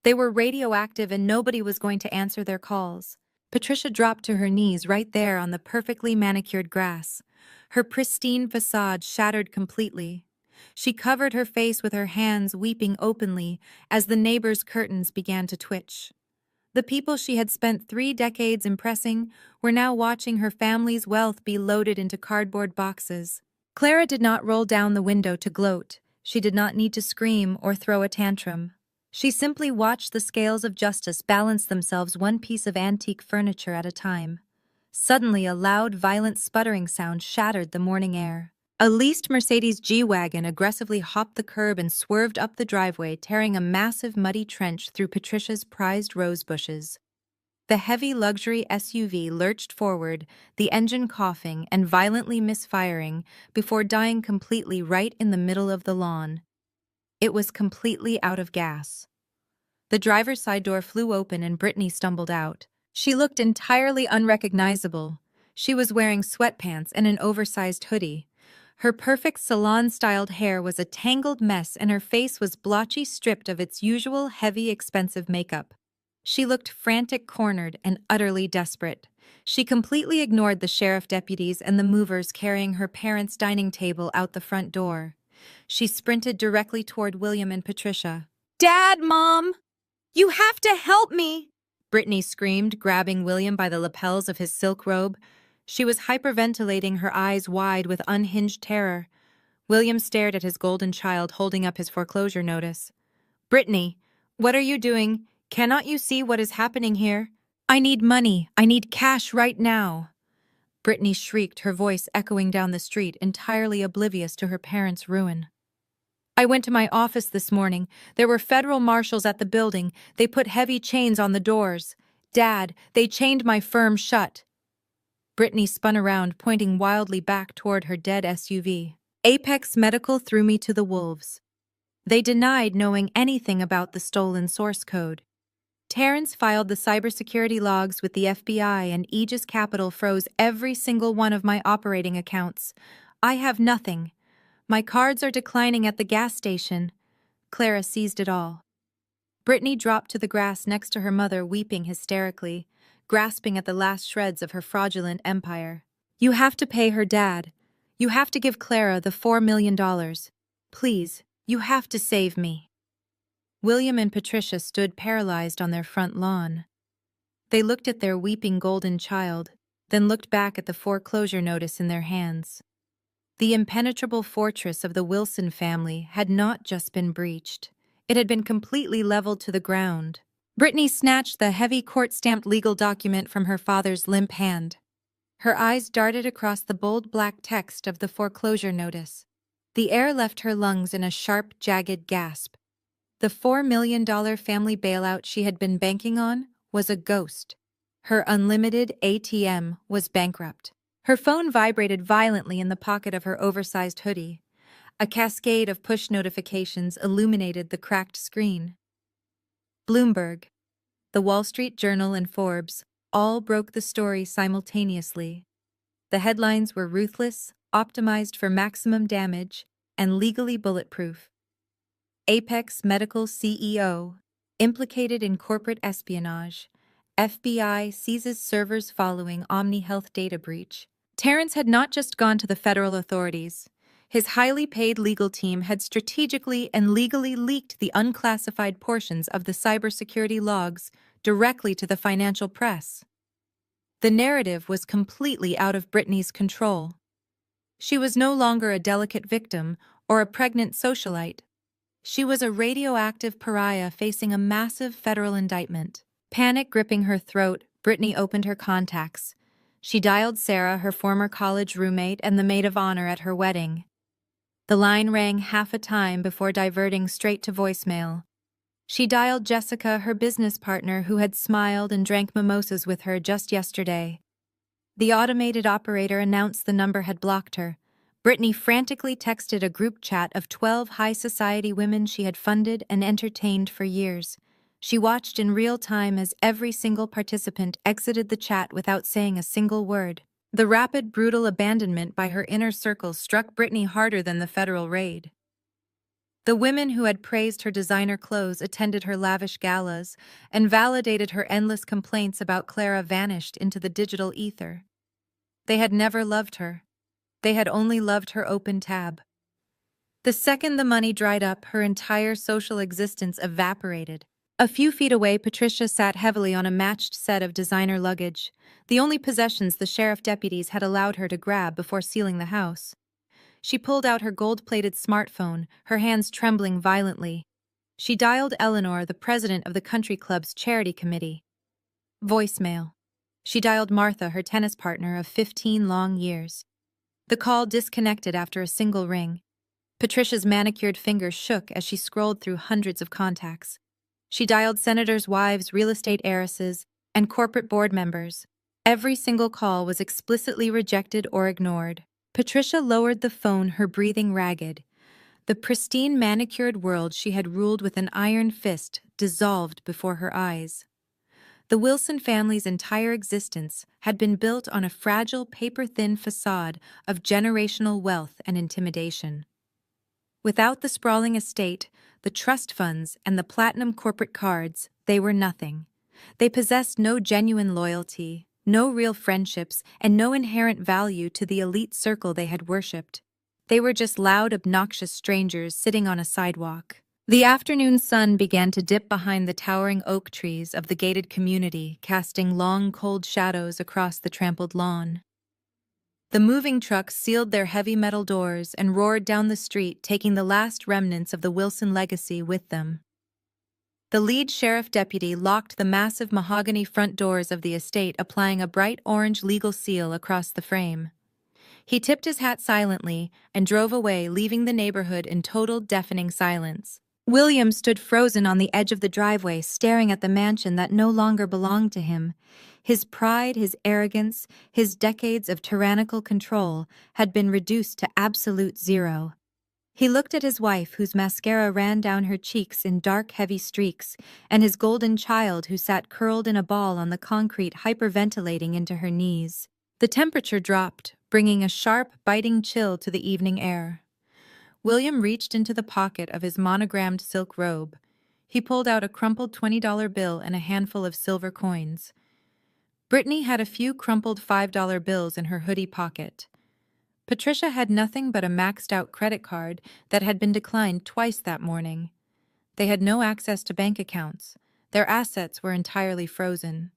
They were radioactive and nobody was going to answer their calls. Patricia dropped to her knees right there on the perfectly manicured grass. Her pristine facade shattered completely. She covered her face with her hands, weeping openly as the neighbors' curtains began to twitch. The people she had spent 3 decades impressing were now watching her family's wealth be loaded into cardboard boxes. Clara did not roll down the window to gloat. She did not need to scream or throw a tantrum. She simply watched the scales of justice balance themselves, one piece of antique furniture at a time. Suddenly, a loud, violent sputtering sound shattered the morning air. A leased Mercedes G-Wagon aggressively hopped the curb and swerved up the driveway, tearing a massive muddy trench through Patricia's prized rose bushes. The heavy luxury SUV lurched forward, the engine coughing and violently misfiring, before dying completely right in the middle of the lawn. It was completely out of gas. The driver's side door flew open and Brittany stumbled out. She looked entirely unrecognizable. She was wearing sweatpants and an oversized hoodie. Her perfect salon-styled hair was a tangled mess and her face was blotchy, stripped of its usual heavy, expensive makeup. She looked frantic, cornered, and utterly desperate. She completely ignored the sheriff deputies and the movers carrying her parents' dining table out the front door. She sprinted directly toward William and Patricia. "Dad, Mom! You have to help me!" Brittany screamed, grabbing William by the lapels of his silk robe. She was hyperventilating, her eyes wide with unhinged terror. William stared at his golden child holding up his foreclosure notice. "Brittany, what are you doing? Cannot you see what is happening here? I need money. I need cash right now." Brittany shrieked, her voice echoing down the street, entirely oblivious to her parents' ruin. "I went to my office this morning. There were federal marshals at the building. They put heavy chains on the doors. Dad, they chained my firm shut." Brittany spun around, pointing wildly back toward her dead SUV. "Apex Medical threw me to the wolves. They denied knowing anything about the stolen source code. Terrence filed the cybersecurity logs with the FBI and Aegis Capital froze every single one of my operating accounts. I have nothing. My cards are declining at the gas station." Clara seized it all. Brittany dropped to the grass next to her mother, weeping hysterically, grasping at the last shreds of her fraudulent empire. "You have to pay her, Dad. You have to give Clara the $4 million. Please, you have to save me." William and Patricia stood paralyzed on their front lawn. They looked at their weeping golden child, then looked back at the foreclosure notice in their hands. The impenetrable fortress of the Wilson family had not just been breached. It had been completely leveled to the ground. Brittany snatched the heavy court-stamped legal document from her father's limp hand. Her eyes darted across the bold black text of the foreclosure notice. The air left her lungs in a sharp, jagged gasp. The $4 million family bailout she had been banking on was a ghost. Her unlimited ATM was bankrupt. Her phone vibrated violently in the pocket of her oversized hoodie. A cascade of push notifications illuminated the cracked screen. Bloomberg, The Wall Street Journal, and Forbes all broke the story simultaneously. The headlines were ruthless, optimized for maximum damage, and legally bulletproof. Apex Medical CEO, implicated in corporate espionage. FBI seizes servers following Omni Health data breach. Terrence had not just gone to the federal authorities. His highly paid legal team had strategically and legally leaked the unclassified portions of the cybersecurity logs directly to the financial press. The narrative was completely out of Brittany's control. She was no longer a delicate victim or a pregnant socialite. She was a radioactive pariah facing a massive federal indictment. Panic gripping her throat, Brittany opened her contacts. She dialed Sarah, her former college roommate and the maid of honor at her wedding. The line rang half a time before diverting straight to voicemail. She dialed Jessica, her business partner, who had smiled and drank mimosas with her just yesterday. The automated operator announced the number had blocked her. Brittany frantically texted a group chat of 12 high society women she had funded and entertained for years. She watched in real time as every single participant exited the chat without saying a single word. The rapid, brutal abandonment by her inner circle struck Brittany harder than the federal raid. The women who had praised her designer clothes, attended her lavish galas, and validated her endless complaints about Clara vanished into the digital ether. They had never loved her. They had only loved her open tab. The second the money dried up, her entire social existence evaporated. A few feet away, Patricia sat heavily on a matched set of designer luggage, the only possessions the sheriff deputies had allowed her to grab before sealing the house. She pulled out her gold-plated smartphone, her hands trembling violently. She dialed Eleanor, the president of the country club's charity committee. Voicemail. She dialed Martha, her tennis partner of 15 long years. The call disconnected after a single ring. Patricia's manicured fingers shook as she scrolled through hundreds of contacts. She dialed senators' wives, real estate heiresses, and corporate board members. Every single call was explicitly rejected or ignored. Patricia lowered the phone, her breathing ragged. The pristine, manicured world she had ruled with an iron fist dissolved before her eyes. The Wilson family's entire existence had been built on a fragile, paper-thin facade of generational wealth and intimidation. Without the sprawling estate, the trust funds, and the platinum corporate cards, they were nothing. They possessed no genuine loyalty, no real friendships, and no inherent value to the elite circle they had worshipped. They were just loud, obnoxious strangers sitting on a sidewalk. The afternoon sun began to dip behind the towering oak trees of the gated community, casting long, cold shadows across the trampled lawn. The moving trucks sealed their heavy metal doors and roared down the street, taking the last remnants of the Wilson legacy with them. The lead sheriff deputy locked the massive mahogany front doors of the estate, applying a bright orange legal seal across the frame. He tipped his hat silently and drove away, leaving the neighborhood in total, deafening silence. William stood frozen on the edge of the driveway, staring at the mansion that no longer belonged to him. His pride, his arrogance, his decades of tyrannical control had been reduced to absolute zero. He looked at his wife, whose mascara ran down her cheeks in dark, heavy streaks, and his golden child, who sat curled in a ball on the concrete, hyperventilating into her knees. The temperature dropped, bringing a sharp, biting chill to the evening air. William reached into the pocket of his monogrammed silk robe. He pulled out a crumpled $20 bill and a handful of silver coins. Brittany had a few crumpled $5 bills in her hoodie pocket. Patricia had nothing but a maxed-out credit card that had been declined twice that morning. They had no access to bank accounts. Their assets were entirely frozen.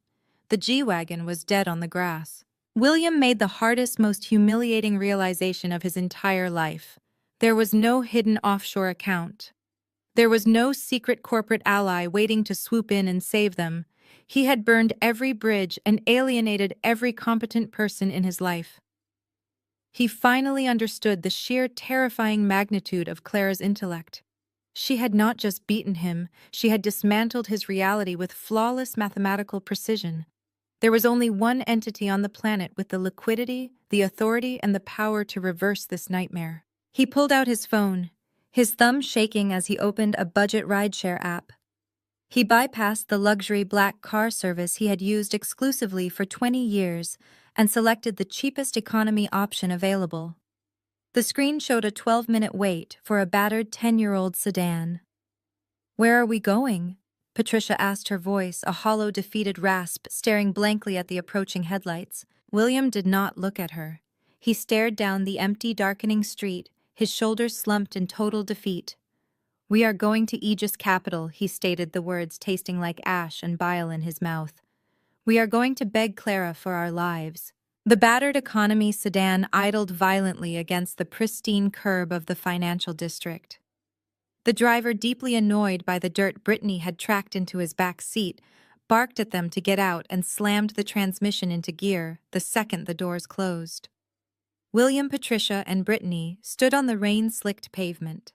The G-Wagon was dead on the grass. William made the hardest, most humiliating realization of his entire life. There was no hidden offshore account. There was no secret corporate ally waiting to swoop in and save them. He had burned every bridge and alienated every competent person in his life. He finally understood the sheer, terrifying magnitude of Clara's intellect. She had not just beaten him, she had dismantled his reality with flawless mathematical precision. There was only one entity on the planet with the liquidity, the authority, and the power to reverse this nightmare. He pulled out his phone, his thumb shaking as he opened a budget rideshare app. He bypassed the luxury black car service he had used exclusively for 20 years and selected the cheapest economy option available. The screen showed a 12-minute wait for a battered 10-year-old sedan. "Where are we going?" Patricia asked, her voice a hollow, defeated rasp, staring blankly at the approaching headlights. William did not look at her. He stared down the empty, darkening street, his shoulders slumped in total defeat. "We are going to Aegis Capital," he stated, the words tasting like ash and bile in his mouth. "We are going to beg Clara for our lives." The battered economy sedan idled violently against the pristine curb of the financial district. The driver, deeply annoyed by the dirt Brittany had tracked into his back seat, barked at them to get out and slammed the transmission into gear the second the doors closed. William, Patricia, and Brittany stood on the rain-slicked pavement.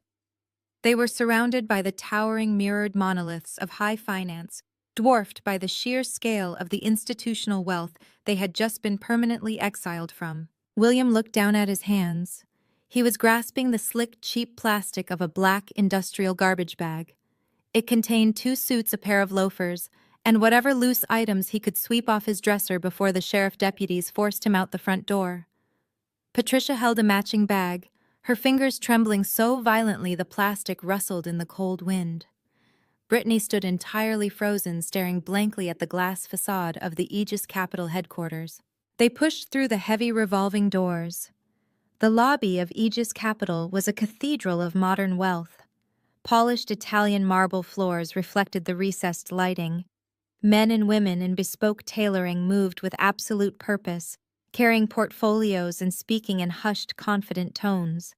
They were surrounded by the towering mirrored monoliths of high finance, dwarfed by the sheer scale of the institutional wealth they had just been permanently exiled from. William looked down at his hands. He was grasping the slick, cheap plastic of a black industrial garbage bag. It contained 2 suits, a pair of loafers, and whatever loose items he could sweep off his dresser before the sheriff deputies forced him out the front door. Patricia held a matching bag, her fingers trembling so violently the plastic rustled in the cold wind. Brittany stood entirely frozen, staring blankly at the glass facade of the Aegis Capital headquarters. They pushed through the heavy revolving doors. The lobby of Aegis Capital was a cathedral of modern wealth. Polished Italian marble floors reflected the recessed lighting. Men and women in bespoke tailoring moved with absolute purpose, carrying portfolios and speaking in hushed, confident tones.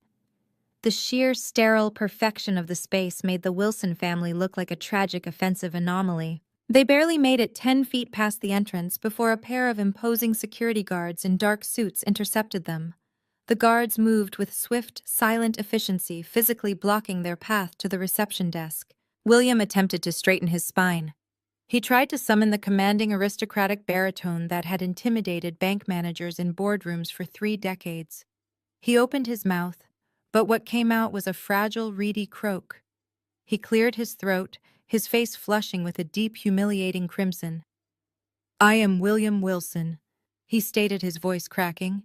The sheer, sterile perfection of the space made the Wilson family look like a tragic, offensive anomaly. They barely made it 10 feet past the entrance before a pair of imposing security guards in dark suits intercepted them. The guards moved with swift, silent efficiency, physically blocking their path to the reception desk. William attempted to straighten his spine. He tried to summon the commanding aristocratic baritone that had intimidated bank managers in boardrooms for 3 decades. He opened his mouth, but what came out was a fragile, reedy croak. He cleared his throat, his face flushing with a deep, humiliating crimson. "I am William Wilson," he stated, his voice cracking.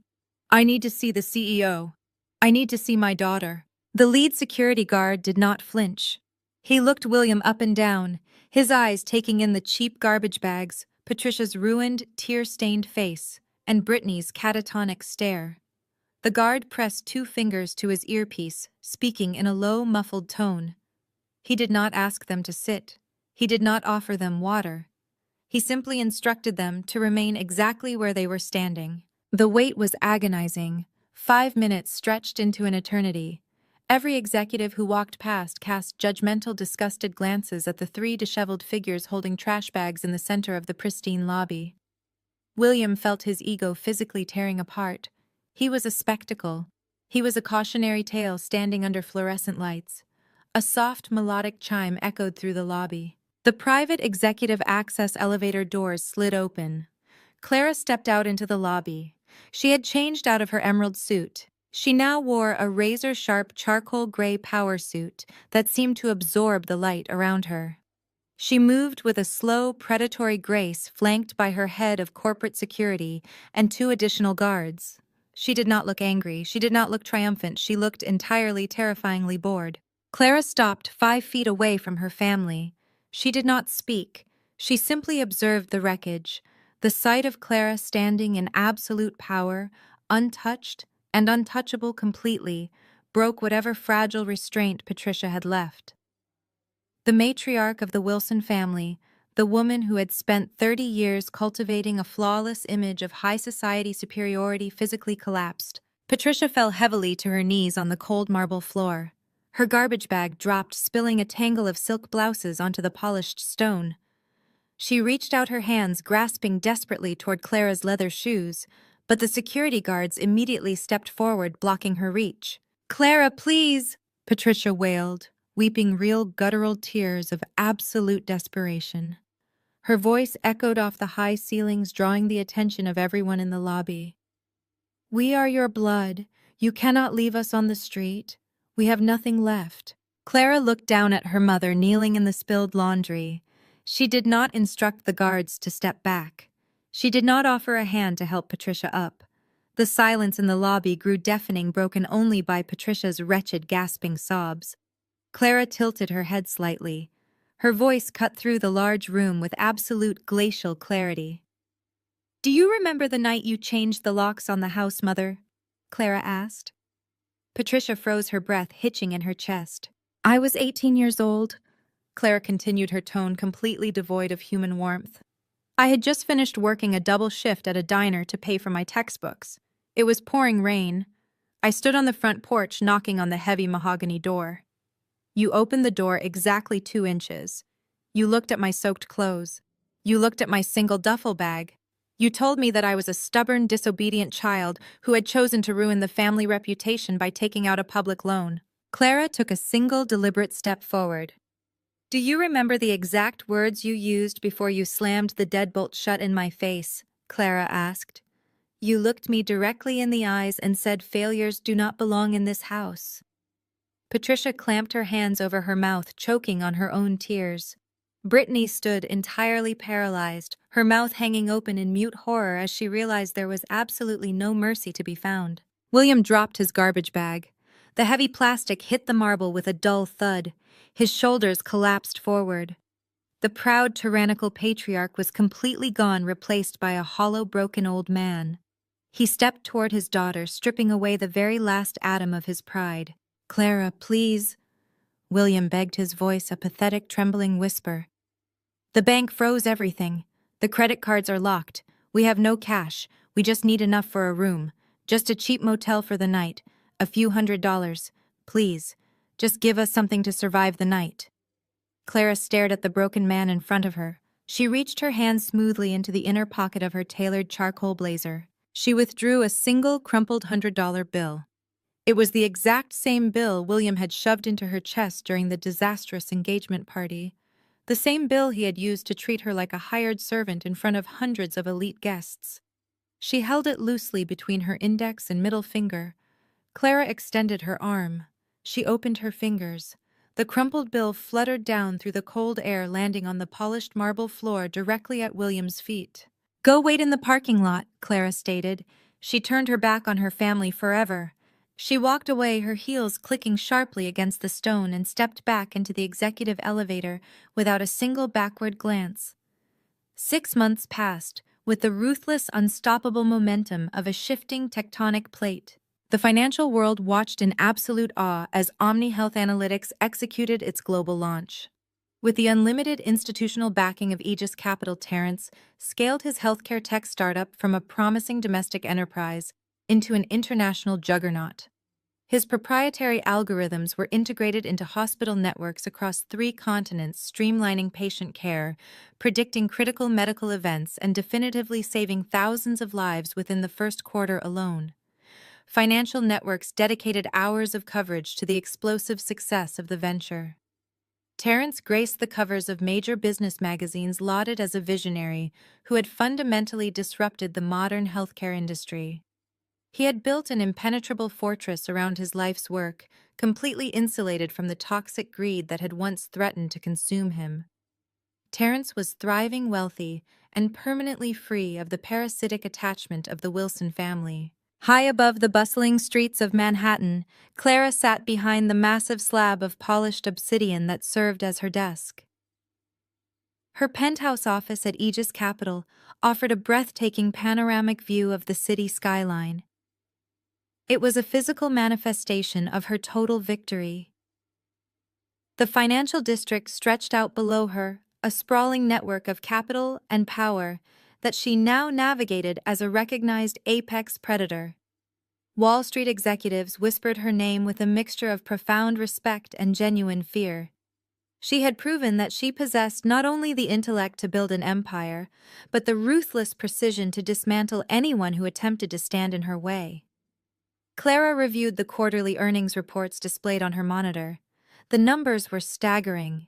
"I need to see the CEO. I need to see my daughter." The lead security guard did not flinch. He looked William up and down, his eyes taking in the cheap garbage bags, Patricia's ruined, tear-stained face, and Brittany's catatonic stare. The guard pressed 2 fingers to his earpiece, speaking in a low, muffled tone. He did not ask them to sit. He did not offer them water. He simply instructed them to remain exactly where they were standing. The wait was agonizing. 5 minutes stretched into an eternity. Every executive who walked past cast judgmental, disgusted glances at the 3 disheveled figures holding trash bags in the center of the pristine lobby. William felt his ego physically tearing apart. He was a spectacle. He was a cautionary tale standing under fluorescent lights. A soft, melodic chime echoed through the lobby. The private executive access elevator doors slid open. Clara stepped out into the lobby. She had changed out of her emerald suit. She now wore a razor-sharp charcoal gray power suit that seemed to absorb the light around her. She moved with a slow, predatory grace, flanked by her head of corporate security and 2 additional guards. She did not look angry. She did not look triumphant. She looked entirely, terrifyingly bored. Clara stopped 5 feet away from her family. She did not speak. She simply observed the wreckage. The sight of Clara standing in absolute power, untouched and untouchable completely, broke whatever fragile restraint Patricia had left. The matriarch of the Wilson family, the woman who had spent 30 years cultivating a flawless image of high society superiority, physically collapsed. Patricia fell heavily to her knees on the cold marble floor. Her garbage bag dropped, spilling a tangle of silk blouses onto the polished stone. She reached out her hands, grasping desperately toward Clara's leather shoes, but the security guards immediately stepped forward, blocking her reach. "Clara, please!" Patricia wailed, weeping real guttural tears of absolute desperation. Her voice echoed off the high ceilings, drawing the attention of everyone in the lobby. "We are your blood. You cannot leave us on the street. We have nothing left." Clara looked down at her mother kneeling in the spilled laundry. She did not instruct the guards to step back. She did not offer a hand to help Patricia up. The silence in the lobby grew deafening, broken only by Patricia's wretched, gasping sobs. Clara tilted her head slightly. Her voice cut through the large room with absolute glacial clarity. "Do you remember the night you changed the locks on the house, Mother?" Clara asked. Patricia froze her breath, hitching in her chest. I was 18 years old. Clara continued, her tone completely devoid of human warmth. I had just finished working a double shift at a diner to pay for my textbooks. It was pouring rain. I stood on the front porch, knocking on the heavy mahogany door. You opened the door exactly 2 inches. You looked at my soaked clothes. You looked at my single duffel bag. You told me that I was a stubborn, disobedient child who had chosen to ruin the family reputation by taking out a public loan. Clara took a single, deliberate step forward. Do you remember the exact words you used before you slammed the deadbolt shut in my face? Clara asked. You looked me directly in the eyes and said failures do not belong in this house. Patricia clamped her hands over her mouth, choking on her own tears. Brittany stood entirely paralyzed, her mouth hanging open in mute horror as she realized there was absolutely no mercy to be found. William dropped his garbage bag. The heavy plastic hit the marble with a dull thud. His shoulders collapsed forward. The proud, tyrannical patriarch was completely gone, replaced by a hollow, broken old man. He stepped toward his daughter, stripping away the very last atom of his pride. Clara, please. William begged, his voice a pathetic, trembling whisper. The bank froze everything. The credit cards are locked. We have no cash. We just need enough for a room. Just a cheap motel for the night. A few $100s. Please. Just give us something to survive the night. Clara stared at the broken man in front of her. She reached her hand smoothly into the inner pocket of her tailored charcoal blazer. She withdrew a single crumpled $100 bill. It was the exact same bill William had shoved into her chest during the disastrous engagement party. The same bill he had used to treat her like a hired servant in front of hundreds of elite guests. She held it loosely between her index and middle finger. Clara extended her arm. She opened her fingers. The crumpled bill fluttered down through the cold air, landing on the polished marble floor directly at William's feet. Go wait in the parking lot, Clara stated. She turned her back on her family forever. She walked away, her heels clicking sharply against the stone, and stepped back into the executive elevator without a single backward glance. 6 months passed, with the ruthless, unstoppable momentum of a shifting tectonic plate. The financial world watched in absolute awe as Omni Health Analytics executed its global launch. With the unlimited institutional backing of Aegis Capital, Terrence scaled his healthcare tech startup from a promising domestic enterprise into an international juggernaut. His proprietary algorithms were integrated into hospital networks across 3 continents, streamlining patient care, predicting critical medical events, and definitively saving thousands of lives within the first quarter alone. Financial networks dedicated hours of coverage to the explosive success of the venture. Terrence graced the covers of major business magazines, lauded as a visionary who had fundamentally disrupted the modern healthcare industry. He had built an impenetrable fortress around his life's work, completely insulated from the toxic greed that had once threatened to consume him. Terrence was thriving, wealthy, and permanently free of the parasitic attachment of the Wilson family. High above the bustling streets of Manhattan, Clara sat behind the massive slab of polished obsidian that served as her desk. Her penthouse office at Aegis Capital offered a breathtaking panoramic view of the city skyline. It was a physical manifestation of her total victory. The financial district stretched out below her, a sprawling network of capital and power that she now navigated as a recognized apex predator. Wall Street executives whispered her name with a mixture of profound respect and genuine fear. She had proven that she possessed not only the intellect to build an empire, but the ruthless precision to dismantle anyone who attempted to stand in her way. Clara reviewed the quarterly earnings reports displayed on her monitor. The numbers were staggering.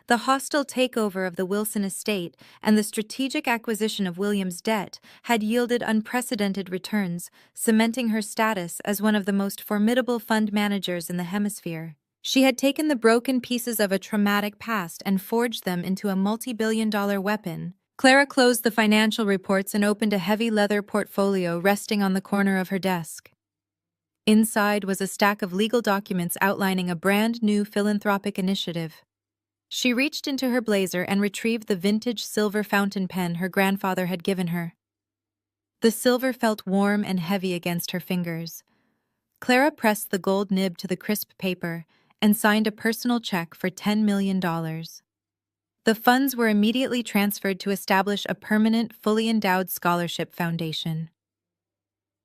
The hostile takeover of the Wilson estate and the strategic acquisition of William's debt had yielded unprecedented returns, cementing her status as one of the most formidable fund managers in the hemisphere. She had taken the broken pieces of a traumatic past and forged them into a multi-billion-dollar weapon. Clara closed the financial reports and opened a heavy leather portfolio resting on the corner of her desk. Inside was a stack of legal documents outlining a brand new philanthropic initiative. She reached into her blazer and retrieved the vintage silver fountain pen her grandfather had given her. The silver felt warm and heavy against her fingers. Clara pressed the gold nib to the crisp paper and signed a personal check for $10 million. The funds were immediately transferred to establish a permanent, fully endowed scholarship foundation.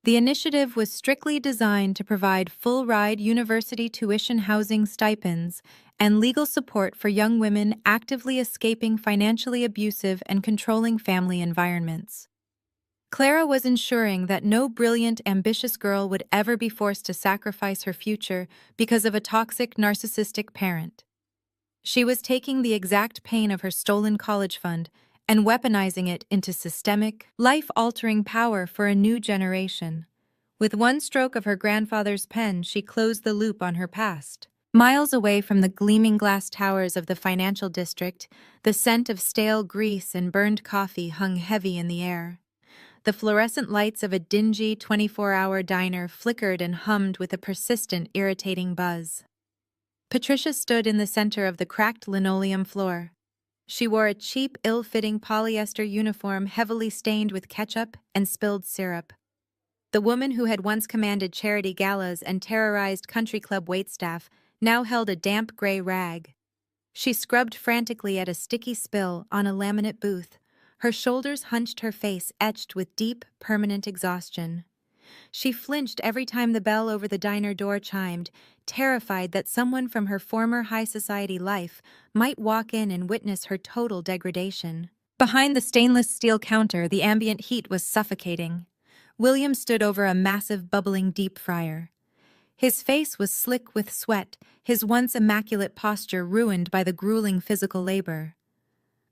The initiative was strictly designed to provide full-ride university tuition housing stipends and legal support for young women actively escaping financially abusive and controlling family environments. Clara was ensuring that no brilliant, ambitious girl would ever be forced to sacrifice her future because of a toxic, narcissistic parent. She was taking the exact pain of her stolen college fund and weaponizing it into systemic, life-altering power for a new generation. With one stroke of her grandfather's pen, she closed the loop on her past. Miles away from the gleaming glass towers of the financial district, the scent of stale grease and burned coffee hung heavy in the air. The fluorescent lights of a dingy 24-hour diner flickered and hummed with a persistent, irritating buzz. Patricia stood in the center of the cracked linoleum floor. She wore a cheap, ill-fitting polyester uniform heavily stained with ketchup and spilled syrup. The woman who had once commanded charity galas and terrorized country club waitstaff now held a damp gray rag. She scrubbed frantically at a sticky spill on a laminate booth. Her shoulders hunched, her face etched with deep, permanent exhaustion. She flinched every time the bell over the diner door chimed, terrified that someone from her former high society life might walk in and witness her total degradation. Behind the stainless steel counter, the ambient heat was suffocating. William stood over a massive, bubbling deep fryer. His face was slick with sweat, his once immaculate posture ruined by the grueling physical labor.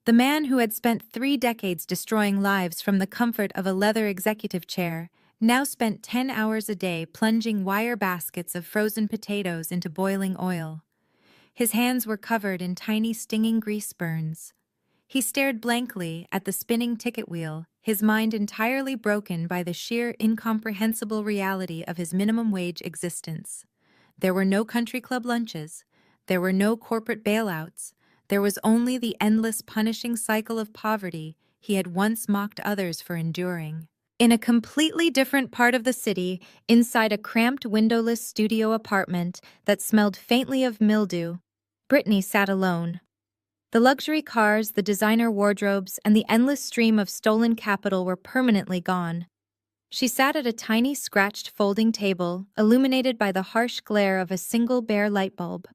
The man who had spent 3 decades destroying lives from the comfort of a leather executive chair now spent 10 hours a day plunging wire baskets of frozen potatoes into boiling oil. His hands were covered in tiny stinging grease burns. He stared blankly at the spinning ticket wheel, his mind entirely broken by the sheer incomprehensible reality of his minimum wage existence. There were no country club lunches. There were no corporate bailouts. There was only the endless punishing cycle of poverty he had once mocked others for enduring. In a completely different part of the city, inside a cramped windowless studio apartment that smelled faintly of mildew, Brittany sat alone. The luxury cars, the designer wardrobes, and the endless stream of stolen capital were permanently gone. She sat at a tiny scratched folding table, illuminated by the harsh glare of a single bare light bulb.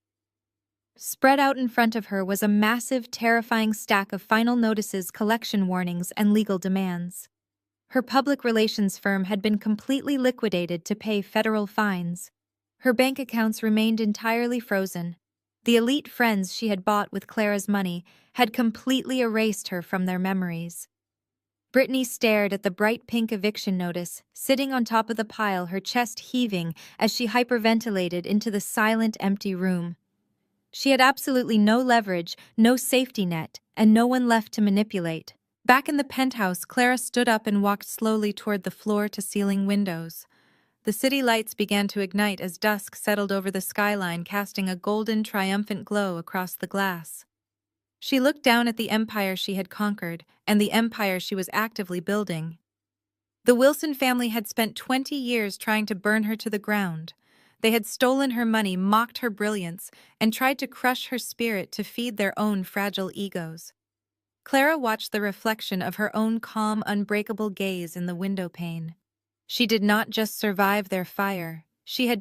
Spread out in front of her was a massive, terrifying stack of final notices, collection warnings, and legal demands. Her public relations firm had been completely liquidated to pay federal fines. Her bank accounts remained entirely frozen. The elite friends she had bought with Clara's money had completely erased her from their memories. Brittany stared at the bright pink eviction notice, sitting on top of the pile, her chest heaving as she hyperventilated into the silent, empty room. She had absolutely no leverage, no safety net, and no one left to manipulate. Back in the penthouse, Clara stood up and walked slowly toward the floor-to-ceiling windows. The city lights began to ignite as dusk settled over the skyline, casting a golden, triumphant glow across the glass. She looked down at the empire she had conquered and the empire she was actively building. The Wilson family had spent 20 years trying to burn her to the ground. They had stolen her money, mocked her brilliance, and tried to crush her spirit to feed their own fragile egos. Clara watched the reflection of her own calm, unbreakable gaze in the windowpane. She did not just survive their fire, she had